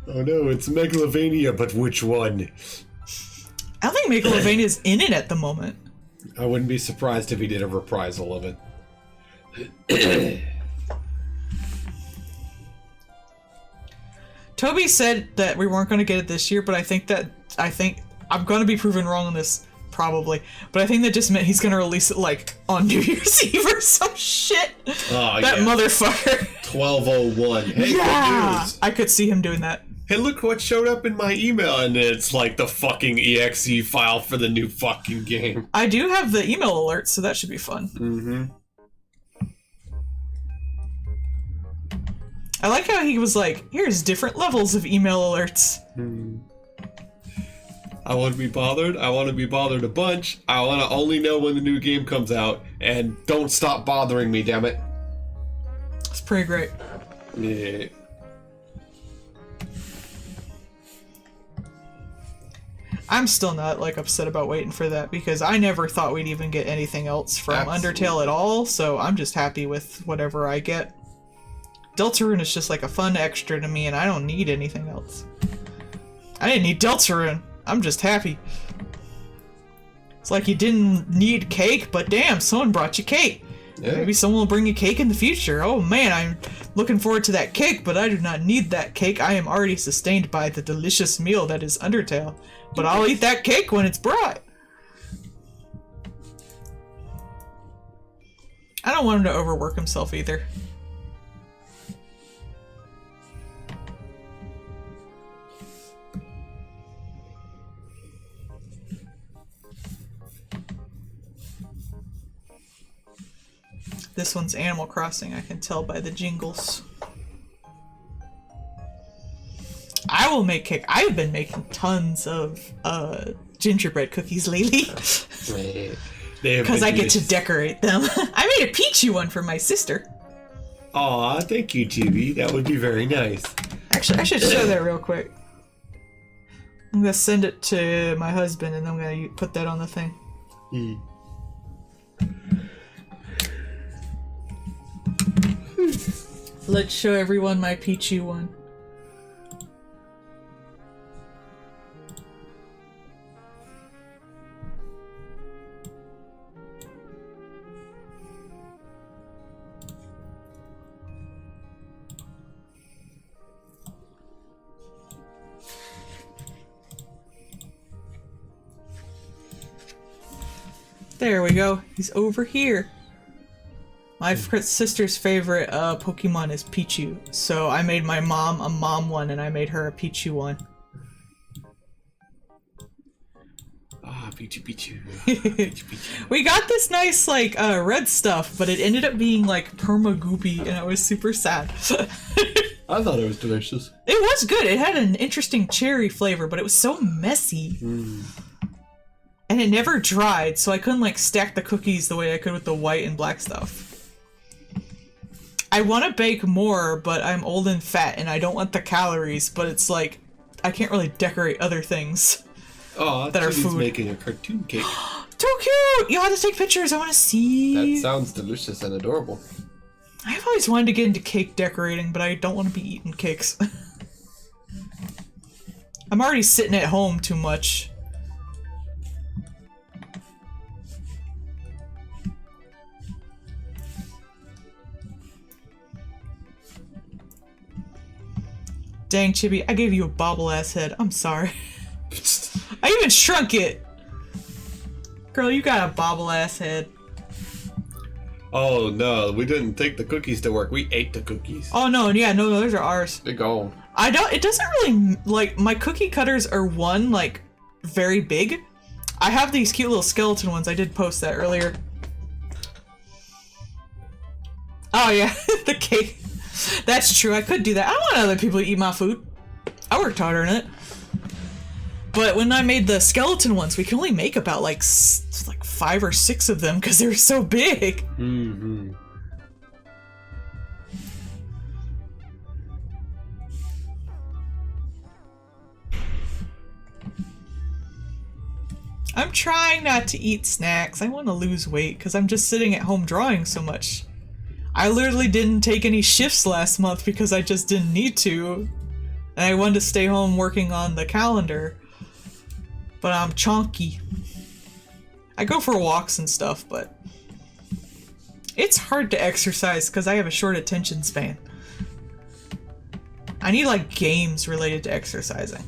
Oh no, it's Megalovania, but which one? I don't think Megalovania's in it at the moment. I wouldn't be surprised if he did a reprisal of it. Toby said that we weren't gonna get it this year, but I think I'm gonna be proven wrong on this, probably. But I think that just meant he's gonna release it, like, on New Year's Eve or some shit. Oh, that yeah. motherfucker. 1201. Hey, Yeah! good news. I could see him doing that. Hey, look what showed up in my email, and it's like the fucking exe file for the new fucking game. I do have the email alerts, so that should be fun. Mm-hmm. I like how he was like, here's different levels of email alerts. I want to be bothered. I want to be bothered a bunch. I want to only know when the new game comes out, and don't stop bothering me, damn it. It's pretty great. Yeah. I'm still not, like, upset about waiting for that, because I never thought we'd even get anything else from Undertale at all, so I'm just happy with whatever I get. Deltarune is just like a fun extra to me, and I don't need anything else. I didn't need Deltarune. I'm just happy. It's like you didn't need cake, but damn, someone brought you cake. Yeah. Maybe someone will bring you cake in the future. Oh man, I'm looking forward to that cake, but I do not need that cake. I am already sustained by the delicious meal that is Undertale. But I'll eat that cake when it's brought. I don't want him to overwork himself either. This one's Animal Crossing, I can tell by the jingles. I will make cake. I've been making tons of gingerbread cookies lately. Because I get to decorate them. I made a peachy one for my sister. Aw, thank you, TV. That would be very nice. Actually, I should show that real quick. I'm gonna send it to my husband and I'm gonna put that on the thing. Let's show everyone my peachy one. There we go. He's over here. My sister's favorite Pokemon is Pichu, so I made my mom a mom one, and I made her a Pichu one. Ah, Pichu, Pichu. We got this nice, like, red stuff, but it ended up being, like, perma-goopy, and I was super sad. I thought it was delicious. It was good. It had an interesting cherry flavor, but it was so messy. And it never dried, so I couldn't, like, stack the cookies the way I could with the white and black stuff. I want to bake more, but I'm old and fat, and I don't want the calories, but it's like, I can't really decorate other things. Oh, that are food. Making a cartoon cake. Too cute! You have to take pictures, I want to see! That sounds delicious and adorable. I've always wanted to get into cake decorating, but I don't want to be eating cakes. I'm already sitting at home too much. Dang, Chibi, I gave you a bobble-ass head. I'm sorry. I even shrunk it! Girl, you got a bobble-ass head. Oh no, we didn't take the cookies to work. We ate the cookies. Oh no, yeah, no, those are ours. They're gone. It doesn't really, like, my cookie cutters are like, very big. I have these cute little skeleton ones. I did post that earlier. Oh yeah, the cake. That's true, I could do that. I don't want other people to eat my food. I worked hard on it. But when I made the skeleton ones, we could only make about like 5 or 6 of them because they were so big. Mm-hmm. I'm trying not to eat snacks. I want to lose weight because I'm just sitting at home drawing so much. I literally didn't take any shifts last month because I just didn't need to. And I wanted to stay home working on the calendar. But I'm chonky. I go for walks and stuff, but it's hard to exercise because I have a short attention span. I need like games related to exercising.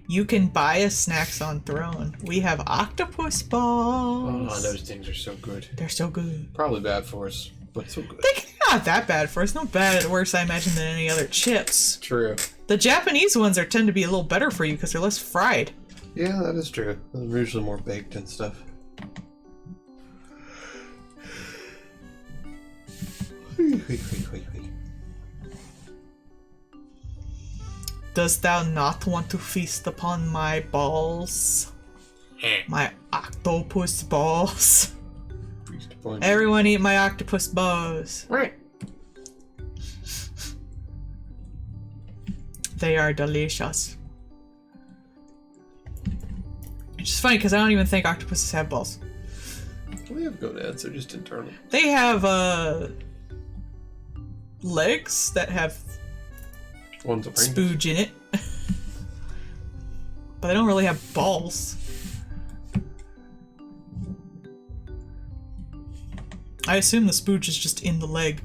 You can buy a Snacks on Throne. We have octopus balls. Oh, those things are so good. They're so good. Probably bad for us, but so good. They're not that bad for us. No bad, worse, I imagine, than any other chips. True. The Japanese ones tend to be a little better for you because they're less fried. Yeah, that is true. They're usually more baked and stuff. Dost thou not want to feast upon my balls? My octopus balls. Everyone eat my octopus balls. They are delicious. It's just funny because I don't even think octopuses have balls. We have gonads, they're just internal. They have legs that have One's a brain. spooge in it. But they don't really have balls. I assume the spooge is just in the leg.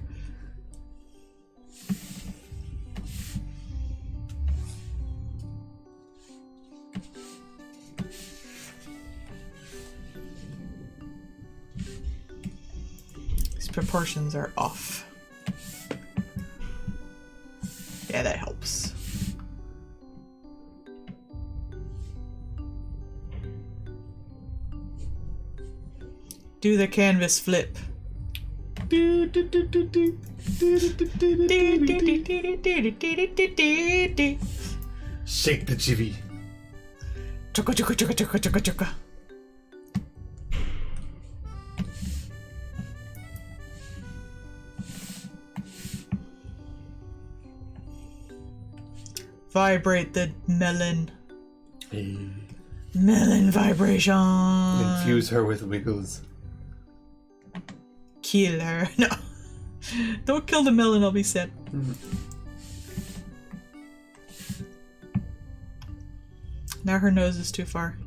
These proportions are off. Yeah, that helps. Do the canvas flip. Shake the chibi. Chuka chuka chuka chuka chuka chuka. Vibrate the melon. Melon vibration. Infuse her with wiggles. Kill her. No. Don't kill the melon, I'll be sad. Now her nose is too far.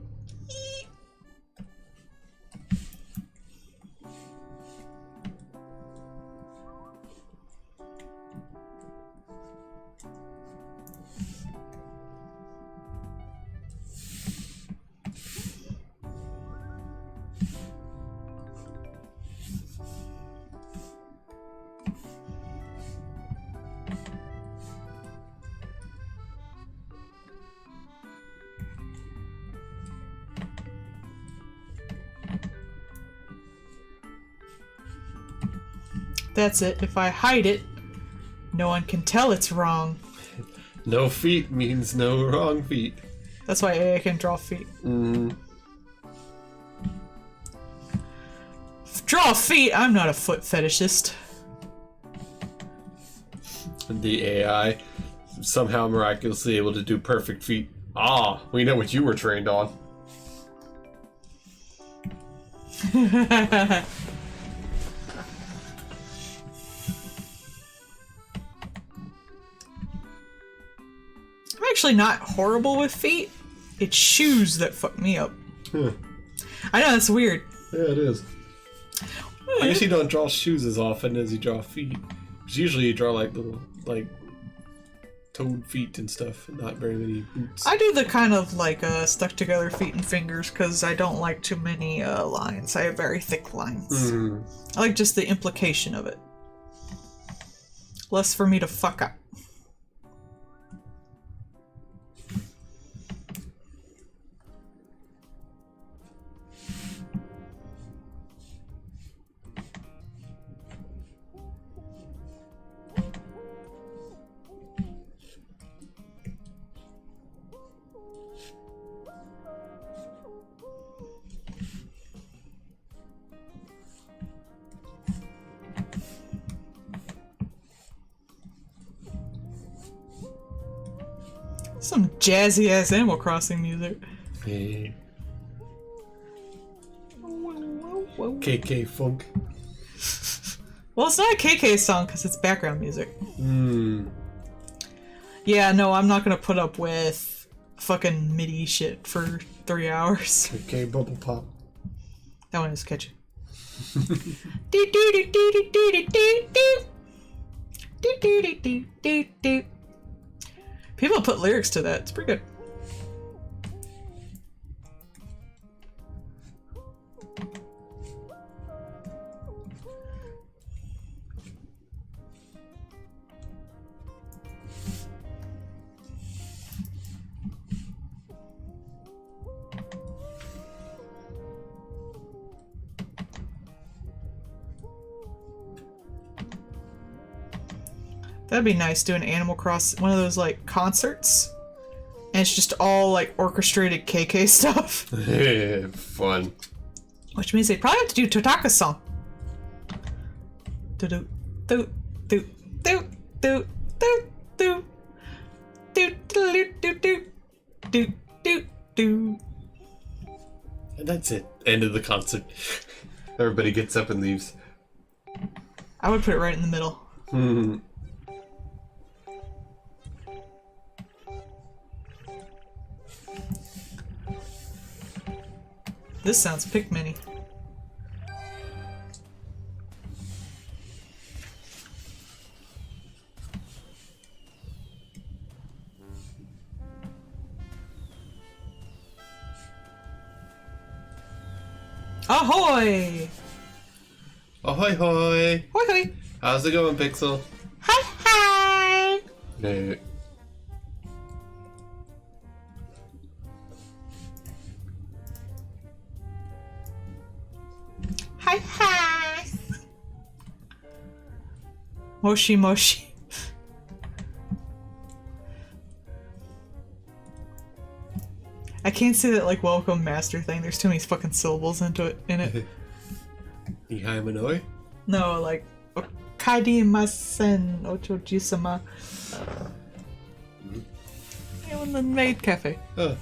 That's it. If I hide it, no one can tell it's wrong. No feet means no wrong feet. That's why I can draw feet. Draw feet? I'm not a foot fetishist. The AI somehow miraculously able to do perfect feet. Ah, we know what you were trained on. I'm actually not horrible with feet. It's shoes that fuck me up. I know, that's weird. Yeah, it is. I guess you don't draw shoes as often as you draw feet. 'Cause usually you draw like little, like, toed feet and stuff, and not very many boots. I do the kind of like stuck together feet and fingers because I don't like too many lines. I have very thick lines. I like just the implication of it. Less for me to fuck up. Some jazzy ass Animal Crossing music. Hey. KK funk. Well, it's not a KK song because it's background music. Yeah, no, I'm not gonna put up with fucking MIDI shit for 3 hours. KK bubble pop. That one is catchy. Do do do do do do do do do do do do do do. People put lyrics to that. It's pretty good. That'd be nice doing Animal Cross, one of those like concerts, and it's just all like orchestrated KK stuff. Fun. Which means they probably have to do Totaka's song. Do do do do do do do do do do do do do do do. And that's it. End of the concert. Everybody gets up and leaves. I would put it right in the middle. This sounds Pikmin-y. Ahoy! Ahoy hoy! Hoi hoi! How's it going, Pixel? Hi hi! Hey. Hi hi! Moshi moshi. I can't say that like welcome master thing. There's too many fucking syllables in it. Nihai Manoi? No, like Okadimasen Ochoji-sama. Yeah, in the maid cafe. Oh.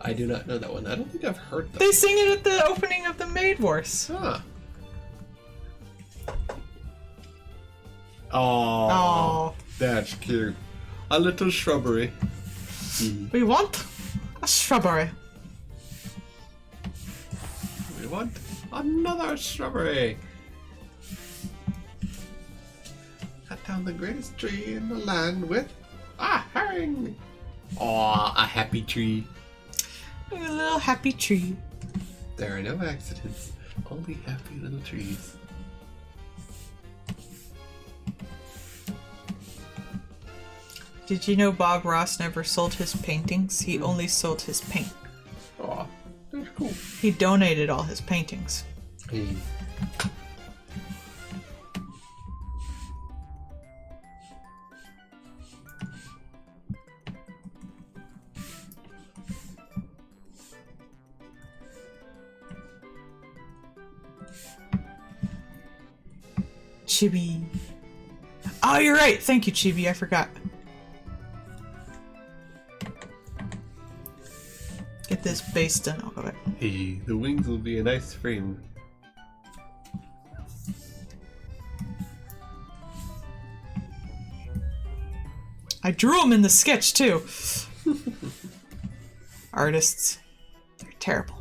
I do not know that one. I don't think I've heard that. They sing it at the opening of the Maid Wars. Ah. Oh, That's cute. A little shrubbery. we want. strawberry. We want another strawberry. Cut down the greatest tree in the land with a herring. Aw, a happy tree. A little happy tree. There are no accidents, only happy little trees. Did you know Bob Ross never sold his paintings? He only sold his paint. Aw, that's cool. He donated all his paintings. Hey. Chibi. Oh, you're right. Thank you, Chibi. I forgot. Get this base done. I'll go back. Hey, the wings will be a nice frame. I drew them in the sketch too. Artists. They're terrible.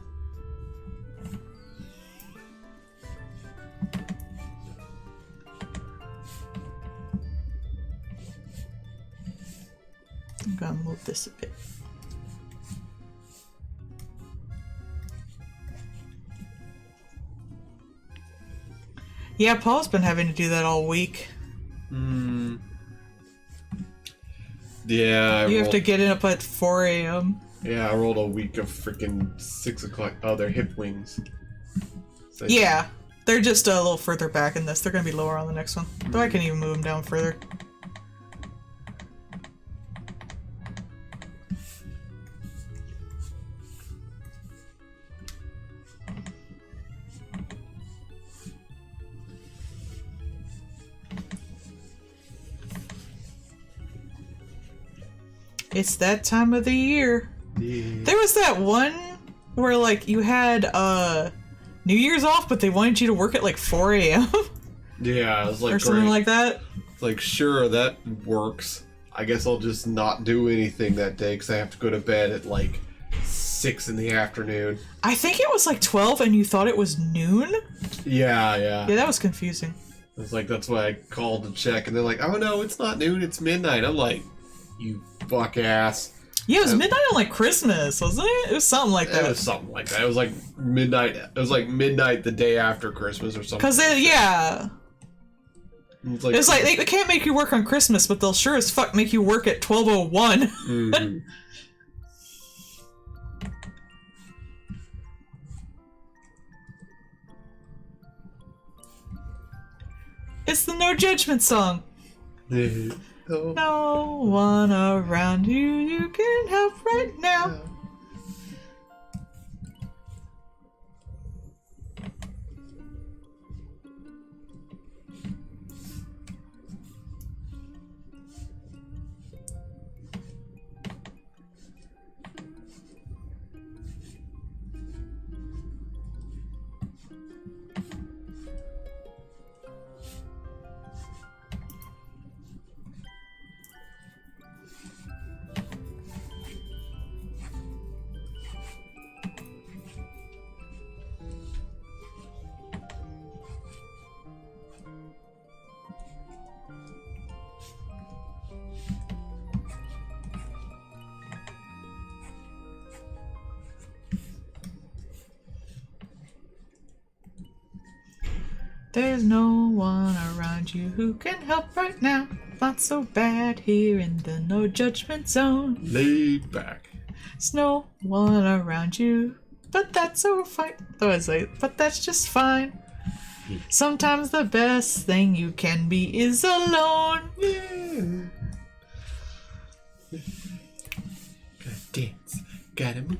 I'm gonna move this a bit. Yeah, Paul's been having to do that all week. Yeah, You have to get up at 4 a.m. Yeah, I rolled a week of freaking 6 o'clock. Oh, they're hip wings. So Yeah, they're just a little further back in this. They're gonna be lower on the next one. Though I can even move them down further. It's that time of the year. Yeah. There was that one where like you had New Year's off, but they wanted you to work at like 4 a.m. Yeah, it was like or something great. like that. Like, sure, that works. I guess I'll just not do anything that day because I have to go to bed at like 6 in the afternoon. I think it was like 12 and you thought it was noon? Yeah. Yeah, that was confusing. It's like, that's why I called to check, and they're like, oh no, it's not noon, it's midnight. I'm like, you fuck ass. Yeah, it was midnight on like Christmas, wasn't it? It was something like that. It was something like that. It was like midnight. It was like midnight the day after Christmas or something. Because, yeah. It's like they can't make you work on Christmas, but they'll sure as fuck make you work at 12:01. Mm-hmm. It's the No Judgment song. No one around you can help right now. There's no one around you who can help right now. Not so bad here in the no judgment zone. Laid back. There's no one around you, but that's alright. Though I say, but that's just fine. Sometimes the best thing you can be is alone. Yeah. Gotta dance. Gotta move.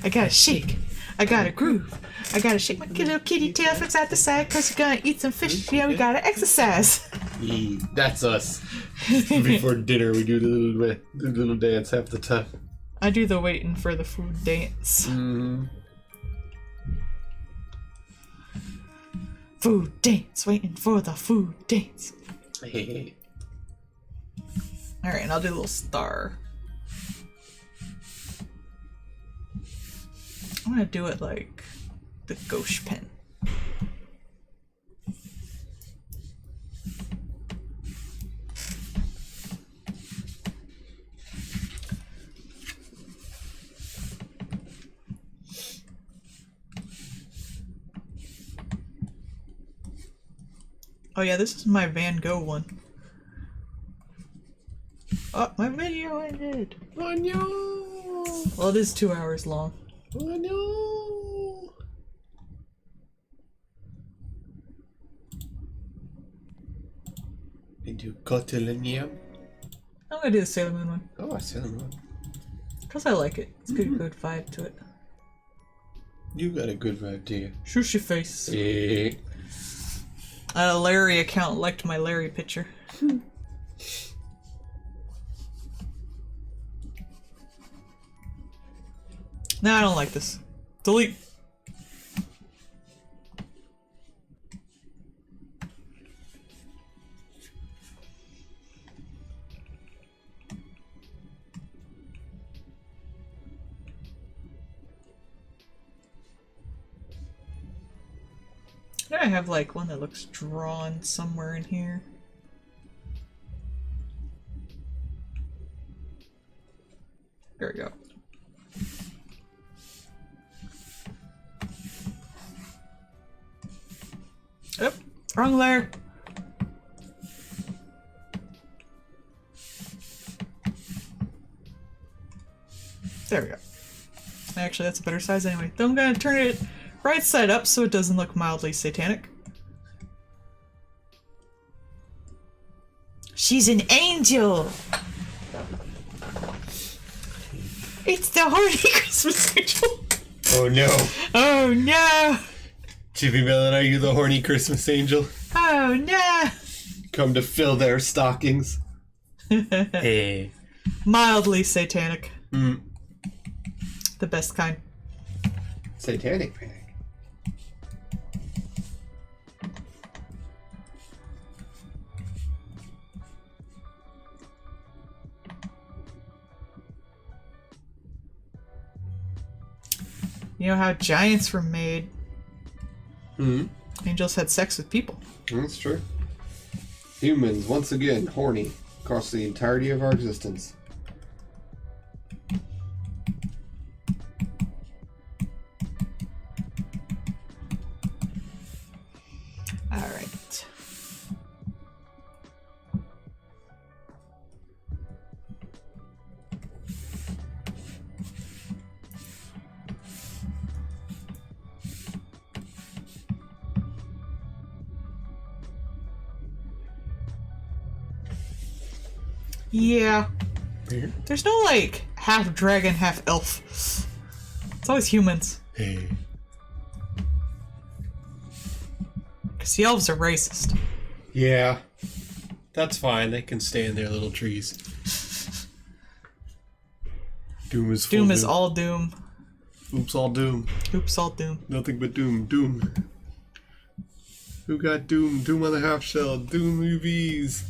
I gotta shake. I gotta groove. I gotta shake my little kitty tail from side to side, cause you're gonna eat some fish. Yeah, we gotta exercise. Yeah, that's us. Before dinner, we do the little dance half the time. I do the waiting for the food dance. Food dance, waiting for the food dance. Hey. Alright, and I'll do a little star. I'm gonna do it like the gauche pen. Oh yeah, this is my Van Gogh one. Oh, my video ended! Oh no! Well, it is 2 hours long. Oh no! Into Cotilinium. I'm gonna do the Sailor Moon one. Oh, I said it. Because I like it. It's got a good vibe to it. You got a good vibe, do you? Shushy face. Eh. A Larry account liked my Larry picture. No, I don't like this. Delete. I have like one that looks drawn somewhere in here. There we go. Oop, wrong layer. There we go. Actually, that's a better size anyway. Then I'm gonna turn it right side up so it doesn't look mildly satanic. She's an angel! It's the horny Christmas angel! Oh no! Oh no! Chippy Melon, are you the horny Christmas angel? Oh no! Come to fill their stockings. Hey. Mildly satanic. Mm. The best kind. Satanic panic. You know how giants were made? Hmm. Angels had sex with people. That's true. Humans, once again, horny across the entirety of our existence. Alright. Yeah. Here. There's no, like, half dragon, half elf. It's always humans. Hey. Because the elves are racist. Yeah. That's fine. They can stay in their little trees. Doom is full Doom is all doom. Oops, all doom. Oops, all doom. Nothing but doom. Doom. Who got doom? Doom on the half shell. Doom UVs.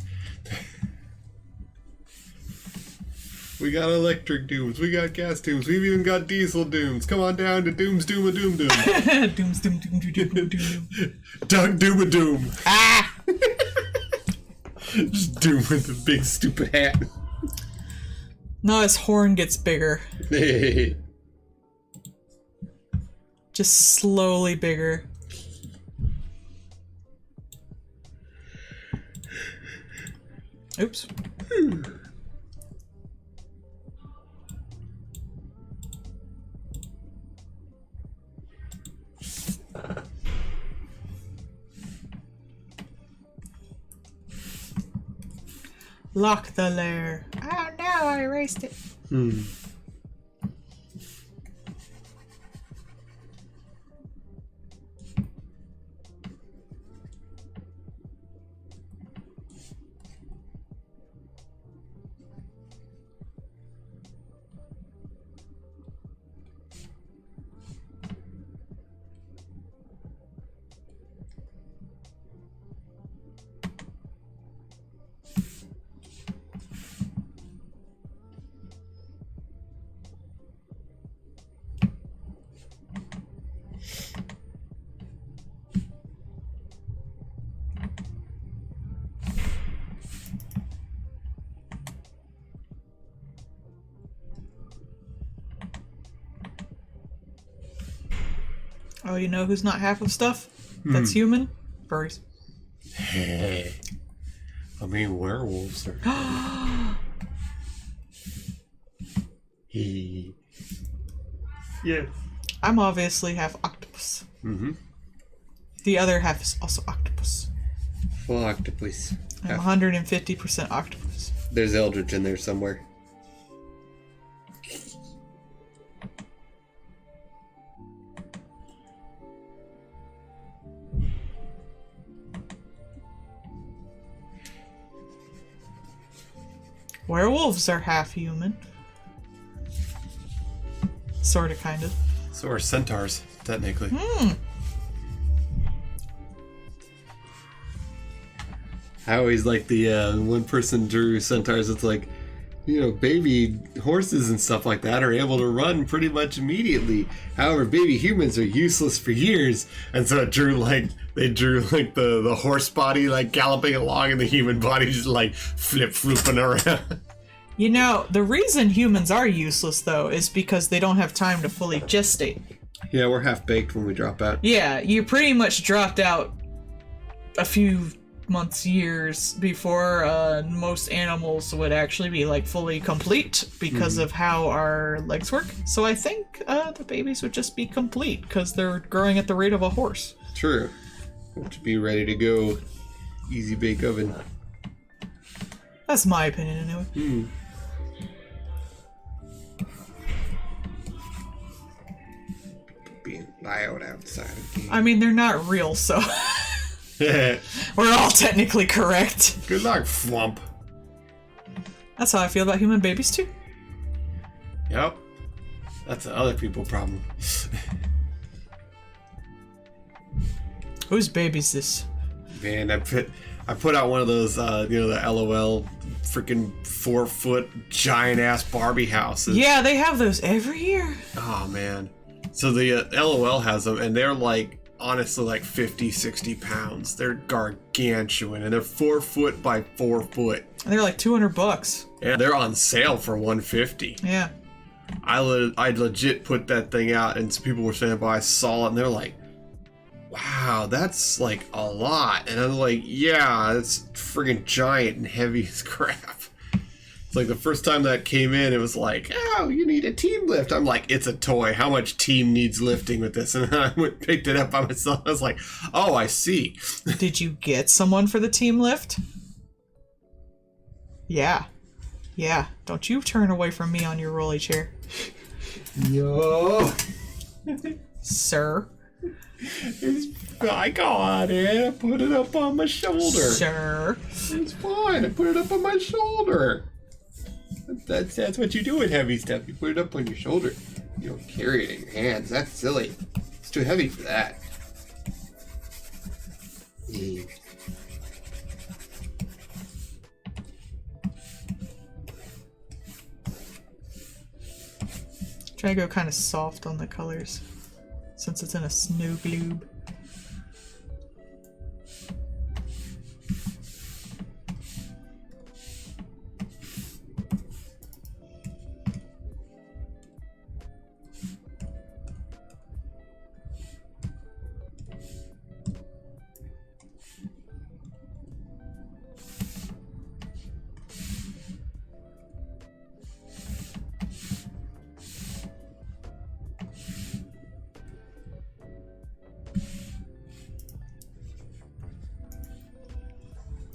We got electric dooms. We got gas dooms. We've even got diesel dooms. Come on down to Doom's Doom a Doom Doom. Doom's doom, doom, doom, doom, doom, doom. Doug Doom a Doom. Ah! Just Doom with the big stupid hat. No, his horn gets bigger. Hey. Just slowly bigger. Oops. Lock the lair. Oh no, I erased it. Hmm. Oh, you know who's not half of stuff? That's human? Furries. Hey. I mean, werewolves are... Yeah. I'm obviously half octopus. Mm-hmm. The other half is also octopus. Full octopus. I'm 150% octopus. There's Eldritch in there somewhere. Werewolves are half human. Sorta, kind of. So are centaurs, technically. I always like the one person drew centaurs. It's like, you know, baby horses and stuff like that are able to run pretty much immediately. However, baby humans are useless for years. And so it drew like, they drew like the horse body like galloping along and the human body just like flip-flooping around. You know, the reason humans are useless, though, is because they don't have time to fully gestate. Yeah, we're half-baked when we drop out. Yeah, you pretty much dropped out a few months, years before most animals would actually be, like, fully complete because of how our legs work. So I think the babies would just be complete because they're growing at the rate of a horse. True. To be ready to go. Easy bake oven. That's my opinion, anyway. Being loud outside again. I mean, they're not real, so we're all technically correct. Good luck, Flump. That's how I feel about human babies, too. Yep. That's an other people problem. Whose baby's this? Man, I put out one of those, you know, the LOL freaking 4-foot giant ass Barbie houses. Yeah, they have those every year. Oh, man. So the LOL has them, and they're like, honestly, like 50, 60 pounds. They're gargantuan, and they're 4 foot by 4 foot. And they're like $200. Yeah, they're on sale for $150. Yeah. I legit put that thing out, and some people were standing by, saw it, and they're like, wow, that's like a lot. And I'm like, yeah, it's friggin' giant and heavy as crap. It's like the first time that came in, it was like, oh, you need a team lift. I'm like, it's a toy. How much team needs lifting with this? And then I went and picked it up by myself. I was like, oh, I see. Did you get someone for the team lift? Yeah. Yeah. Don't you turn away from me on your rolly chair. Yo. Sir. I got it. I put it up on my shoulder. Sir. It's fine. I put it up on my shoulder. That's what you do with heavy stuff. You put it up on your shoulder. You don't carry it in your hands. That's silly. It's too heavy for that. Try to go kind of soft on the colors since it's in a snow globe.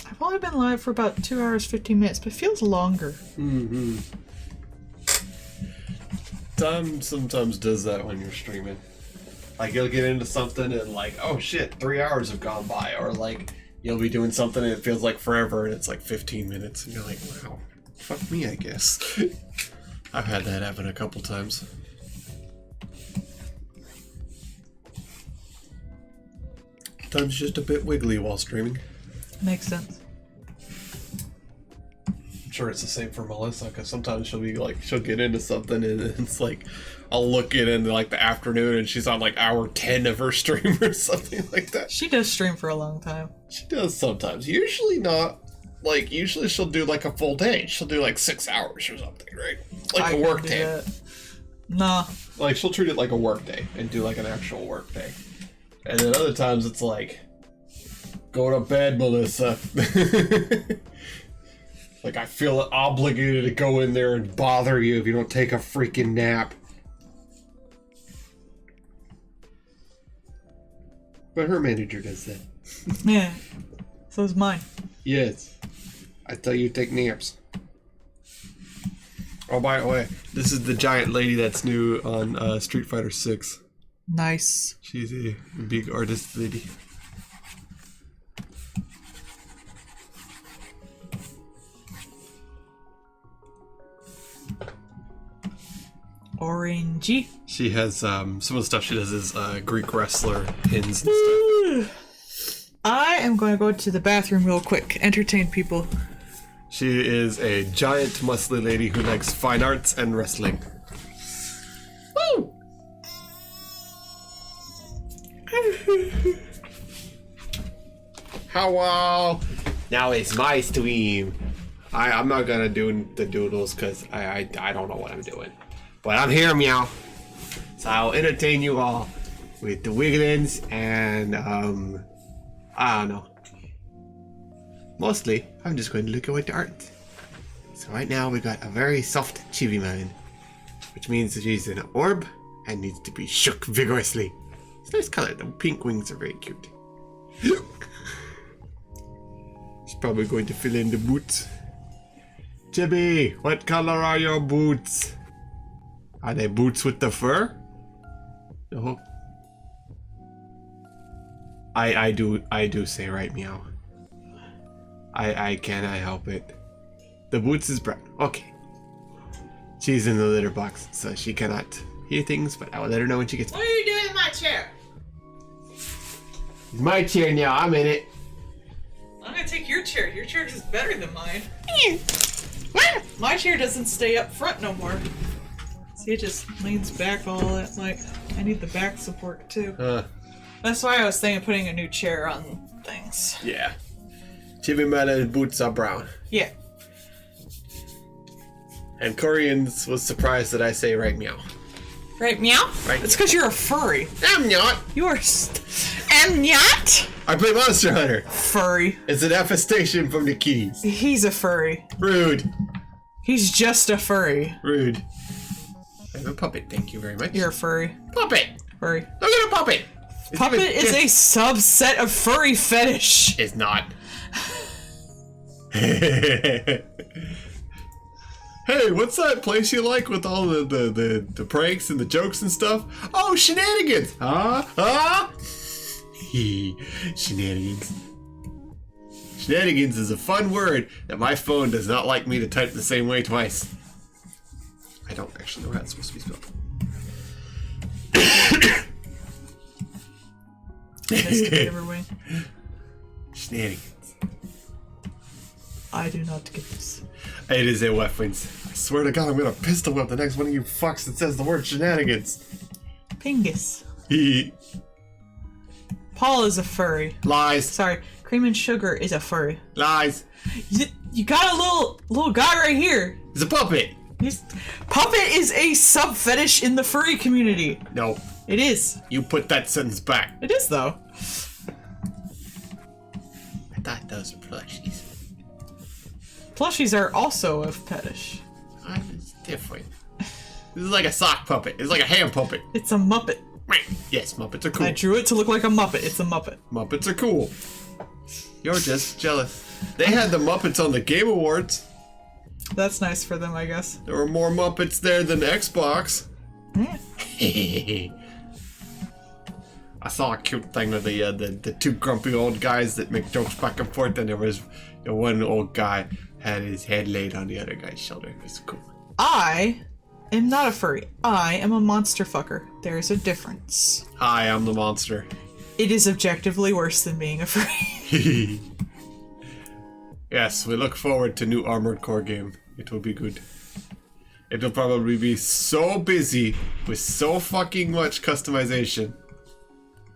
I've only been live for about 2 hours, 15 minutes, but it feels longer. Mm-hmm. Time sometimes does that when you're streaming. Like, you'll get into something and like, oh shit, 3 hours have gone by. Or like, you'll be doing something and it feels like forever and it's like 15 minutes. And you're like, wow, fuck me, I guess. I've had that happen a couple times. Time's just a bit wiggly while streaming. Makes sense. I'm sure it's the same for Melissa, because sometimes she'll be like, she'll get into something and it's like, I'll look in like the afternoon and she's on like hour 10 of her stream or something like that. She does stream for a long time. She does sometimes. Usually not. Like, usually she'll do like a full day. She'll do like 6 hours or something, right? Like I a work couldn't do day. that. Nah. Like, she'll treat it like a work day and do like an actual work day. And then other times it's like, go to bed, Melissa. Like, I feel obligated to go in there and bother you if you don't take a freaking nap. But her manager does that. Yeah. So is mine. Yes. I tell you to take naps. Oh, by the way, this is the giant lady that's new on Street Fighter 6. Nice. She's a big artist lady. Orangey. She has some of the stuff she does is Greek wrestler pins and stuff. I am going to go to the bathroom real quick. Entertain people. She is a giant, muscly lady who likes fine arts and wrestling. Woo! Hello! Now it's my stream. I'm not gonna do the doodles because I don't know what I'm doing. But I'm here, meow. So I'll entertain you all with the wigglins and, I don't know. Mostly, I'm just going to look at the art. So right now we got a very soft chibi man, which means that she's an orb and needs to be shook vigorously. It's a nice color. The pink wings are very cute. She's probably going to fill in the boots. Chibi, what color are your boots? Are they boots with the fur? No. I do say right, meow. I cannot help it. The boots is brown. Okay. She's in the litter box, so she cannot hear things, but I will let her know when she gets back. What are you doing in my chair? It's my chair now, I'm in it. I'm gonna take your chair. Your chair is better than mine. My chair doesn't stay up front no more. See, it just leans back all that. Like, I need the back support too. That's why I was thinking of putting a new chair on things. Yeah. Chibi Melle-d's boots are brown. Yeah. And Koreans was surprised that I say right meow. Right, meow? Right. It's because you're a furry. I'm not. You are I'm not? I play Monster Hunter. Furry. It's an infestation from the kitties. He's a furry. Rude. He's just a furry. Rude. I'm a puppet, thank you very much. You're a furry. Puppet! Furry. Look at a puppet! Puppet is a subset of furry fetish. It's not. Hey, what's that place you like with all the pranks and the jokes and stuff? Oh, shenanigans! Huh? Shenanigans. Shenanigans is a fun word that my phone does not like me to type the same way twice. I don't actually know how it's supposed to be spelled. Shenanigans. I do not get this. It is a weapons. I swear to God, I'm gonna pistol whip the next one of you fucks that says the word shenanigans. Pingus. Paul is a furry. Lies. Sorry, Cream and Sugar is a furry. Lies. You got a little guy right here. It's a puppet. Puppet is a sub fetish in the furry community. No. It is. You put that sentence back. It is though. I thought those were plushies. Plushies are also a fetish. It's different. This is like a sock puppet. It's like a hand puppet. It's a Muppet. Yes, Muppets are cool. I drew it to look like a Muppet. It's a Muppet. Muppets are cool. You're just jealous. They had the Muppets on the Game Awards. That's nice for them, I guess. There were more Muppets there than Xbox. I saw a cute thing of the two grumpy old guys that make jokes back and forth, and there was one old guy had his head laid on the other guy's shoulder. It was cool. I am not a furry. I am a monster fucker. There's a difference. Hi, I'm the monster. It is objectively worse than being a furry. Yes, we look forward to new Armored Core game. It will be good. It'll probably be so busy with so fucking much customization.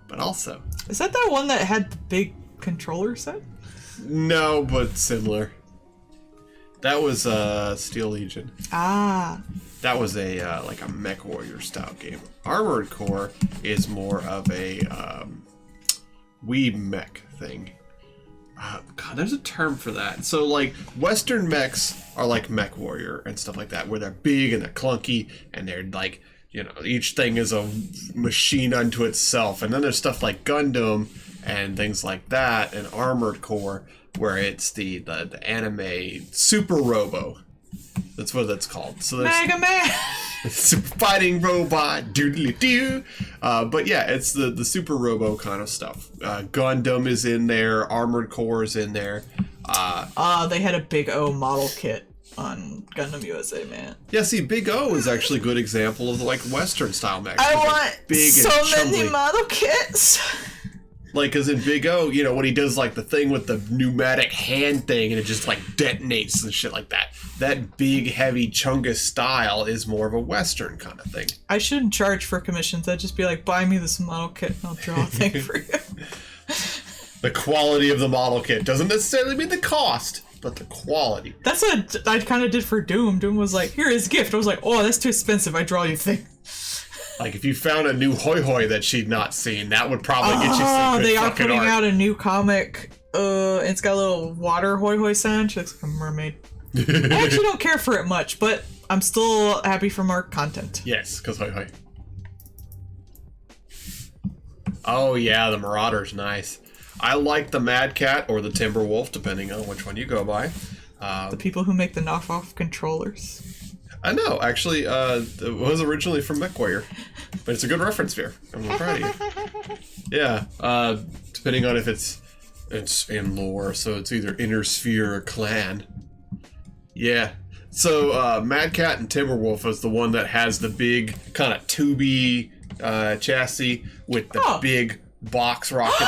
But also... Is that one that had the big controller set? No, but similar. That was Steel Legion. Ah. That was like a Mech Warrior style game. Armored Core is more of a wee mech thing. God, there's a term for that. So, like, Western mechs are like Mech Warrior and stuff like that, where they're big and they're clunky, and they're like, you know, each thing is a machine unto itself. And then there's stuff like Gundam and things like that, and Armored Core, where it's the anime Super Robo. That's what that's called. So there's Mega Man! Super Fighting Robot, doodly-doo. But yeah, it's the Super Robo kind of stuff. Gundam is in there, Armored Core is in there. They had a Big O model kit on Gundam USA, man. Yeah, see, Big O is actually a good example of like Western style mechs. I want big so and many chumbly. model kits! Like, cause in Big O, you know, when he does like the thing with the pneumatic hand thing and it just like detonates and shit like that. That big, heavy Chungus style is more of a Western kind of thing. I shouldn't charge for commissions. I'd just be like, buy me this model kit and I'll draw a thing for you. The quality of the model kit doesn't necessarily mean the cost, but the quality. That's what I kind of did for Doom. Doom was like, here is gift. I was like, oh, that's too expensive. I draw you a thing. Like, if you found a new Hoi Hoi that she'd not seen, that would probably get you some good they are fucking putting art. out a new comic. It's got a little water hoi hoi sound. She looks like a mermaid. I actually don't care for it much, but I'm still happy for more content. Yes, because Hoi Hoi. Oh yeah, the Marauder's nice. I like the Mad Cat or the Timberwolf, depending on which one you go by. The people who make the knockoff controllers. I know, actually, it was originally from MechWarrior, but it's a good reference here. I'm proud of you. Yeah, depending on if it's in lore, so it's either Inner Sphere or Clan. Yeah, so Mad Cat and Timberwolf is the one that has the big kind of tubey chassis with the big box rocket.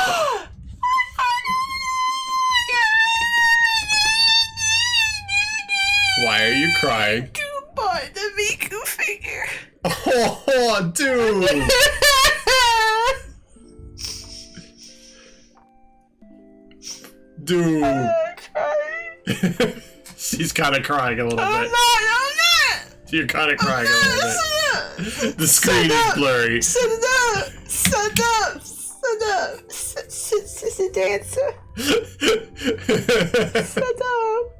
Why are you crying? Buy the Miku figure. Oh, dude! Dude. She's kind of crying a little bit. I'm not. You're kind of crying a little bit. The screen is blurry. Sit up. Sit dancer. Sit up.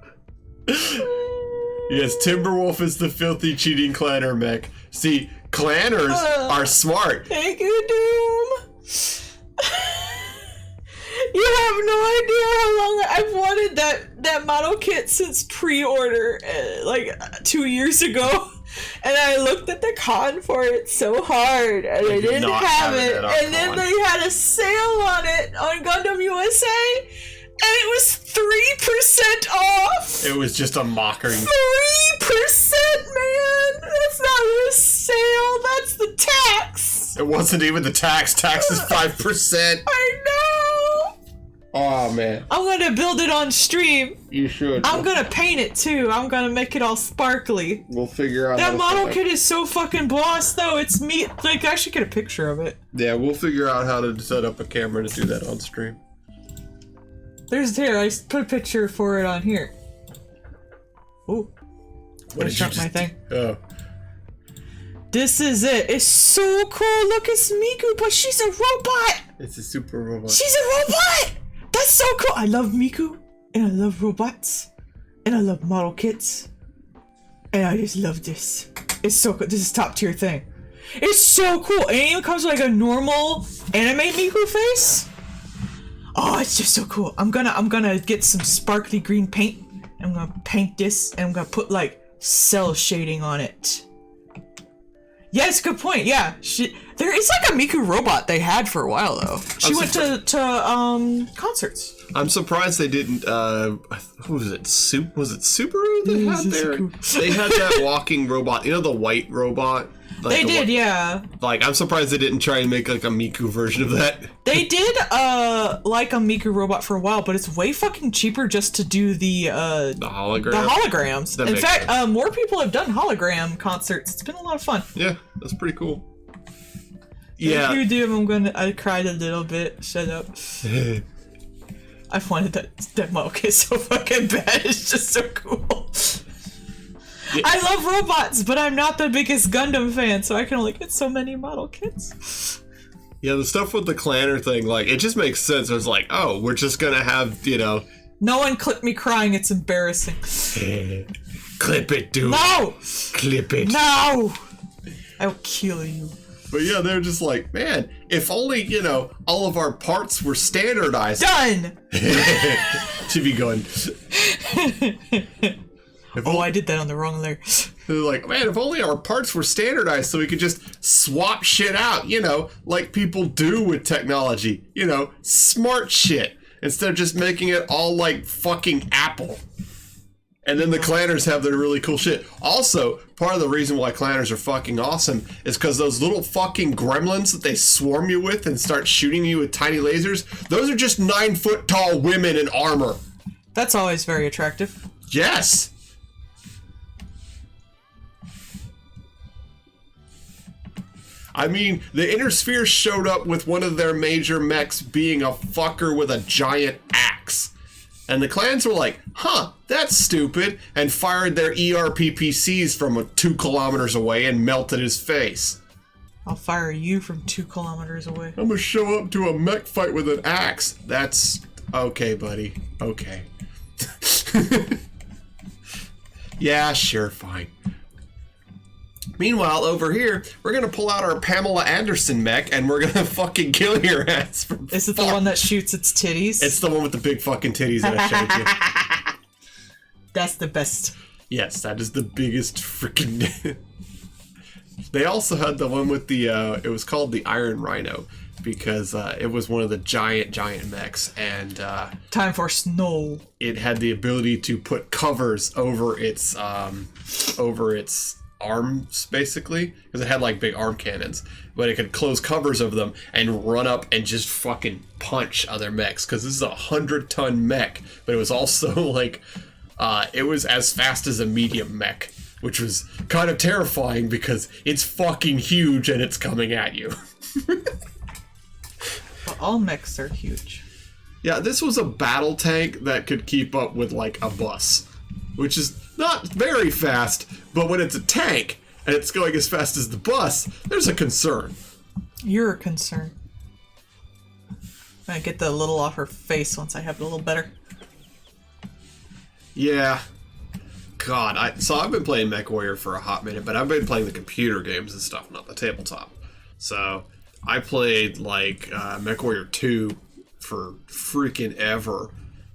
Yes, Timberwolf is the filthy cheating clanner mech. See, clanners are smart. Thank you, Doom. You have no idea how long I've wanted that model kit since pre-order, like 2 years ago. And I looked at the con for it so hard, and I didn't have it. And then they had a sale on it on Gundam USA, and it was 3% off. It was just a mockery. 3%, man. That's not a sale. That's the tax. It wasn't even the tax. Tax is 5%. I know. Oh, man. I'm gonna build it on stream. You should. I'm gonna paint it too. I'm gonna make it all sparkly. We'll figure out That model kit is so fucking boss, though. It's me. Like, I should get a picture of it. Yeah, we'll figure out how to set up a camera to do that on stream. I put a picture for it on here. Ooh. What I did you dropped my just thing. Oh. This is it. It's so cool. Look, it's Miku, but she's a robot. It's a super robot. She's a robot. That's so cool. I love Miku, and I love robots, and I love model kits, and I just love this. It's so cool. This is top tier thing. It's so cool. And it even comes with like a normal anime Miku face. Oh, it's just so cool. I'm gonna get some sparkly green paint. I'm gonna paint this, and I'm gonna put like cell shading on it. Yeah, it's a good point. Yeah, there is like a Miku robot they had for a while though. She went to concerts. I'm surprised they didn't. Who was it? Was it Subaru that had there? They had that walking robot. You know the white robot. Like They did, yeah. Like, I'm surprised they didn't try and make like a Miku version of that. They did like a Miku robot for a while, but it's way fucking cheaper just to do the hologram. The holograms. That In makes fact, sense. more people have done hologram concerts. It's been a lot of fun. Yeah, that's pretty cool. If you do, I cried a little bit. Shut up. I've wanted that model kit so fucking bad. It's just so cool. Yeah. I love robots, but I'm not the biggest Gundam fan, so I can only get so many model kits. Yeah, the stuff with the clanner thing, like, it just makes sense. It was like, oh, we're just gonna have, No one clip me crying, it's embarrassing. clip it, dude. No! Clip it. No! I will kill you. But yeah, they're just like, man, if only, all of our parts were standardized. Done! To be going. I did that on the wrong layer. They're like, man, if only our parts were standardized so we could just swap shit out, like people do with technology. Smart shit. Instead of just making it all like fucking Apple. And then the clanners have their really cool shit. Also, part of the reason why clanners are fucking awesome is because those little fucking gremlins that they swarm you with and start shooting you with tiny lasers, those are just 9-foot tall women in armor. That's always very attractive. Yes! I mean, the Inner Sphere showed up with one of their major mechs being a fucker with a giant axe. And the clans were like, huh, that's stupid, and fired their ERPPCs from 2 kilometers away and melted his face. I'll fire you from 2 kilometers away. I'm gonna show up to a mech fight with an axe. That's okay, buddy. Okay. Yeah, sure, fine. Meanwhile, over here, we're gonna pull out our Pamela Anderson mech and we're gonna fucking kill your ass. Is it the one that shoots its titties? It's the one with the big fucking titties that I showed you. That's the best. Yes, that is the biggest freaking. They also had the one with the, it was called the Iron Rhino because it was one of the giant mechs and time for snow. It had the ability to put covers over its arms, basically, because it had like big arm cannons, but it could close covers of them and run up and just fucking punch other mechs, because this is a 100-ton mech, but it was also like it was as fast as a medium mech, which was kind of terrifying because it's fucking huge and it's coming at you. Well, all mechs are huge. Yeah, this was a battle tank that could keep up with like a bus, which is not very fast, but when it's a tank and it's going as fast as the bus, there's a concern. You're a concern. I'm gonna get the little off her face once I have it a little better. Yeah. God, so I've been playing MechWarrior for a hot minute, but I've been playing the computer games and stuff, not the tabletop. So I played like MechWarrior 2 for freaking ever,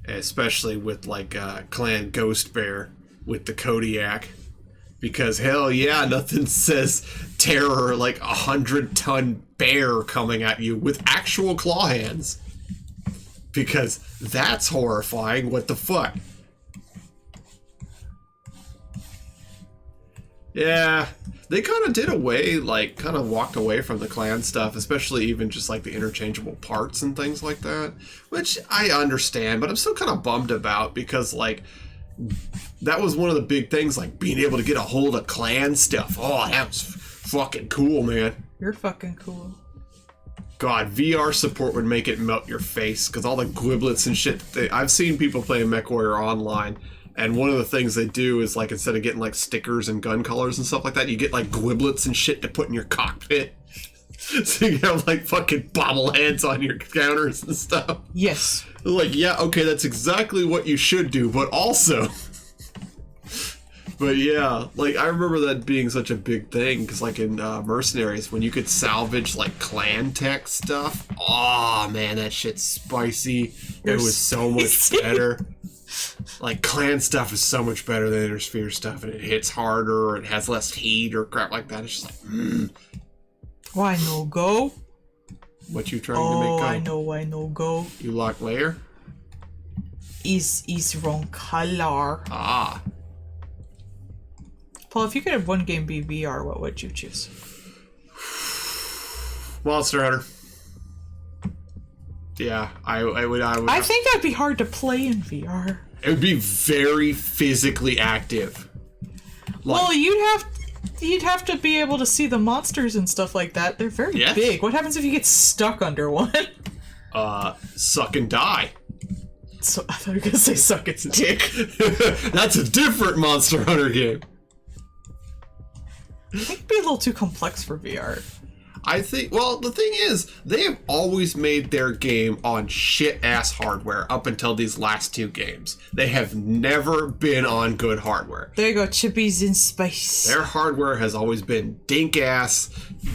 especially with like Clan Ghost Bear with the Kodiak, because hell yeah, nothing says terror like 100-ton bear coming at you with actual claw hands, because that's horrifying. What the fuck? Yeah, they kind of did away, like, kind of walked away from the clan stuff, especially even just, like, the interchangeable parts and things like that, which I understand, but I'm still kind of bummed about, because, like, that was one of the big things, like, being able to get a hold of clan stuff. Oh, that was fucking cool, man. You're fucking cool. God, VR support would make it melt your face, because all the gliblets and shit, I've seen people playing MechWarrior online, and one of the things they do is, like, instead of getting, like, stickers and gun colors and stuff like that, you get, like, gliblets and shit to put in your cockpit. So you have, like, fucking bobbleheads on your counters and stuff. Yes. Like, yeah, okay, that's exactly what you should do, but also... But yeah, like, I remember that being such a big thing, because, like, in Mercenaries, when you could salvage, like, clan tech stuff, oh, man, that shit's spicy. It was so much better. Like, clan stuff is so much better than Intersphere stuff, and it hits harder, or it has less heat, or crap like that. It's just like, Why no go? What you trying to make go? I know why no go. You lock layer? Is wrong color. Ah. Paul, if you could have one game be VR, what would you choose? Monster Hunter. Yeah, I would. I think that'd be hard to play in VR. It would be very physically active. Like, Well, you'd have to be able to see the monsters and stuff like that. They're very big. What happens if you get stuck under one? Suck and die. So I thought you were gonna say suck its dick. That's a different Monster Hunter game. I think it'd be a little too complex for VR. I think, well, the thing is, they have always made their game on shit-ass hardware up until these last 2 games. They have never been on good hardware. There you go, chippies in space. Their hardware has always been dink-ass,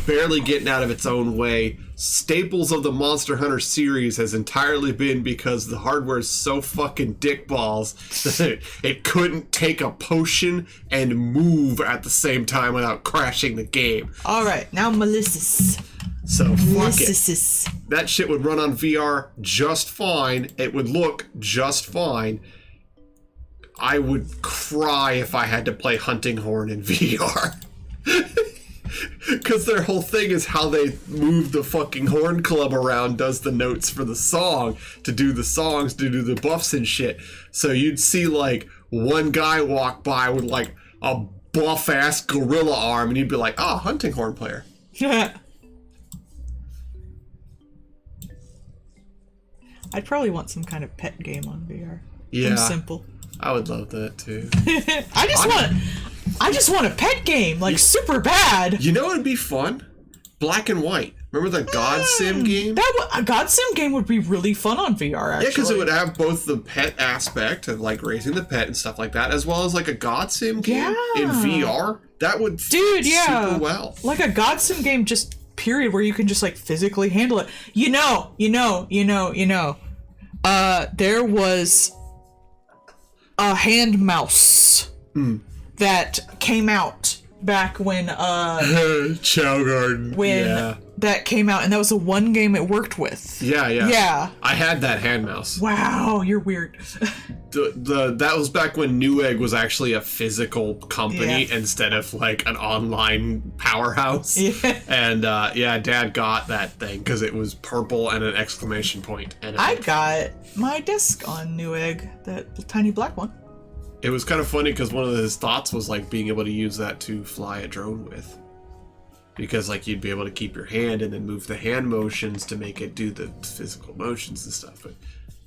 barely getting out of its own way. Staples of the Monster Hunter series has entirely been because the hardware is so fucking dickballs that it couldn't take a potion and move at the same time without crashing the game. Alright, now Melissa's. So fuck it. Melissa's. That shit would run on VR just fine. It would look just fine. I would cry if I had to play Hunting Horn in VR. Because their whole thing is how they move the fucking horn club around, does the notes for the song, to do the songs, to do the buffs and shit. So you'd see like one guy walk by with like a buff ass gorilla arm and you'd be like, oh, Hunting Horn player. I'd probably want some kind of pet game on VR. Yeah. Simple. I would love that too. I just want a pet game, like super bad. You know what would be fun? Black and White. Remember the God Sim game? A God Sim game would be really fun on VR, actually. Yeah, because it would have both the pet aspect of like raising the pet and stuff like that, as well as like a God Sim game in VR. That would fit super well. Like a God Sim game, just period, where you can just like physically handle it. There was a hand mouse that came out back when Chow Garden. That came out, and that was the one game it worked with. Yeah. I had that hand mouse. Wow, you're weird. That was back when Newegg was actually a physical company instead of like an online powerhouse. Yeah. And Dad got that thing because it was purple and an exclamation point. And I got my disc on Newegg, that tiny black one. It was kind of funny because one of his thoughts was like being able to use that to fly a drone with. Because like you'd be able to keep your hand and then move the hand motions to make it do the physical motions and stuff, but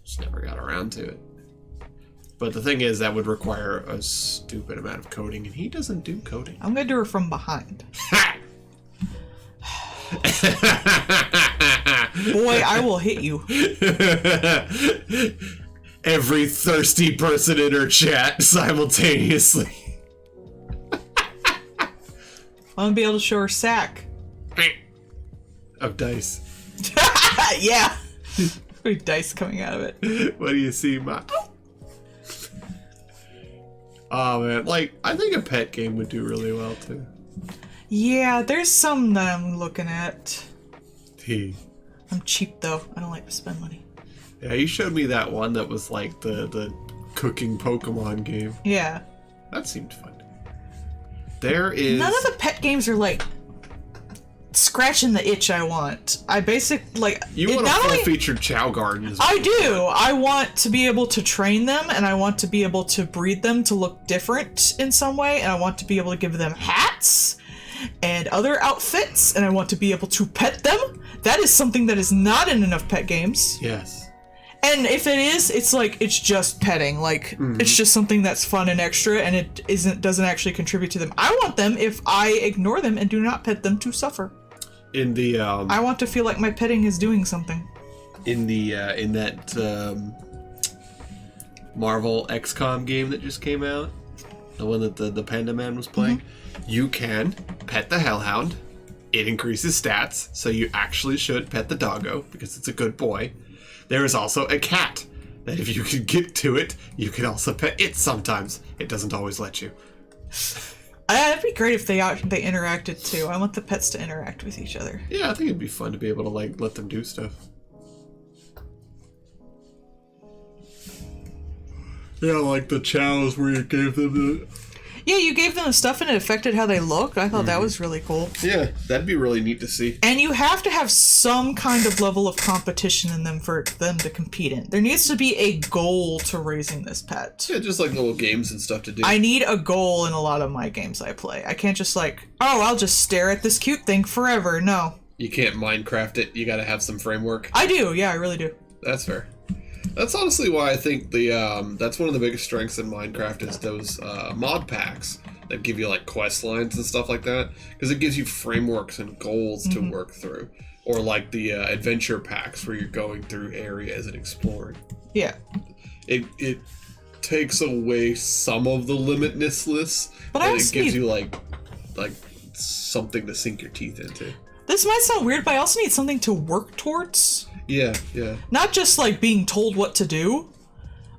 just never got around to it. But the thing is, that would require a stupid amount of coding, and he doesn't do coding. I'm gonna do her from behind. Boy, I will hit you. Every thirsty person in her chat simultaneously. I'm gonna be able to show her sack. Of dice. Yeah. With dice coming out of it. What do you see, Ma? Oh man, like, I think a pet game would do really well too. Yeah, there's some that I'm looking at. I'm cheap though. I don't like to spend money. Yeah, you showed me that one that was like the cooking Pokemon game. Yeah. That seemed fun. There is... None of the pet games are like scratching the itch I want. I You want a full-featured Chow Garden. I do. I want to be able to train them, and I want to be able to breed them to look different in some way, and I want to be able to give them hats and other outfits, and I want to be able to pet them. That is something that is not in enough pet games. Yes. And if it is, it's like, it's just petting. Like, it's just something that's fun and extra, and it doesn't actually contribute to them. I want them, if I ignore them and do not pet them, to suffer. In the, I want to feel like my petting is doing something. In that, Marvel XCOM game that just came out, the one that the Panda Man was playing, you can pet the Hellhound. It increases stats, so you actually should pet the doggo, because it's a good boy. There is also a cat, that if you can get to it, you can also pet it sometimes. It doesn't always let you. It'd be great if they interacted too. I want the pets to interact with each other. Yeah, I think it'd be fun to be able to like let them do stuff. Yeah, like the chows where you gave them the... Yeah, you gave them the stuff and it affected how they look. I thought that was really cool. Yeah, that'd be really neat to see. And you have to have some kind of level of competition in them for them to compete in. There needs to be a goal to raising this pet. Yeah, just like little games and stuff to do. I need a goal in a lot of my games I play. I can't just like, oh, I'll just stare at this cute thing forever. No. You can't Minecraft it. You gotta have some framework. I do. Yeah, I really do. That's fair. That's honestly why I think that's one of the biggest strengths in Minecraft is those mod packs that give you like quest lines and stuff like that, because it gives you frameworks and goals to work through, or like the adventure packs where you're going through areas and exploring. Yeah. It takes away some of the limitlessness, but it gives you like something to sink your teeth into. This might sound weird, but I also need something to work towards. Yeah. Not just like being told what to do,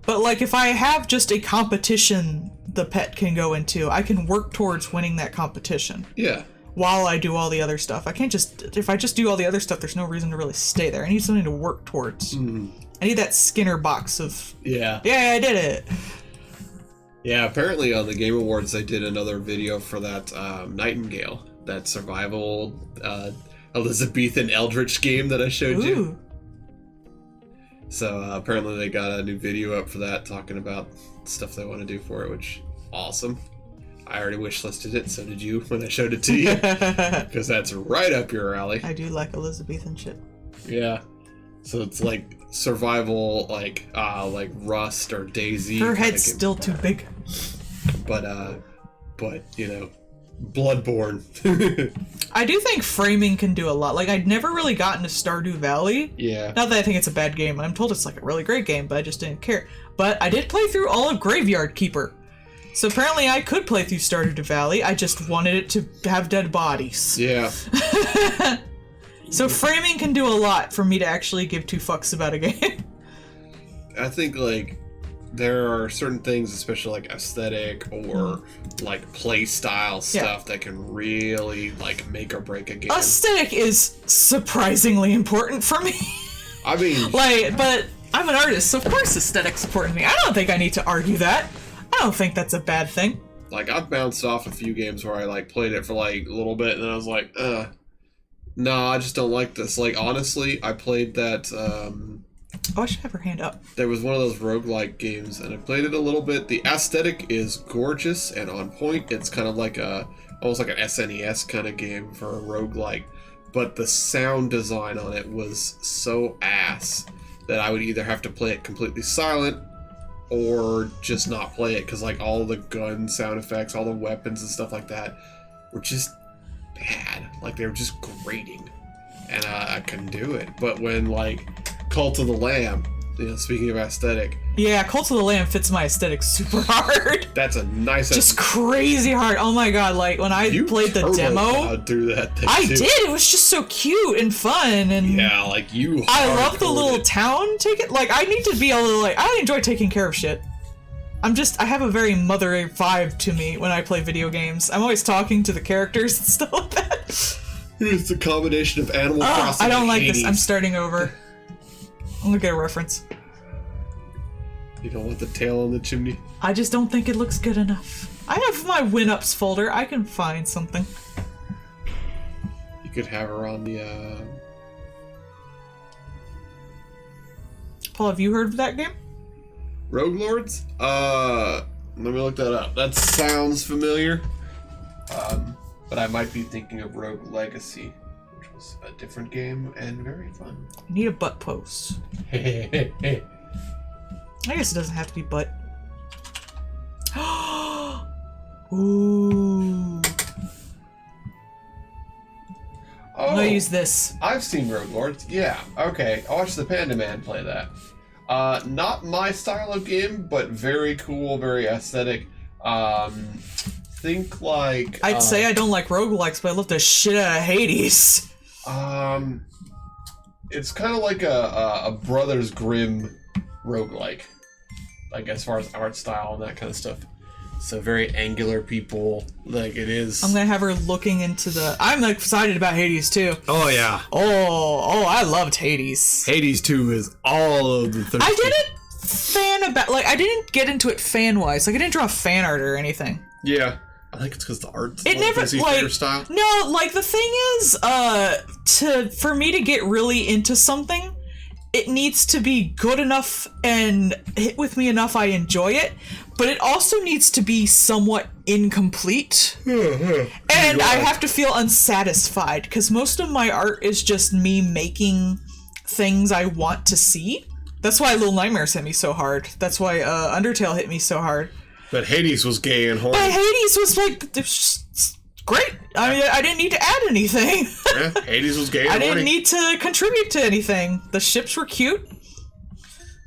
but like if I have just a competition the pet can go into, I can work towards winning that competition. Yeah. While I do all the other stuff. I can't just, if I just do all the other stuff, there's no reason to really stay there. I need something to work towards. I need that Skinner box of, yeah, I did it. Yeah, apparently on the Game Awards they did another video for that Nightingale, that survival Elizabethan Eldritch game that I showed you. So apparently they got a new video up for that, talking about stuff they want to do for it, which awesome. I already wishlisted it, so did you when I showed it to you, because that's right up your alley. I do like Elizabethan shit. Yeah, so it's like survival, like Rust or Daisy. Her head's still too big. But you know, Bloodborne. I do think framing can do a lot. Like, I'd never really gotten to Stardew Valley. Yeah. Not that I think it's a bad game. I'm told it's like a really great game, but I just didn't care. But I did play through all of Graveyard Keeper. So apparently I could play through Stardew Valley. I just wanted it to have dead bodies. Yeah. So framing can do a lot for me to actually give two fucks about a game. I think, like, there are certain things, especially like aesthetic or like play style stuff that can really like make or break a game. Aesthetic is surprisingly important for me. I mean, like, but I'm an artist, so of course aesthetic's important to me. I don't think I need to argue that. I don't think that's a bad thing. Like, I've bounced off a few games where I like played it for like a little bit and then I was like, no, I just don't like this. Like, honestly, I played that Oh, I should have her hand up. there was one of those roguelike games, and I played it a little bit. The aesthetic is gorgeous and on point. It's kind of like almost like an SNES kind of game for a roguelike. But the sound design on it was so ass that I would either have to play it completely silent or just not play it, because like all the gun sound effects, all the weapons and stuff like that were just bad. Like, they were just grating, and I couldn't do it. But when like Cult of the Lamb, you know, speaking of aesthetic, yeah, Cult of the Lamb fits my aesthetic super hard. that's a nice, just crazy hard. Oh my god! Like, when I played the demo, through that thing I too. did. It was just so cute and fun, and Yeah, like you. I love the little it. town ticket. Like, I need to be able to, like, I enjoy taking care of shit. I have a very mother vibe to me when I play video games. I'm always talking to the characters and stuff like that. It's a combination of Animal Crossing. I don't and like Hades. this. I'm starting over. I'm gonna get a reference. You don't want the tail on the chimney? I just don't think it looks good enough. I have my win-ups folder. I can find something. You could have her on the, Paul, have you heard of that game? Rogue Lords? Let me look that up. That sounds familiar. But I might be thinking of Rogue Legacy, which was a different game and very fun. I need a butt post. I guess it doesn't have to be butt. Ooh. I'm gonna use this. I've seen Rogue Lords. Yeah, okay. I watched the Panda Man play that. Not my style of game, but very cool, very aesthetic. Think like... I'd say I don't like roguelikes, but I love the shit out of Hades. It's kind of like a Brothers Grimm roguelike. Like, as far as art style and that kind of stuff. So very angular people, like it is. I'm gonna have her looking into the... I'm excited about Hades too. Oh yeah. Oh, I loved Hades. Hades 2 is all of the 13. I didn't I didn't get into it fan-wise. Like, I didn't draw fan art or anything. Yeah. I think it's because the art's It never, like, style. No, like, the thing is, for me to get really into something, it needs to be good enough and hit with me enough I enjoy it, but it also needs to be somewhat incomplete. And I have to feel unsatisfied, because most of my art is just me making things I want to see. That's why Little Nightmares hit me so hard. That's why Undertale hit me so hard. But Hades was gay and horny. But Hades was like great. I mean, I didn't need to add anything. Yeah, Hades was gay and I horny. didn't need to contribute to anything. The ships were cute.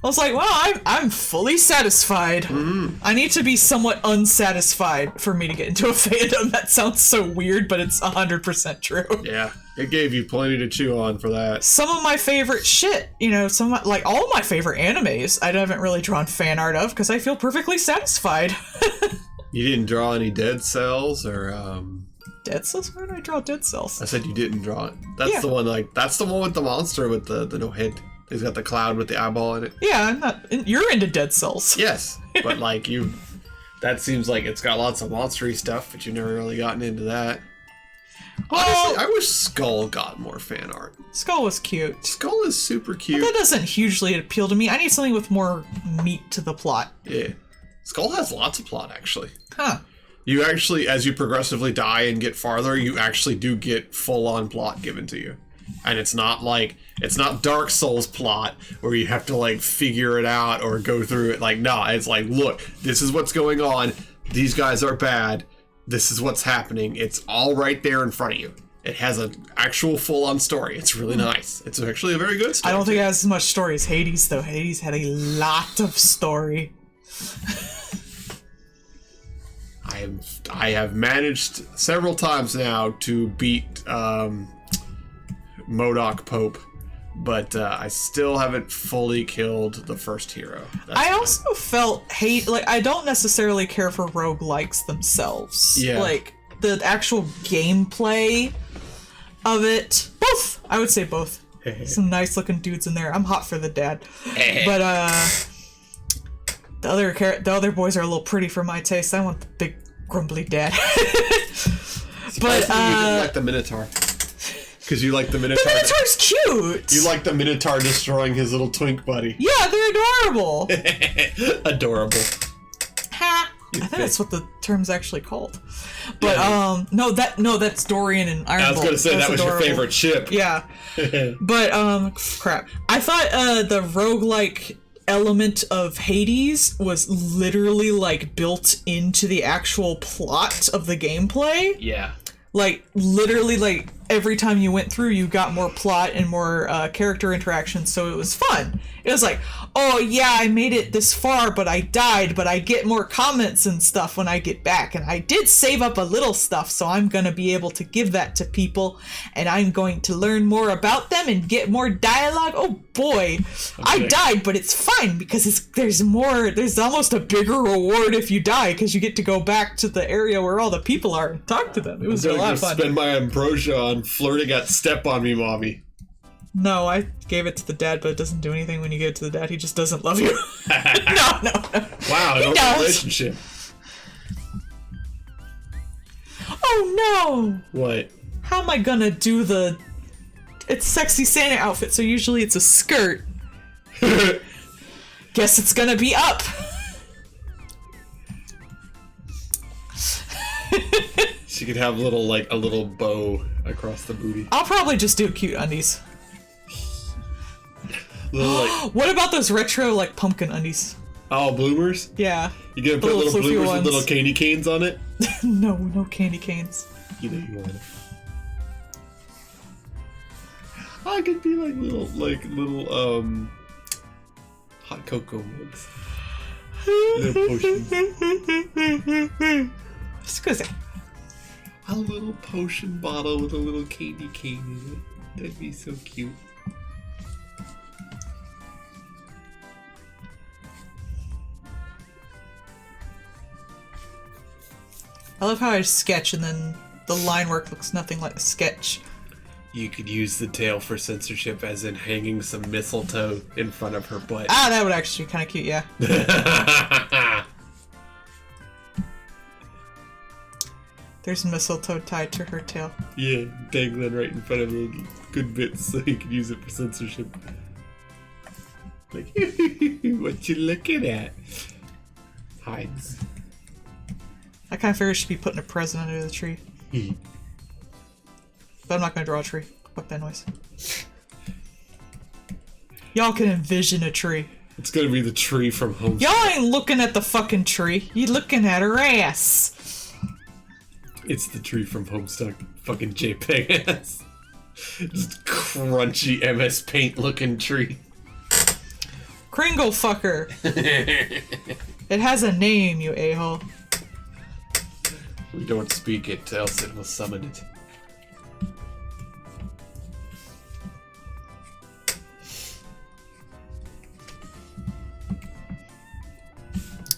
I was like, well, I'm fully satisfied. Mm-hmm. I need to be somewhat unsatisfied for me to get into a fandom. That sounds so weird, but it's 100% true. Yeah, it gave you plenty to chew on for that. Some of my favorite shit, you know, like all my favorite animes, I haven't really drawn fan art of because I feel perfectly satisfied. You didn't draw any dead cells or Dead cells? Where did I draw dead cells? I said you didn't draw it. That's Yeah. the one that's the one with the monster with the no head. He's got the cloud with the eyeball in it. Yeah, I'm not. You're into dead cells. Yes, but like that seems like it's got lots of monstery stuff, but you've never really gotten into that. Well, Honestly, I wish Skull got more fan art. Skull was cute. Skull is super cute. That doesn't hugely appeal to me. I need something with more meat to the plot. Yeah. Skull has lots of plot, actually. Huh. You actually, as you progressively die and get farther, you actually do get full-on plot given to you. And it's not Dark Souls plot where you have to like figure it out or go through it. Like, nah, it's like, look, this is what's going on. These guys are bad. This is what's happening. It's all right there in front of you. It has an actual full-on story. It's really nice. It's actually a very good story. I don't think it has as much story as Hades, though. Hades had a lot of story. I have managed several times now to beat MODOK Pope, but I still haven't fully killed the first hero. I also felt I don't necessarily care for roguelikes themselves. Yeah. Like, the actual gameplay of it. Both! I would say both. Some nice looking dudes in there. I'm hot for the dad. But, the other boys are a little pretty for my taste. I want the big, grumbly dad. But, you didn't like the Minotaur. Because you like the Minotaur. The Minotaur's cute! You like the Minotaur destroying his little twink buddy. Yeah, they're adorable! Adorable. Ha! I think that's what the term's actually called. But, no, that's Dorian and Iron I was Bolt. gonna say, That's that was adorable. your favorite ship. Yeah. But, crap. I thought, the roguelike element of Hades was literally, like, built into the actual plot of the gameplay. Yeah. Like, literally, like, every time you went through, you got more plot and more character interaction, so it was fun. It was like, oh yeah, I made it this far, but I died, but I get more comments and stuff when I get back, and I did save up a little stuff, so I'm gonna be able to give that to people, and I'm going to learn more about them and get more dialogue. Oh boy, I died, but it's fine, because there's almost a bigger reward if you die, because you get to go back to the area where all the people are and talk to them. It was a lot of fun. Spend my ambrosia on flirting at Step on Me, Mommy. No, I gave it to the dad, but it doesn't do anything when you give it to the dad. He just doesn't love you. No. Wow, He no does. relationship. Oh no! What? How am I gonna do it's sexy Santa outfit, so usually it's a skirt. Guess it's gonna be up. She could have a little bow across the booty. I'll probably just do cute undies. What about those retro, like, pumpkin undies? Oh, bloomers? Yeah. You gonna put little little floofy bloomers ones. with little candy canes on it? No candy canes. You know you want it. I could be like little hot cocoa mugs. Little potions. Scusi. A little potion bottle with a little candy cane in it. That'd be so cute. I love how I sketch and then the line work looks nothing like a sketch. You could use the tail for censorship, as in hanging some mistletoe in front of her butt. Ah, that would actually be kind of cute, yeah. There's mistletoe tied to her tail. Yeah, dangling right in front of the good bits so you can use it for censorship. Like, what you looking at? Hides. I kind of figure I should be putting a present under the tree. But I'm not going to draw a tree. Fuck that noise. Y'all can envision a tree. It's gonna be the tree from Homestuck. Y'all ain't looking at the fucking tree. You looking at her ass. It's the tree from Homestuck. Fucking JPEG ass. Just crunchy MS Paint looking tree. Kringle fucker. It has a name, you a-hole. We don't speak it, else it will summon it.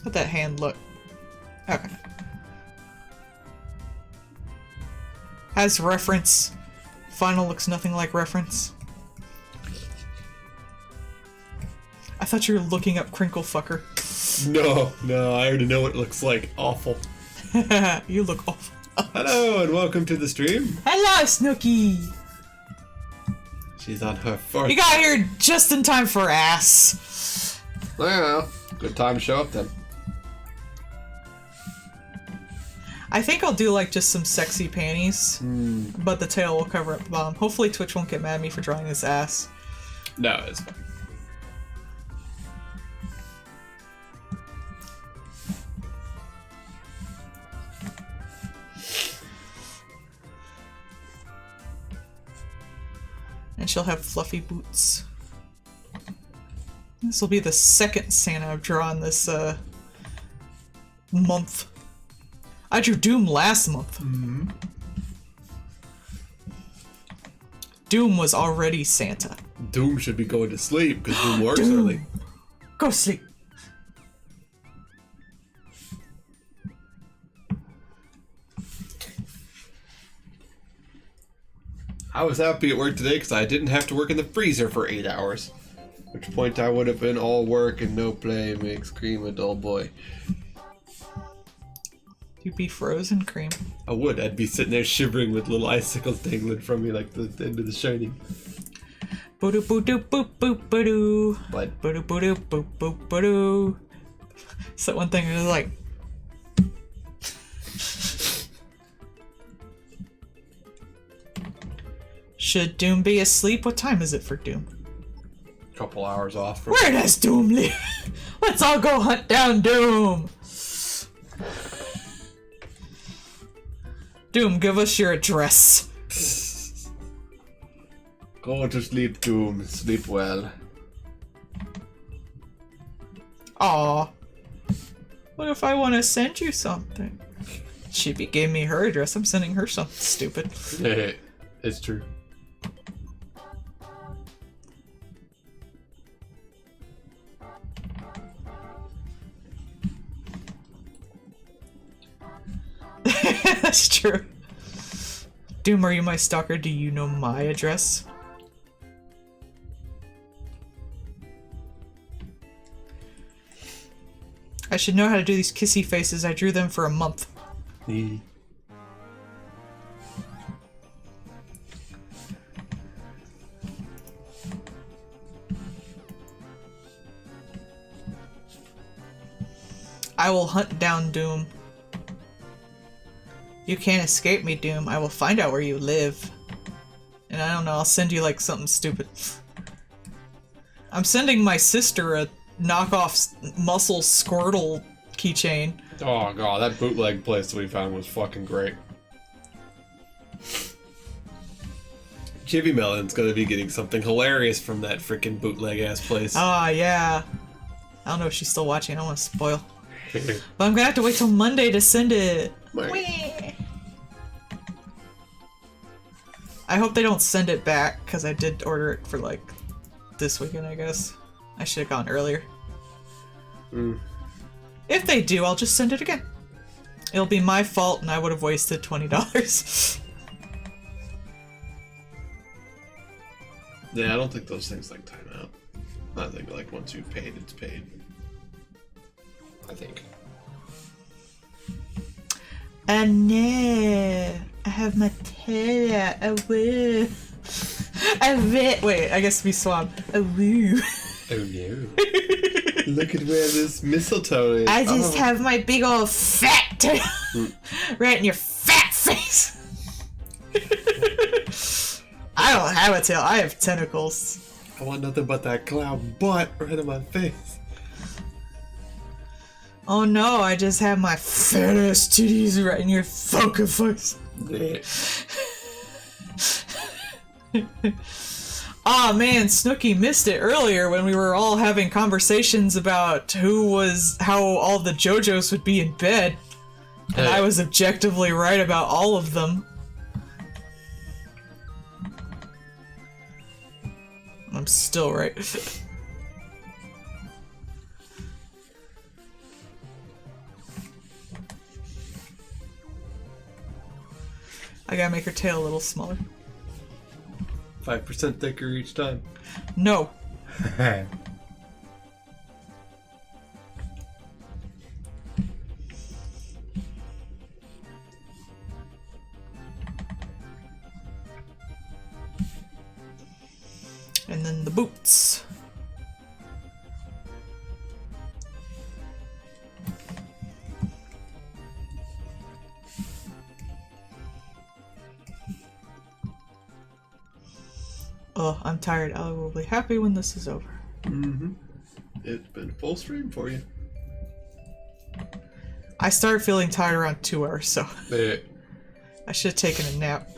How'd that hand look? Okay. Has reference. Final looks nothing like reference. I thought you were looking up Crinkle Fucker. No, I already know what it looks like. Awful. You look awful. Hello and welcome to the stream. Hello, Snooky! She's on her fourth. You got here just in time for ass. Well, good time to show up then. I think I'll do like just some sexy panties, but the tail will cover up the bottom. Hopefully Twitch won't get mad at me for drawing his ass. No, it's fine. And she'll have fluffy boots. This will be the second Santa I've drawn this month. I drew Doom last month. Doom was already Santa. Doom should be going to sleep because Doom works early. Go sleep. I was happy at work today because I didn't have to work in the freezer for 8 hours. At which point I would have been all work and no play makes Cream a dull boy. You'd be frozen, Cream. I would. I'd be sitting there shivering with little icicles dangling from me like the end of The Shining. Boo-doo boo-doo boop boop boo-doo. But Boo-doo boo-doo boop boop boo-doo. So one thing is like... Should Doom be asleep? What time is it for Doom? a couple hours off from... Where does Doom live? Let's all go hunt down Doom! Doom, give us your address. Go to sleep, Doom. Sleep well. Aw. What if I want to send you something? Chippy gave me her address. I'm sending her something stupid. It's true. That's true. Doom, are you my stalker? Do you know my address? I should know how to do these kissy faces. I drew them for a month. I will hunt down Doom. You can't escape me, Doom. I will find out where you live. And I don't know, I'll send you like something stupid. I'm sending my sister a knockoff muscle Squirtle keychain. Oh god, that bootleg place we found was fucking great. Chibi Melon's gonna be getting something hilarious from that freaking bootleg ass place. Ah, yeah. I don't know if she's still watching. I don't want to spoil. But I'm gonna have to wait till Monday to send it. Right. I hope they don't send it back, because I did order it for, like, this weekend, I guess. I should have gone earlier. If they do, I'll just send it again. It'll be my fault, and I would have wasted $20. Yeah, I don't think those things like time out. I think like once you've paid, it's paid. I think. No, I have my tail out. I will. Wait, I guess be swab. I will. Oh no. Look at where this mistletoe is. I just have my big old fat tail right in your fat face. I don't have a tail. I have tentacles. I want nothing but that clown butt right in my face. Oh no, I just have my fat ass titties right in your fucking face. Ah man, Snooki missed it earlier when we were all having conversations about how all the JoJos would be in bed. And I was objectively right about all of them. I'm still right. I gotta make her tail a little smaller. 5% thicker each time. No. And then the boots. Oh, I'm tired. I will be happy when this is over. Mm-hmm. It's been full stream for you. I started feeling tired around 2 hours, so Yeah. I should have taken a nap.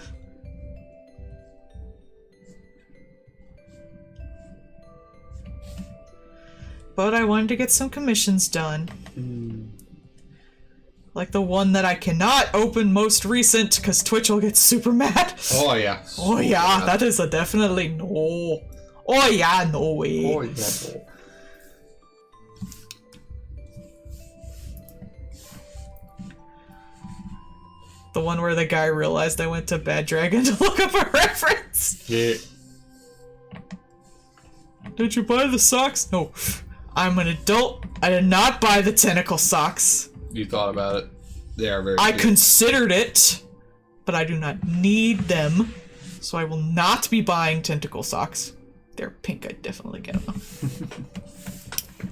But I wanted to get some commissions done. Like the one that I cannot open most recent because Twitch will get super mad. Oh yeah. Oh yeah, that is a definitely no. Oh yeah, no way. Oh yeah. The one where the guy realized I went to Bad Dragon to look up a reference. Yeah. Did you buy the socks? No. I'm an adult. I did not buy the tentacle socks. You thought about it. They are very I cute. considered it, but I do not need them, so I will not be buying tentacle socks. They're pink. I'd definitely get them.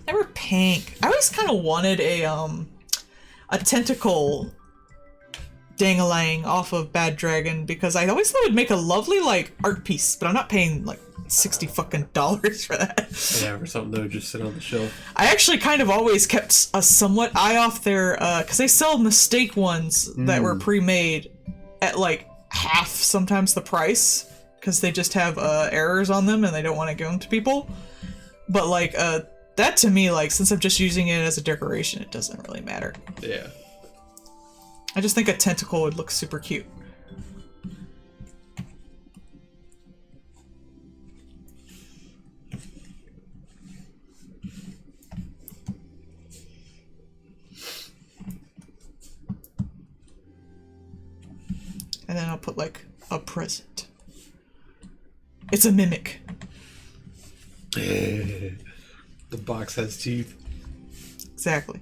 They were pink. I always kind of wanted a tentacle dangling off of Bad Dragon because I always thought it'd make a lovely like art piece, but I'm not paying like $60 fucking for that. Yeah, for something that would just sit on the shelf. I actually kind of always kept a somewhat eye off their, because they sell mistake ones that were pre-made at like half sometimes the price, because they just have errors on them and they don't want to give them to people. But like, that to me, like, since I'm just using it as a decoration, it doesn't really matter. Yeah. I just think a tentacle would look super cute. And then I'll put like a present. It's a mimic. The box has teeth. Exactly.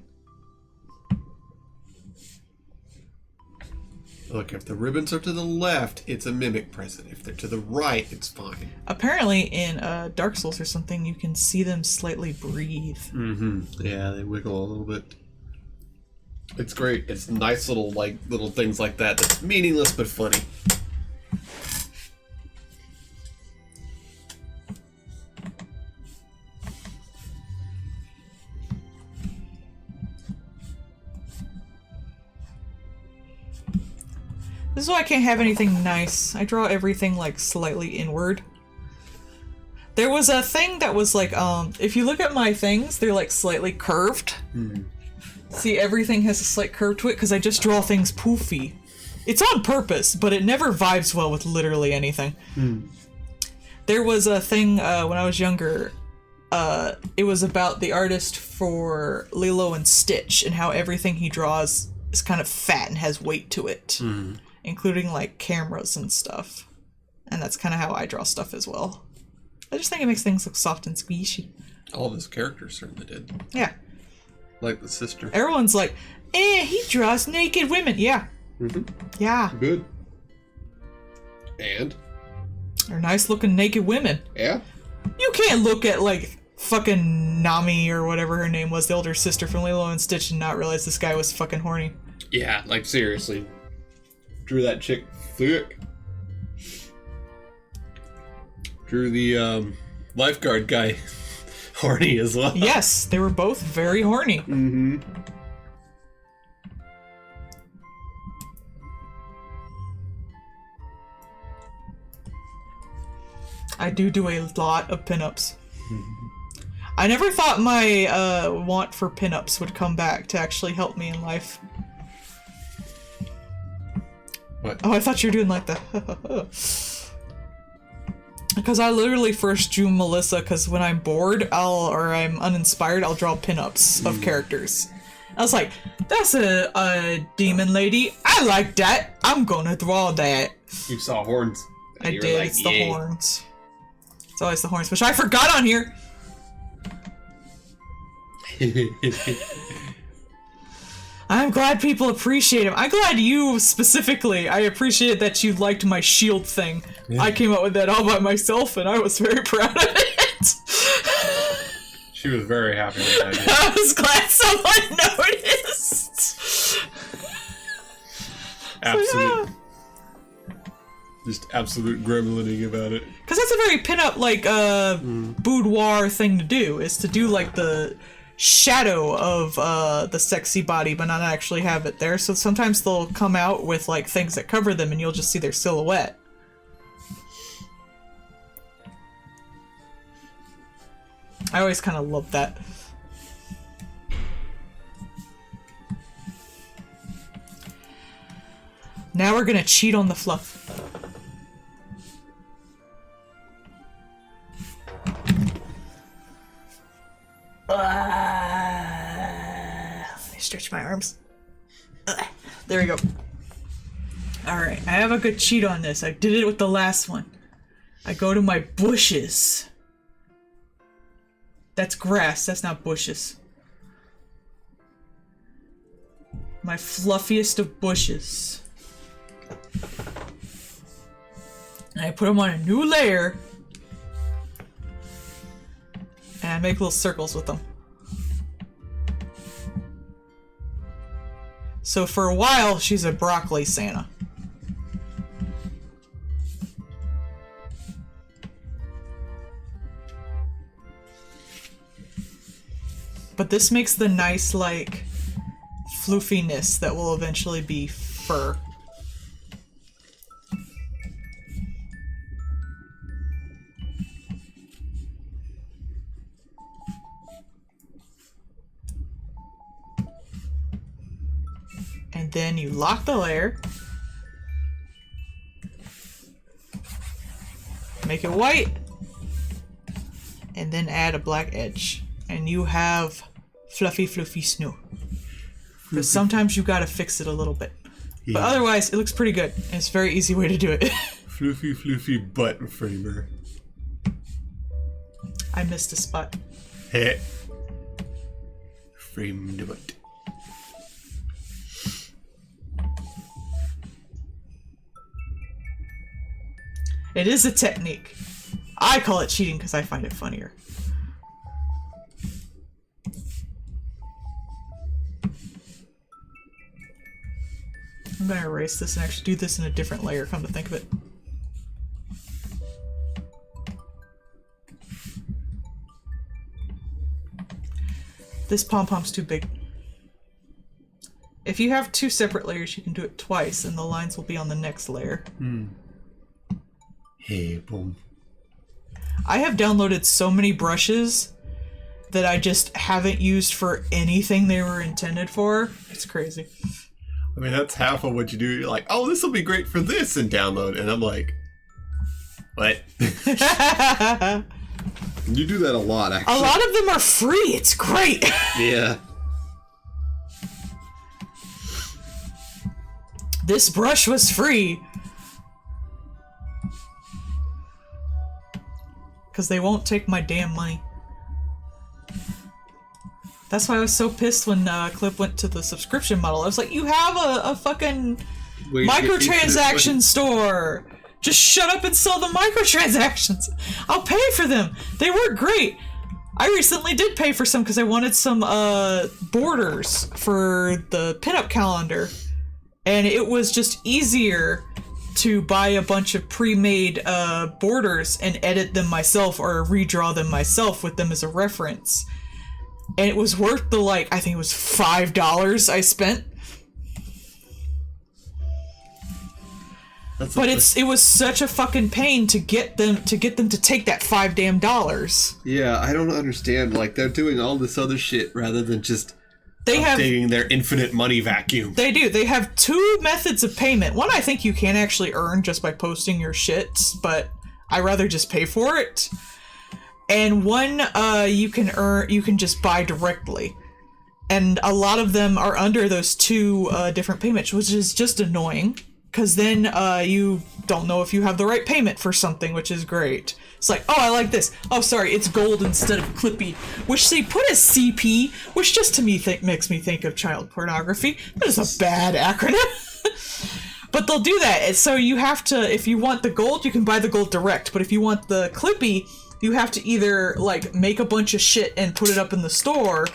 Look, if the ribbons are to the left, it's a mimic present. If they're to the right, it's fine. Apparently in Dark Souls or something, you can see them slightly breathe. Mm-hmm. Yeah, they wiggle a little bit. It's great. It's nice little things like that that's meaningless but funny. This is why I can't have anything nice. I draw everything like slightly inward. There was a thing that was like, if you look at my things, they're like slightly curved. See, everything has a slight curve to it because I just draw things poofy. It's on purpose, but it never vibes well with literally anything. There was a thing when I was younger, it was about the artist for Lilo and Stitch and how everything he draws is kind of fat and has weight to it. Including like cameras and stuff. And that's kind of how I draw stuff as well. I just think it makes things look soft and squishy. All of his characters certainly did. Yeah. Like the sister. Everyone's like, he draws naked women. Yeah. Yeah. Good. And? They're nice looking naked women. Yeah. You can't look at like fucking Nami or whatever her name was, the older sister from Lilo and Stitch, and not realize this guy was fucking horny. Yeah, like seriously. Drew that chick thick. Drew the lifeguard guy horny as well. Yes, they were both very horny. Mm-hmm. I do a lot of pinups. I never thought my want for pinups would come back to actually help me in life. What? Oh, I thought you were doing like the... Because I literally first drew Melissa because when I'm bored, or I'm uninspired, I'll draw pinups of characters. I was like, that's a demon lady. I like that. I'm gonna draw that. You saw horns. I did. Like, it's the horns. It's always the horns, which I forgot on here. I'm glad people appreciate him. I'm glad you specifically. I appreciate that you liked my shield thing. Yeah. I came up with that all by myself, and I was very proud of it. She was very happy with that. I was glad someone noticed. Absolute. So, yeah. Just absolute gremlining about it. Because that's a very pin-up, like, boudoir thing to do, is to do, like, the shadow of the sexy body, but not actually have it there. So sometimes they'll come out with, like, things that cover them, and you'll just see their silhouette. I always kind of love that. Now we're gonna cheat on the fluff. Let me stretch my arms. There we go. Alright, I have a good cheat on this. I did it with the last one. I go to my bushes. That's grass, that's not bushes. My fluffiest of bushes. And I put them on a new layer. And I make little circles with them. So for a while, she's a broccoli Santa. But this makes the nice, like, floofiness that will eventually be fur. And then you lock the layer. Make it white. And then add a black edge. And you have fluffy, fluffy snow. Because sometimes you gotta fix it a little bit. Yeah. But otherwise, it looks pretty good. And it's a very easy way to do it. Fluffy, fluffy butt framer. I missed a spot. Hey. Frame the butt. It is a technique. I call it cheating because I find it funnier. I'm gonna erase this and actually do this in a different layer, come to think of it. This pom-pom's too big. If you have two separate layers, you can do it twice, and the lines will be on the next layer. Hey, boom. I have downloaded so many brushes that I just haven't used for anything they were intended for. It's crazy. I mean, that's half of what you do. You're like, oh, this will be great for this, and download. And I'm like, what? You do that a lot, actually. A lot of them are free. It's great. Yeah. This brush was free. Because they won't take my damn money. That's why I was so pissed when Clip went to the subscription model. I was like, you have a fucking microtransaction store! Just shut up and sell the microtransactions! I'll pay for them! They work great! I recently did pay for some because I wanted some borders for the pinup calendar. And it was just easier to buy a bunch of pre-made borders and edit them myself or redraw them myself with them as a reference. And it was worth the, like, I think it was $5 I spent. But it was such a fucking pain to get them to take that $5 damn. Yeah, I don't understand. Like, they're doing all this other shit rather than just updating their infinite money vacuum. They do. They have 2 methods of payment. One I think you can actually earn just by posting your shit, but I rather just pay for it. And one you can just buy directly. And a lot of them are under those 2 different payments, which is just annoying. Because then you don't know if you have the right payment for something, which is great. It's like, oh, I like this. Oh, sorry, it's gold instead of Clippy. Which they put as CP, which just to me makes me think of child pornography. That is a bad acronym. But they'll do that. And so you have to, if you want the gold, you can buy the gold direct. But if you want the Clippy, you have to either, like, make a bunch of shit and put it up in the store,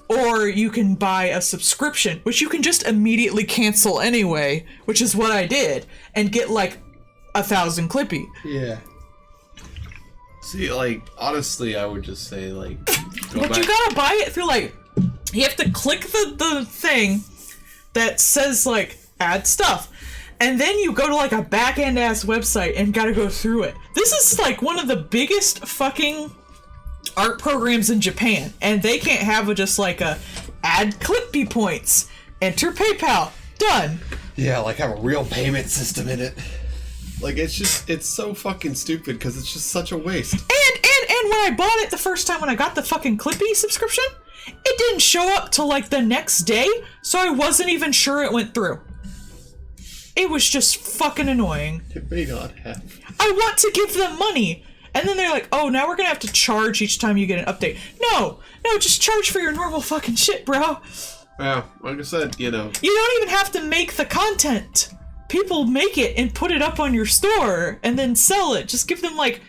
or you can buy a subscription, which you can just immediately cancel anyway, which is what I did, and get like 1,000 Clippy. Yeah. See, like, honestly, I would just say, like, but you gotta buy it through, like, you have to click the thing that says, like, add stuff. And then you go to, like, a back-end ass website and gotta go through it. This is, like, one of the biggest fucking art programs in Japan, and they can't have just like a add Clippy points, enter PayPal, done. Yeah, like have a real payment system in it. Like, it's so fucking stupid because it's just such a waste. And when I bought it the first time when I got the fucking Clippy subscription, it didn't show up till like the next day, so I wasn't even sure it went through. It was just fucking annoying. It may not have. I want to give them money. And then they're like, oh, now we're gonna have to charge each time you get an update. No, just charge for your normal fucking shit, bro. Yeah, like I said, you know. You don't even have to make the content. People make it and put it up on your store and then sell it. Just give them like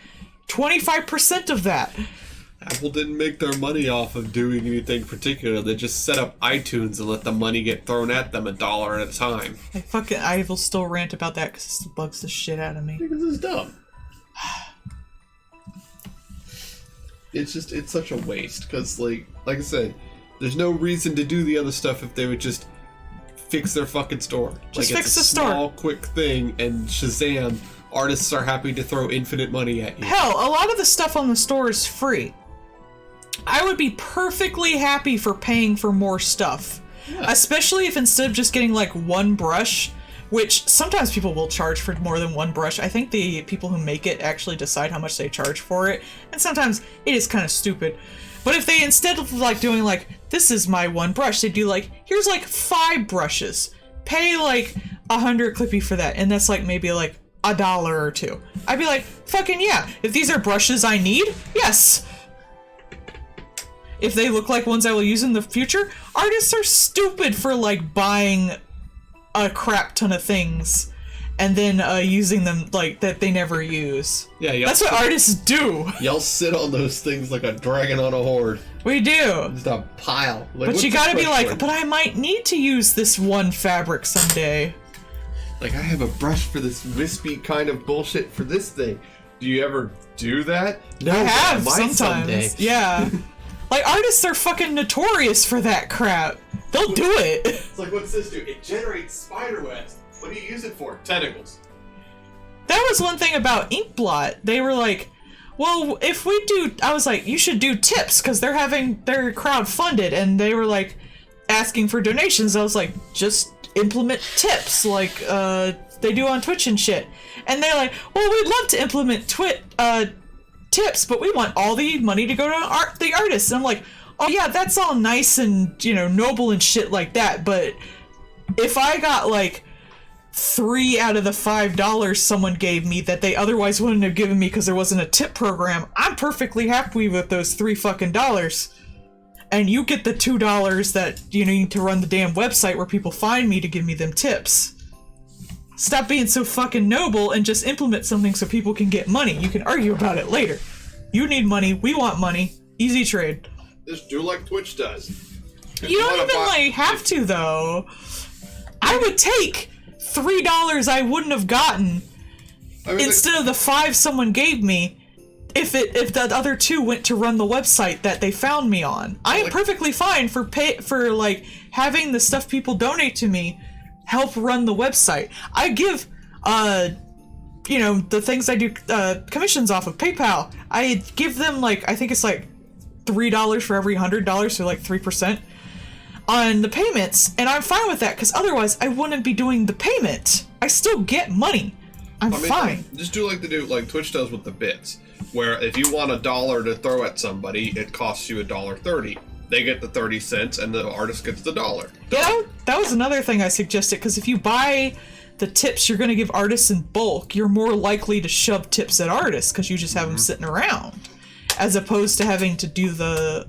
25% of that. Apple didn't make their money off of doing anything particular. They just set up iTunes and let the money get thrown at them $1 at a time. I will still rant about that because it still bugs the shit out of me. Because it's dumb. It's such a waste, because, like I said, there's no reason to do the other stuff if they would just fix their fucking store. Just like, fix it's a the store. small, quick thing, and Shazam, artists are happy to throw infinite money at you. Hell, a lot of the stuff on the store is free. I would be perfectly happy for paying for more stuff. Yeah. Especially if instead of just getting, like, one brush, which sometimes people will charge for more than one brush. I think the people who make it actually decide how much they charge for it, and sometimes it is kind of stupid. But if they, instead of like doing like, this is my one brush, they do like, here's like 5 brushes, pay like 100 Clippy for that, and that's like maybe like $1 or $2. I'd be like, fucking yeah, if these are brushes I need, yes. If they look like ones I will use in the future, artists are stupid for like buying a crap ton of things and then using them like that they never use. Yeah, that's what artists do. Y'all sit on those things like a dragon on a horde. We do. Just a pile. Like, but you gotta be like, but I might need to use this one fabric someday. Like, I have a brush for this wispy kind of bullshit for this thing. Do you ever do that? No, I have sometimes. Someday. Yeah. Like, artists are fucking notorious for that crap. They'll do it. It's like, what's this do? It generates spider webs. What do you use it for? Tentacles. That was one thing about Inkblot. They were like, well, if we do... I was like, you should do tips, because they're crowdfunded, and they were like, asking for donations. I was like, just implement tips, like, they do on Twitch and shit. And they're like, well, we'd love to implement tips, but we want all the money to go to the artists. And I'm like, oh yeah, that's all nice and, you know, noble and shit like that, but if I got like 3 out of the $5 someone gave me that they otherwise wouldn't have given me because there wasn't a tip program, I'm perfectly happy with those $3 fucking dollars. And you get the $2 that you need to run the damn website where people find me to give me them tips. Stop being so fucking noble and just implement something so people can get money. You can argue about it later. You need money, we want money. Easy trade. Just do like Twitch does. You don't even like have to though. I would take $3 I wouldn't have gotten instead of the 5 someone gave me if the other 2 went to run the website that they found me on. I am perfectly fine for like having the stuff people donate to me help run the website. I give you know, the things I do commissions off of PayPal. I give them like, I think it's like $3 for every $100, so like 3% on the payments, and I'm fine with that because otherwise I wouldn't be doing the payment. I still get money. I'm fine. Just do like Twitch does with the bits, where if you want $1 to throw at somebody, it costs you $1.30. They get the 30 cents, and the artist gets the $1. Yeah, that was another thing I suggested, because if you buy the tips you're going to give artists in bulk, you're more likely to shove tips at artists because you just have them sitting around, as opposed to having to do the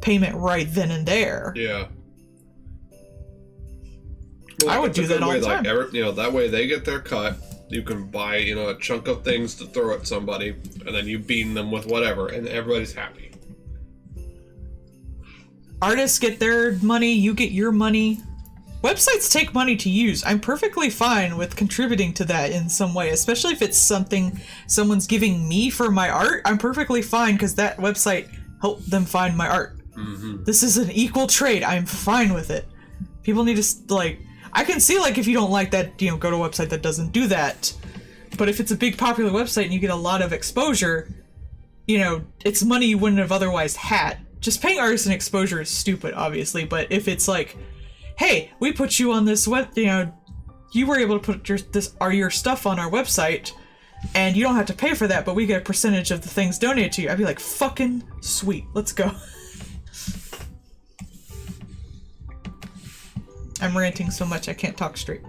payment right then and there. Yeah. Well, I would do that all the time. You know, that way they get their cut. You can buy, you know, a chunk of things to throw at somebody, and then you beam them with whatever, and everybody's happy. Artists get their money, you get your money. Websites take money to use. I'm perfectly fine with contributing to that in some way, especially if it's something someone's giving me for my art. I'm perfectly fine because that website helped them find my art. Mm-hmm. This is an equal trade. I'm fine with it. People need to, like... I can see, like, if you don't like that, you know, go to a website that doesn't do that. But if it's a big popular website and you get a lot of exposure, you know, it's money you wouldn't have otherwise had. Just paying artists an exposure is stupid, obviously, but if it's like, hey, we put you on this web, you know, you were able to put your stuff on our website, and you don't have to pay for that, but we get a percentage of the things donated to you, I'd be like, fucking sweet, let's go. I'm ranting so much I can't talk straight.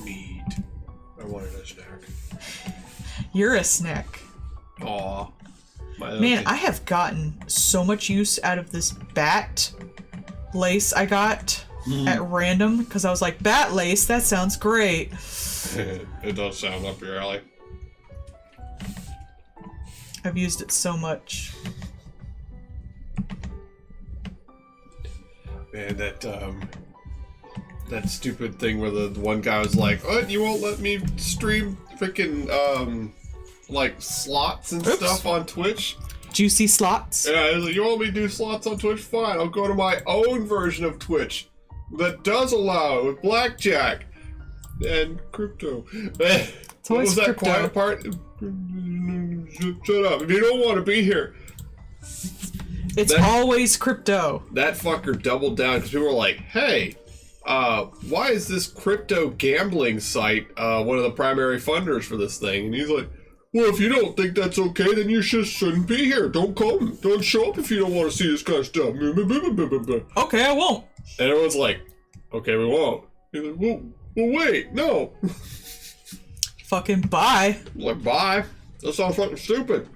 Meat. I wanted a snack. You're a snack. Aw. Man, I have gotten so much use out of this bat lace I got at random, because I was like, bat lace, that sounds great. It does sound up your alley. I've used it so much. Man, that stupid thing where the one guy was like, "Oh, you won't let me stream freaking like slots and stuff on Twitch." Juicy slots. Yeah, like, you want me to do slots on Twitch? Fine, I'll go to my own version of Twitch that does allow it with blackjack and crypto. What was that crypto. quiet part? Shut up! If you don't want to be here. It's always crypto. That fucker doubled down because people were like, hey, why is this crypto gambling site one of the primary funders for this thing? And he's like, well, if you don't think that's okay, then you just shouldn't be here. Don't come. Don't show up if you don't want to see this kind of stuff. Okay, I won't. And everyone's like, okay, we won't. He's like, well wait, no. Fucking bye. I'm like, bye. That sounds fucking stupid.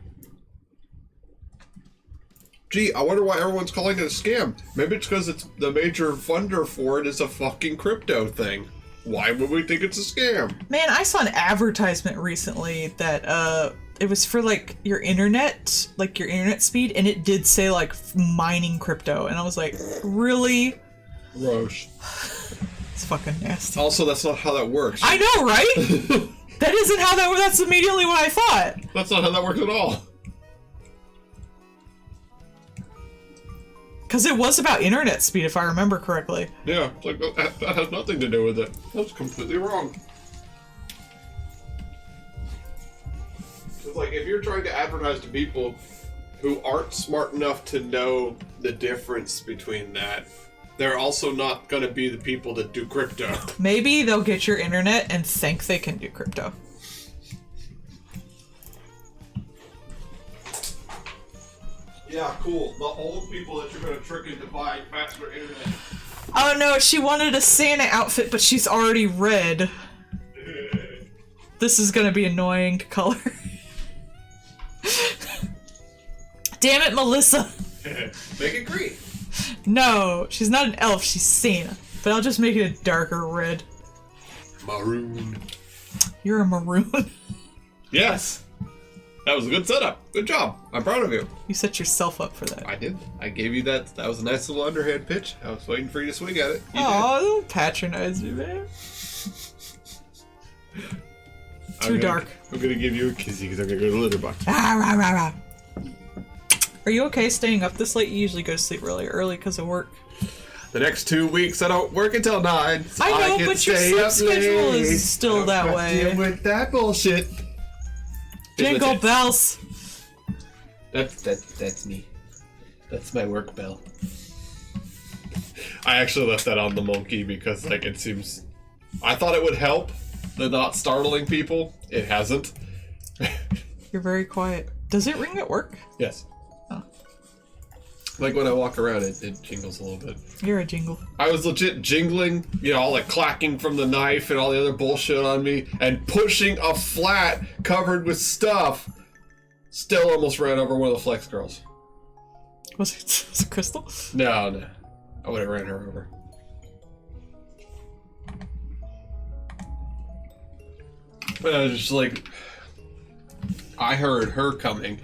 Gee, I wonder why everyone's calling it a scam. Maybe it's because it's the major funder for it is a fucking crypto thing. Why would we think it's a scam? Man, I saw an advertisement recently that it was for like your internet speed, and it did say like mining crypto, and I was like, really? Gross. It's fucking nasty. Also, that's not how that works. I know, right? That isn't how that. That's immediately what I thought. That's not how that works at all. Because it was about internet speed, if I remember correctly. Yeah, it's like that has nothing to do with it. That's completely wrong. It's like if you're trying to advertise to people who aren't smart enough to know the difference between that, they're also not going to be the people that do crypto. Maybe they'll get your internet and think they can do crypto. Yeah, cool. The old people that you're going to trick into buying faster internet. Oh no, she wanted a Santa outfit, but she's already red. This is gonna be annoying to color. Damn it, Melissa! Make it green. No, she's not an elf, she's Santa. But I'll just make it a darker red. Maroon. You're a maroon. Yes. That was a good setup. Good job. I'm proud of you. You set yourself up for that. I did. I gave you that. That was a nice little underhand pitch. I was waiting for you to swing at it. Oh, don't patronize me, man. Too dark. I'm gonna give you a kissy because I'm gonna go to the litter box. Ah, rah, rah, rah. Are you okay staying up this late? You usually go to sleep really early because of work. The next 2 weeks, I don't work until 9. So I know, can but your stay sleep up schedule late. is still that Don't way. deal with that bullshit. Jingle bells. That's me. That's my work bell. I actually left that on the monkey because, like, it seems... I thought it would help the not startling people. It hasn't. You're very quiet. Does it ring at work? Yes. Oh. Like, when I walk around, it jingles a little bit. You're a jingle. I was legit jingling, you know, all like clacking from the knife and all the other bullshit on me, and pushing a flat covered with stuff. Still almost ran over one of the Flex girls. Was it Crystal? No. I would have ran her over. But I was just like, I heard her coming,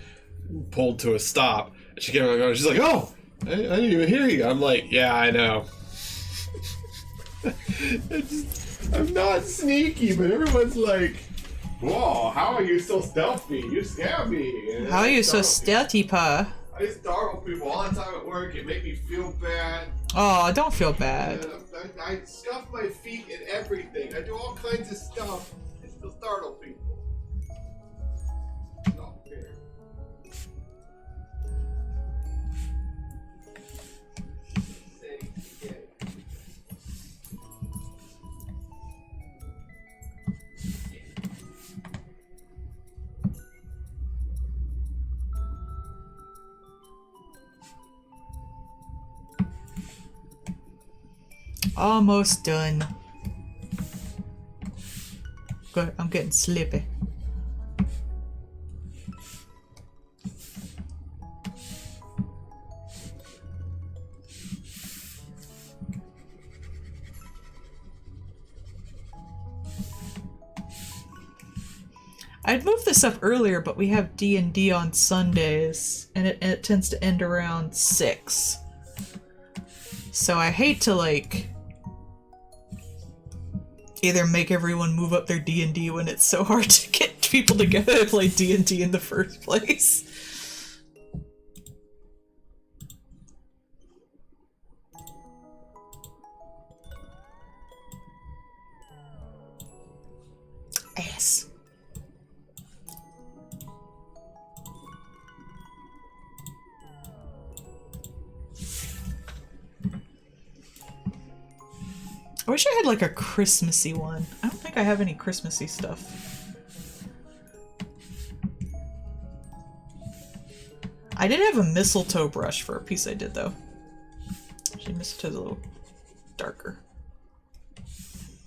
pulled to a stop. And she came out, she's like, oh, I didn't even hear you. I'm like, yeah, I know. I'm not sneaky, but everyone's like, whoa, how are you so stealthy? You scare me. And How are you so stealthy, Pa? I startle people all the time at work. It makes me feel bad. Oh, don't feel bad. And I scuff my feet and everything. I do all kinds of stuff. I still startle people. Not fair. Almost done. Good, I'm getting sleepy. I'd moved this up earlier, but we have D&D on Sundays, and it tends to end around 6. So I hate to, like, either make everyone move up their D&D when it's so hard to get people together to play D&D in the first place. Ass. I wish I had like a Christmassy one. I don't think I have any Christmassy stuff. I did have a mistletoe brush for a piece I did though. Actually, mistletoe's a little darker.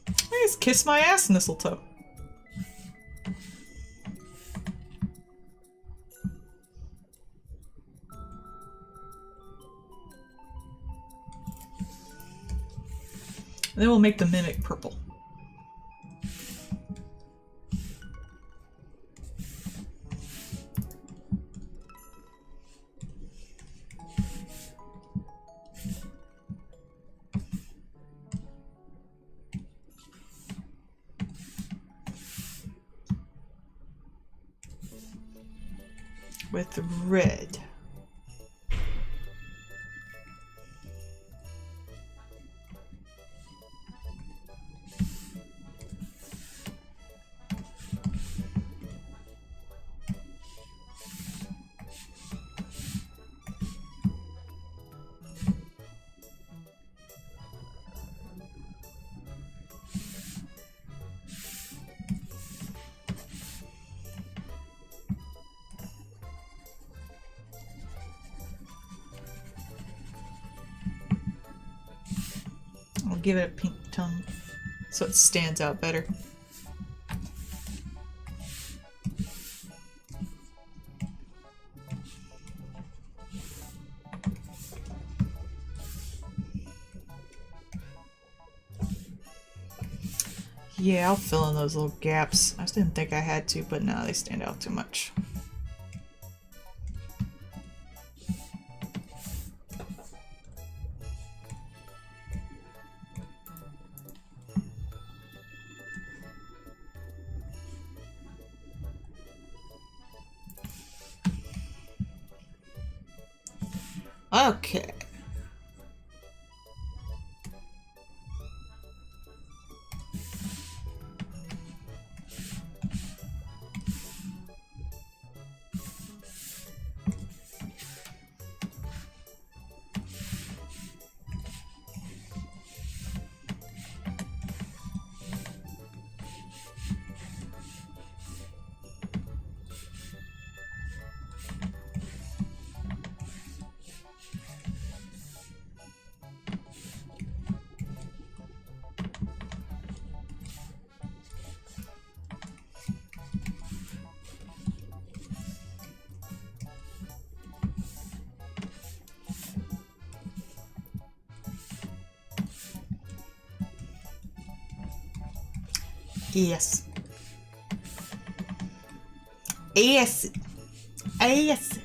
I just kiss my ass, mistletoe. And then we'll make the mimic purple. With red. Give it a pink tongue so it stands out better. Yeah, I'll fill in those little gaps. I just didn't think I had to, but no, they stand out too much. Okay. Yes. Yes. Yes.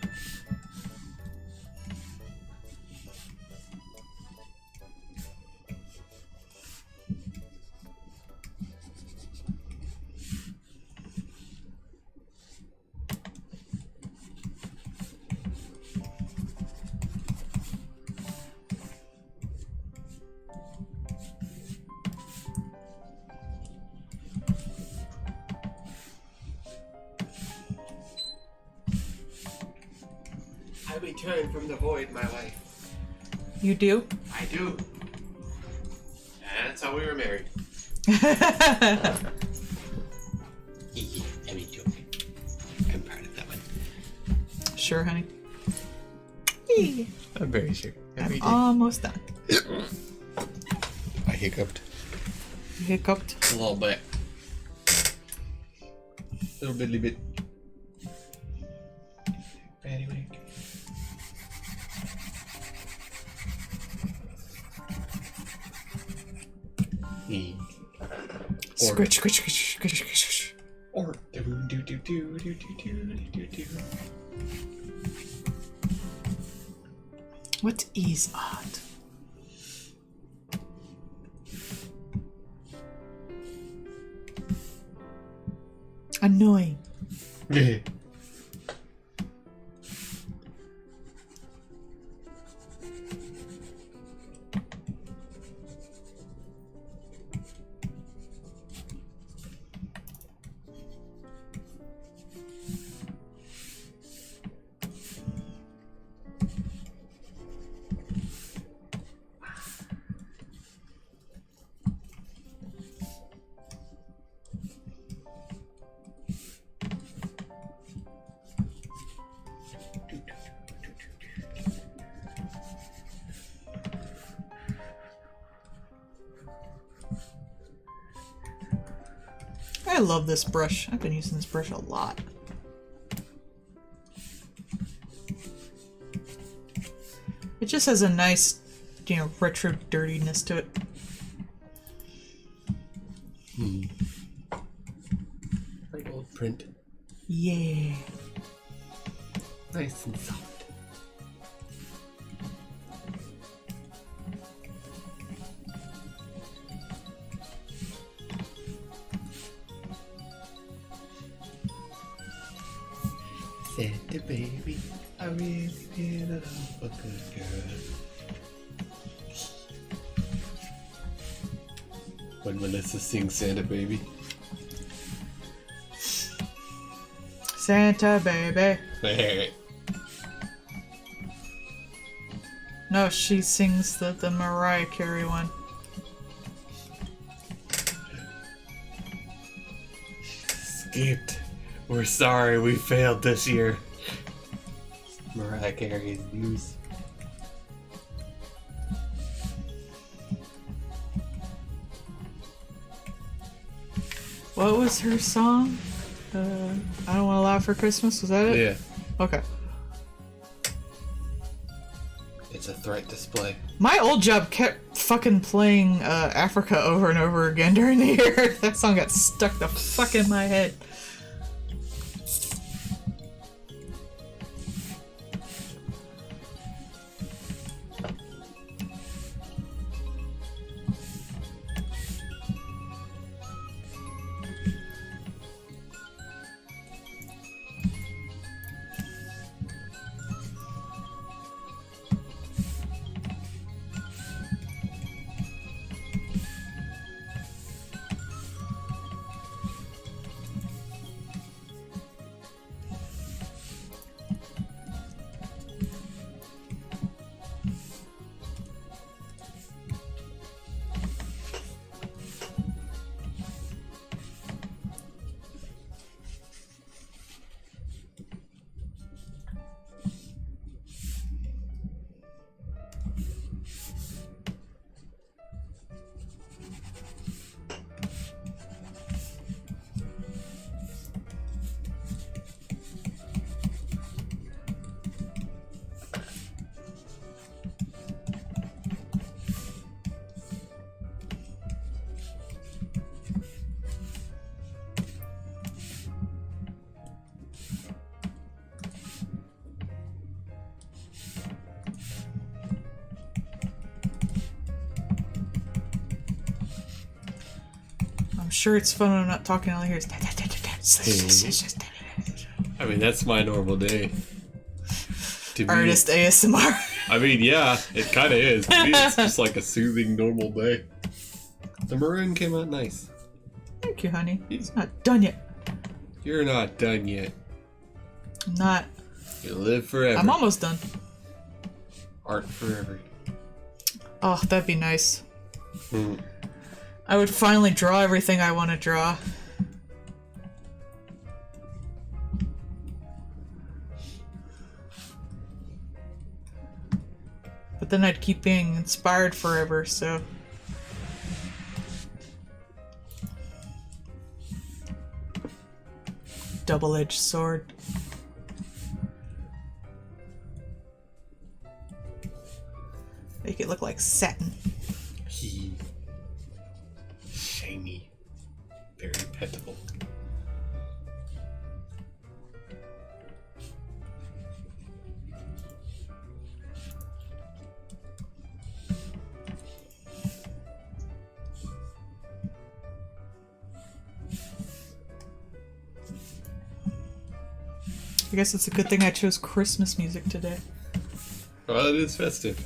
I return from the void, my wife. You do? I do. And that's how we were married. Yeah, I mean, joking. I'm proud of that one. Sure, honey. I'm very sure. I'm almost done. I hiccuped. You hiccuped. A little bit. Little bitty bit. Anyway. Scritch, scritch, scritch, scritch, scritch. Or do do do do do do do do. What is odd? Annoying. Yeah. I love this brush. I've been using this brush a lot. It just has a nice, you know, retro dirtiness to it. Like old print. Yeah. Nice and soft. Santa baby, I really feel love a good girl. When Melissa sings Santa baby. Santa baby. No, she sings the Mariah Carey one. Skipped. We're sorry we failed this year. Mariah Carey's views. What was her song? I Don't Want to Laugh for Christmas? Was that it? Yeah. Okay. It's a threat display. My old job kept fucking playing Africa over and over again during the year. That song got stuck the fuck in my head. I'm sure it's fun when I'm not talking. All I hear is. I mean, that's my normal day. To me, Artist ASMR. I mean, yeah, it kind of is. To me, it's just like a soothing normal day. The maroon came out nice. Thank you, honey. It's not done yet. You're not done yet. I'm not. You live forever. I'm almost done. Art forever. Oh, that'd be nice. I would finally draw everything I want to draw. But then I'd keep being inspired forever, so... Double-edged sword. Make it look like satin. Shiny. Very petable. I guess it's a good thing I chose Christmas music today. Well, it is festive.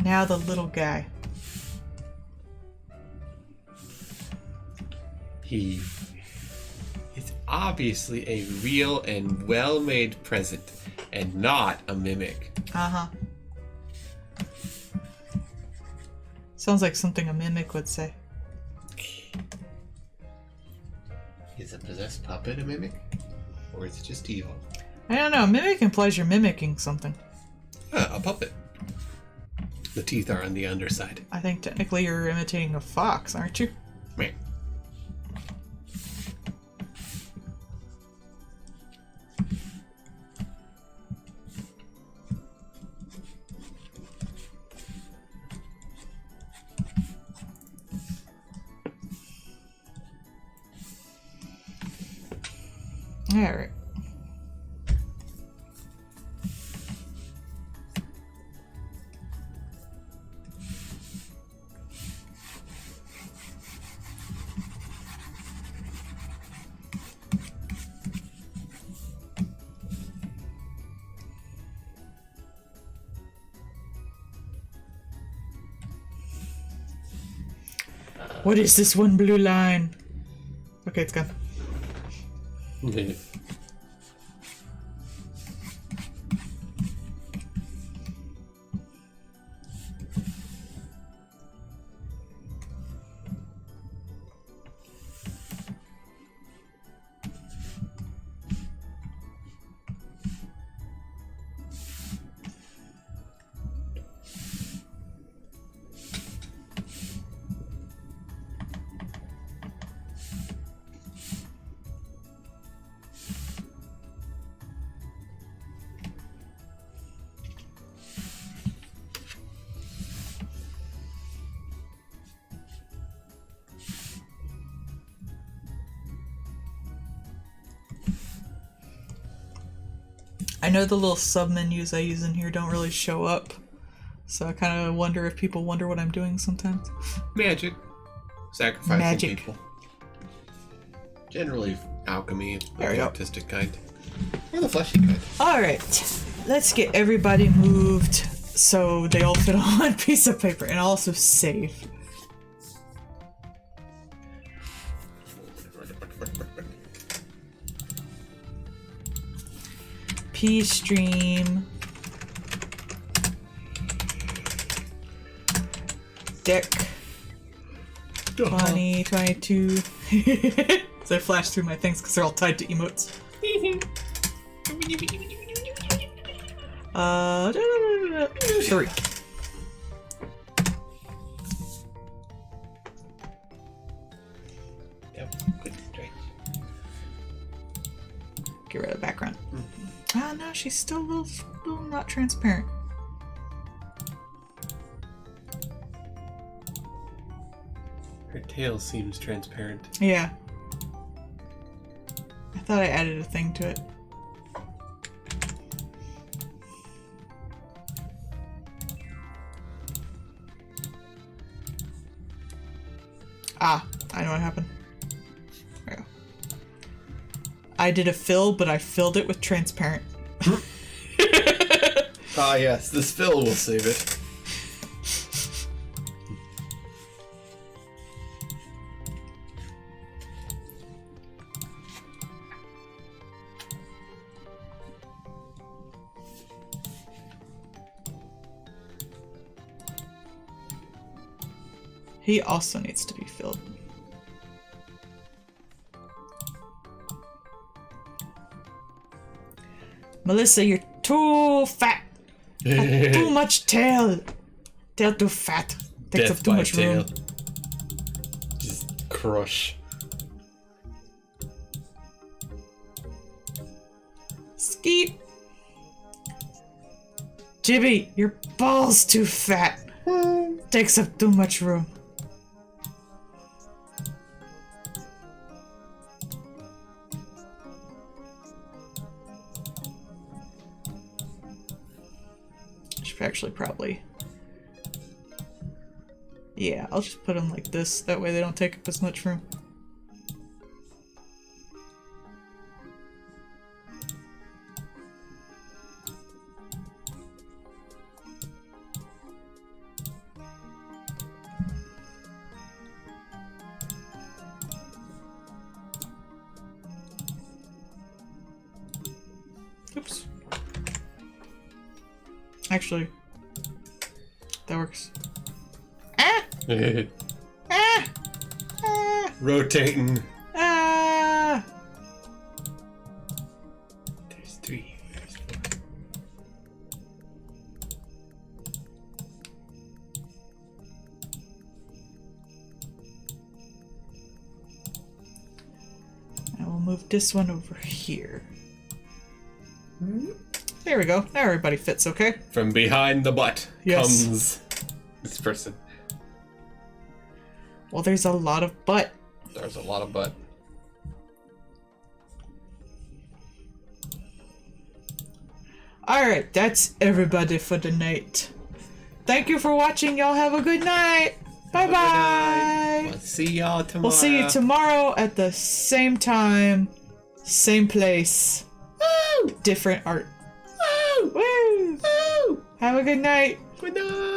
Now the little guy. He is obviously a real and well-made present, and not a mimic. Uh-huh. Sounds like something a mimic would say. Is a possessed puppet a mimic? Or is it just evil? I don't know. Mimic implies you're mimicking something. A puppet. The teeth are on the underside. I think technically you're imitating a fox, aren't you? Meh. Alright. What is this one blue line? Okay, it's gone. I know the little sub-menus I use in here don't really show up, so I kind of wonder if people wonder what I'm doing sometimes. Magic. Sacrificing Magic. people. Generally alchemy of There we the go. artistic kind. Or the fleshy kind. Alright, let's get everybody moved so they all fit on one piece of paper, and also save. P-stream. Deck. 20, 22. So I flash through my things because they're all tied to emotes. 3. Yep, good stretch. Get rid of the background. Ah, no, she's still a little not transparent. Her tail seems transparent. Yeah. I thought I added a thing to it. Ah, I know what happened. There we go. I did a fill, but I filled it with transparent. Ah, yes, this fill will save it. He also needs to be filled. Melissa, you're too fat. Got too much tail. Tail too fat. Takes up too much room. Just crush. Skeet. Jibby, your ball's too fat. Takes up too much room. Actually probably, yeah, I'll just put them like this, that way they don't take up as much room. Oops. Actually, that works. Ah! Ah! Ah! Rotating. Ah! There's 3. There's 4. I will move this one over here. There we go. Now everybody fits, okay? From behind the butt comes this person. Well, there's a lot of butt. There's a lot of butt. Alright, that's everybody for the night. Thank you for watching. Y'all have a good night. Bye-bye. We'll see y'all tomorrow. We'll see you tomorrow at the same time, same place. Woo! Different art. Woo! Woo! Have a good night. Good night.